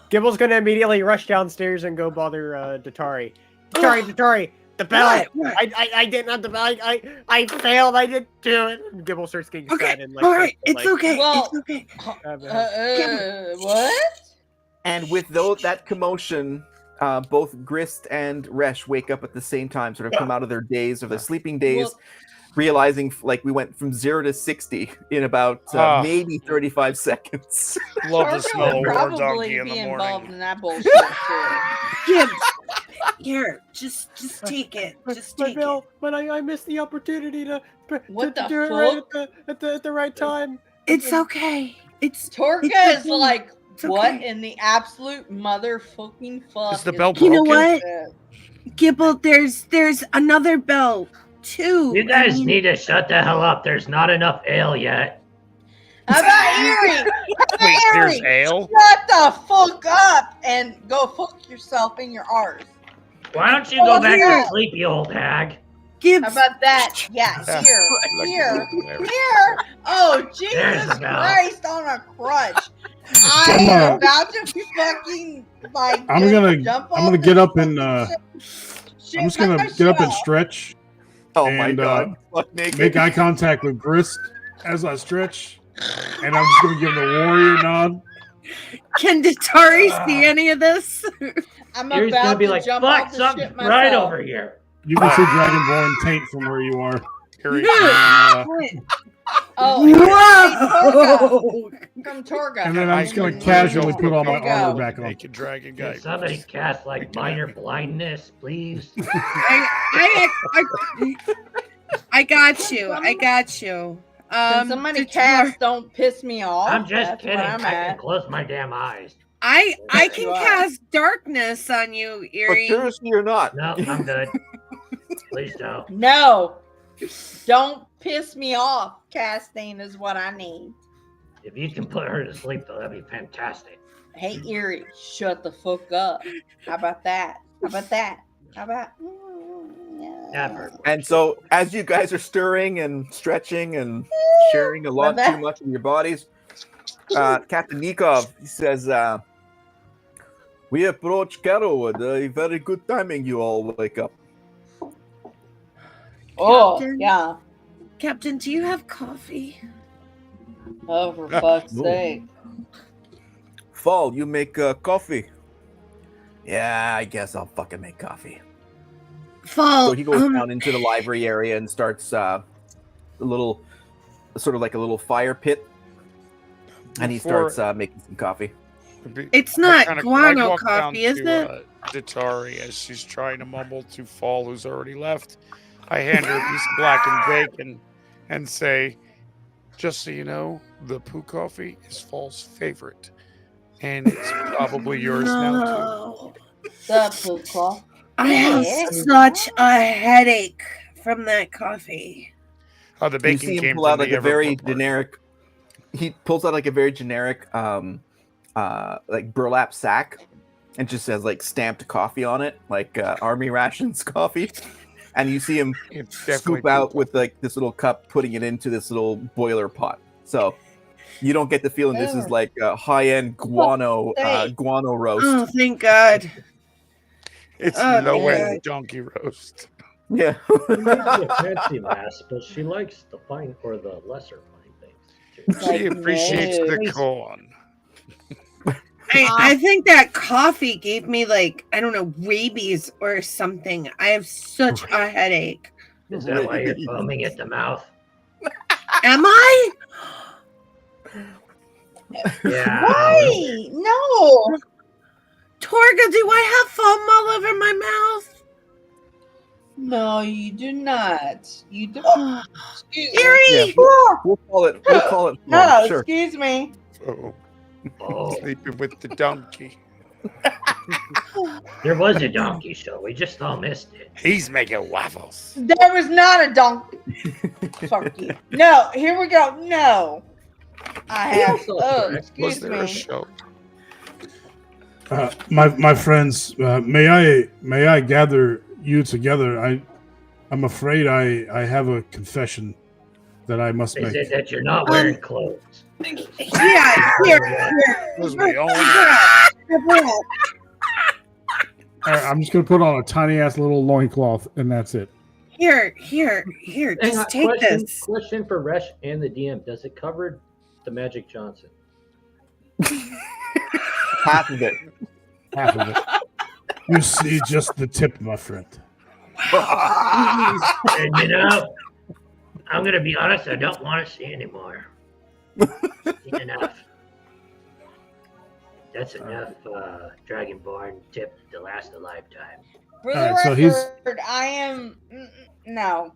Gibble's gonna immediately rush downstairs and go bother Datari. Datari, the bell. What? I didn't have the bell. I failed. I didn't do it. And Gibble starts getting sad and like. All right. like, It's okay. Well- It's okay. What? And with that commotion, both Grist and Resh wake up at the same time, sort of come out of their daze or their sleeping daze, Well- realizing like we went from 0 to 60 in about maybe 35 seconds. Love the Torgo smell of would war probably donkey in be the involved morning. in that bullshit too. Gibbs. Here, just take it. Just But take Bill, it. but I missed the opportunity to What the do it right at the right time. It's okay. It's Torga It's is okay. like, It's what okay. in the absolute motherfucking fuck? Is the bell You know broken? what? Gibble, there's another bell too. You guys I mean, need to shut the hell up. There's not enough ale yet. How about Erie? Wait, there's Erie, ale? shut the fuck up and go fuck yourself in your arse. Why don't you Oh, go back yeah. to sleep, you old hag? Gibbs. How about that? Yeah, Yeah. here. There. Here. Oh, There's Jesus the bell. Christ on a crutch. I Come am on. about to fucking like. I'm just gonna jump I'm gonna off get this up and fucking shit. I'm just gonna get up and stretch, Oh my And, god. Fuck naked. make eye contact with Grist as I stretch, and I'm just gonna give him the warrior nod. Can Datari see any of this? I'm Erie's about gonna be to like, jump off fuck, the something's shit right myself. over here. You can see Dragonborn taint from where you are. Here he Oh, Whoa! from Torga. And then I'm just gonna There casually you put all my go. armor back on. Naked dragon guy. Can somebody cast like minor blindness, please? I got you. I got you. Can somebody Datar- cast Don't Piss Me Off? I'm just That's kidding. where I I'm can at. close my damn eyes. I can You are. cast darkness on you, But Erie. seriously, you're not. No, I'm good. Please don't. No. Don't piss me off. Casting is what I need. If you can put her to sleep, though, that'd be fantastic. Hey, Erie, shut the fuck up. How about that? How about that? How about... Never. And so, as you guys are stirring and stretching and sharing a lot too much of your bodies, Captain Nikov, he says, we approach Carowood. A very good timing you all wake up. Oh, Captain? yeah. Captain, do you have coffee? Oh, for fuck's No. sake. Fall, you make coffee. Yeah, I guess I'll fucking make coffee. Fall. So he goes down into the library area and starts a little, sort of like a little fire pit. And he Before- starts making some coffee. It's not I'd guano walk down coffee, is to, it? Datari, as she's trying to mumble to Fall, who's already left. I hand her a piece of blackened bacon and say, just so you know, the poo coffee is Fall's favorite. And it's probably yours now, No. The poop cloth. I have Yeah. such a headache from that coffee. too. Oh, the You bacon see him came pull from out like the a very Everport part. generic. He pulls out like a very generic, like burlap sack, and just says like stamped coffee on it, like army rations coffee. And you see him It's definitely scoop out poo with like this little cup, putting it into this little boiler pot. So you don't get the feeling this is like a high-end guano guano roast. Oh, thank God. It's Oh, low God. end donkey roast. Yeah. She may be a fancy lass, but she likes the fine or the lesser fine things. Too. She appreciates the no. corn. I think that coffee gave me like, I don't know, rabies or something. I have such a headache. Is that why you're foaming at the mouth? Am I? Yeah. Why? No. Torga, do I have foam all over my mouth? No, you do not. You do. Excuse me. Erie! We'll call it. Foam, No, sure. excuse me. Oh, Oh, sleeping with the donkey. there was a donkey show. We just all missed it. He's making waffles. There was not a donkey. Fuck you. No, here we go. No. I have. Oh, Was excuse there a me. show? My friends, may I gather you together? I'm afraid I have a confession that I must Is make. it that you're not wearing clothes? Yeah, here. Was my own. All right, I'm just gonna put on a tiny ass little loincloth, and that's it. Here. Hang on, Just take this. Question for Resh and the DM: does it cover the Magic Johnson? Half of it. Half of it. You see just the tip, my friend. And you know, I'm gonna be honest. I don't want to see anymore. Enough. That's enough Dragonborn tip to last a lifetime. For the All right, so record, I am. No.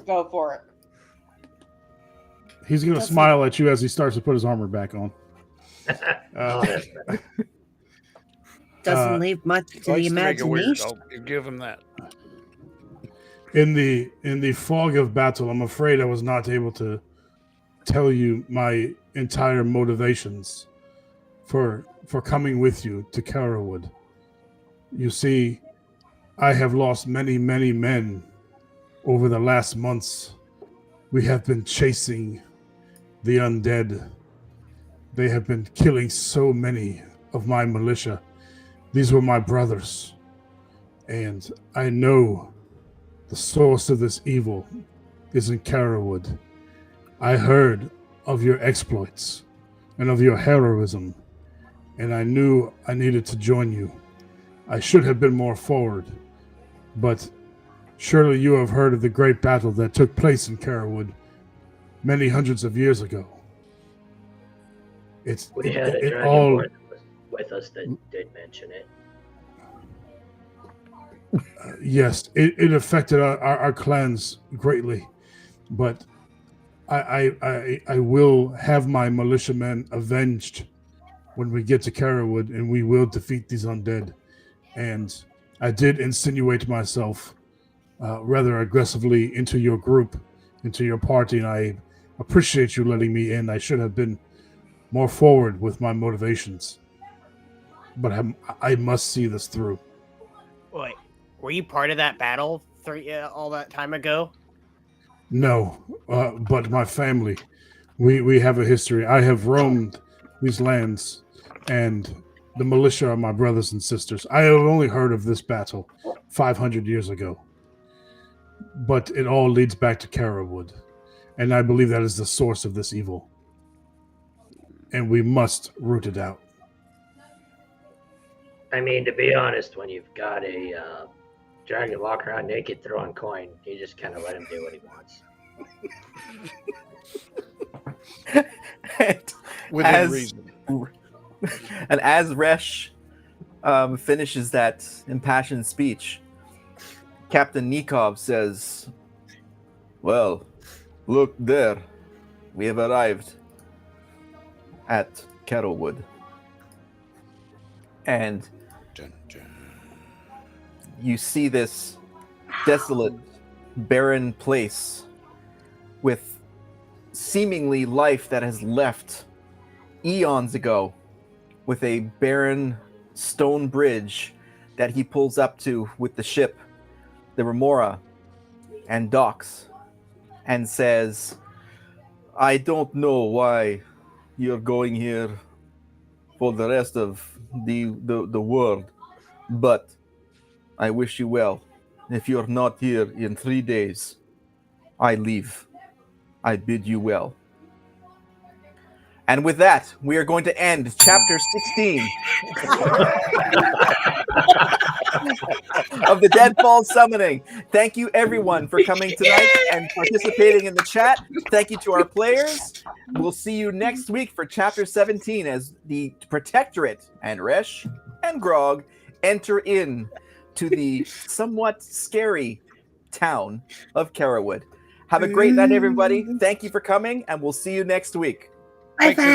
Go for it. He's gonna smile at you as he starts to put his armor back on. Oh, that's better. Doesn't leave much to the Likes to make it weird. imagination. I'll give him that. In the fog of battle, I'm afraid I was not able to tell you my entire motivations for coming with you to Carowood. You see, I have lost many men over the last months. We have been chasing the undead. They have been killing so many of my militia. These were my brothers. And I know the source of this evil is in Carowood. I heard of your exploits and of your heroism, and I knew I needed to join you. I should have been more forward, but surely you have heard of the great battle that took place in Carowood many hundreds of years ago. We had a it all Dragonborn with us that did mention it. yes, it affected our clans greatly, but I will have my militiamen avenged when we get to Carowood, and we will defeat these undead. And I did insinuate myself rather aggressively into your group, into your party, and I appreciate you letting me in. I should have been more forward with my motivations, but I must see this through. Wait, were you part of that battle all that time ago? No, but my family, we have a history. I have roamed these lands, and the militia are my brothers and sisters. I have only heard of this battle 500 years ago, but it all leads back to Carowood, and I believe that is the source of this evil, and we must root it out. I mean, to be honest, when you've got a dragon walking around naked throwing coin, you just kind of let him do what he wants. Within reason. And as Resh finishes that impassioned speech, Captain Nikov says, "Well, look there. We have arrived at Carowood." And you see this desolate, barren place with seemingly life that has left eons ago, with a barren stone bridge that he pulls up to with the ship, the Remora, and docks, and says, "I don't know why you're going here for the rest of the world, but I wish you well. If you're not here in 3 days, I leave. I bid you well." And with that, we are going to end chapter 16. of the Deadfall Summoning. Thank you, everyone, for coming tonight and participating in the chat. Thank you to our players. We'll see you next week for Chapter 17 as the Protectorate and Resh and Grog enter in to the somewhat scary town of Carowood. Have a great night, everybody. Thank you for coming, and we'll see you next week. Bye, Thanks, bye.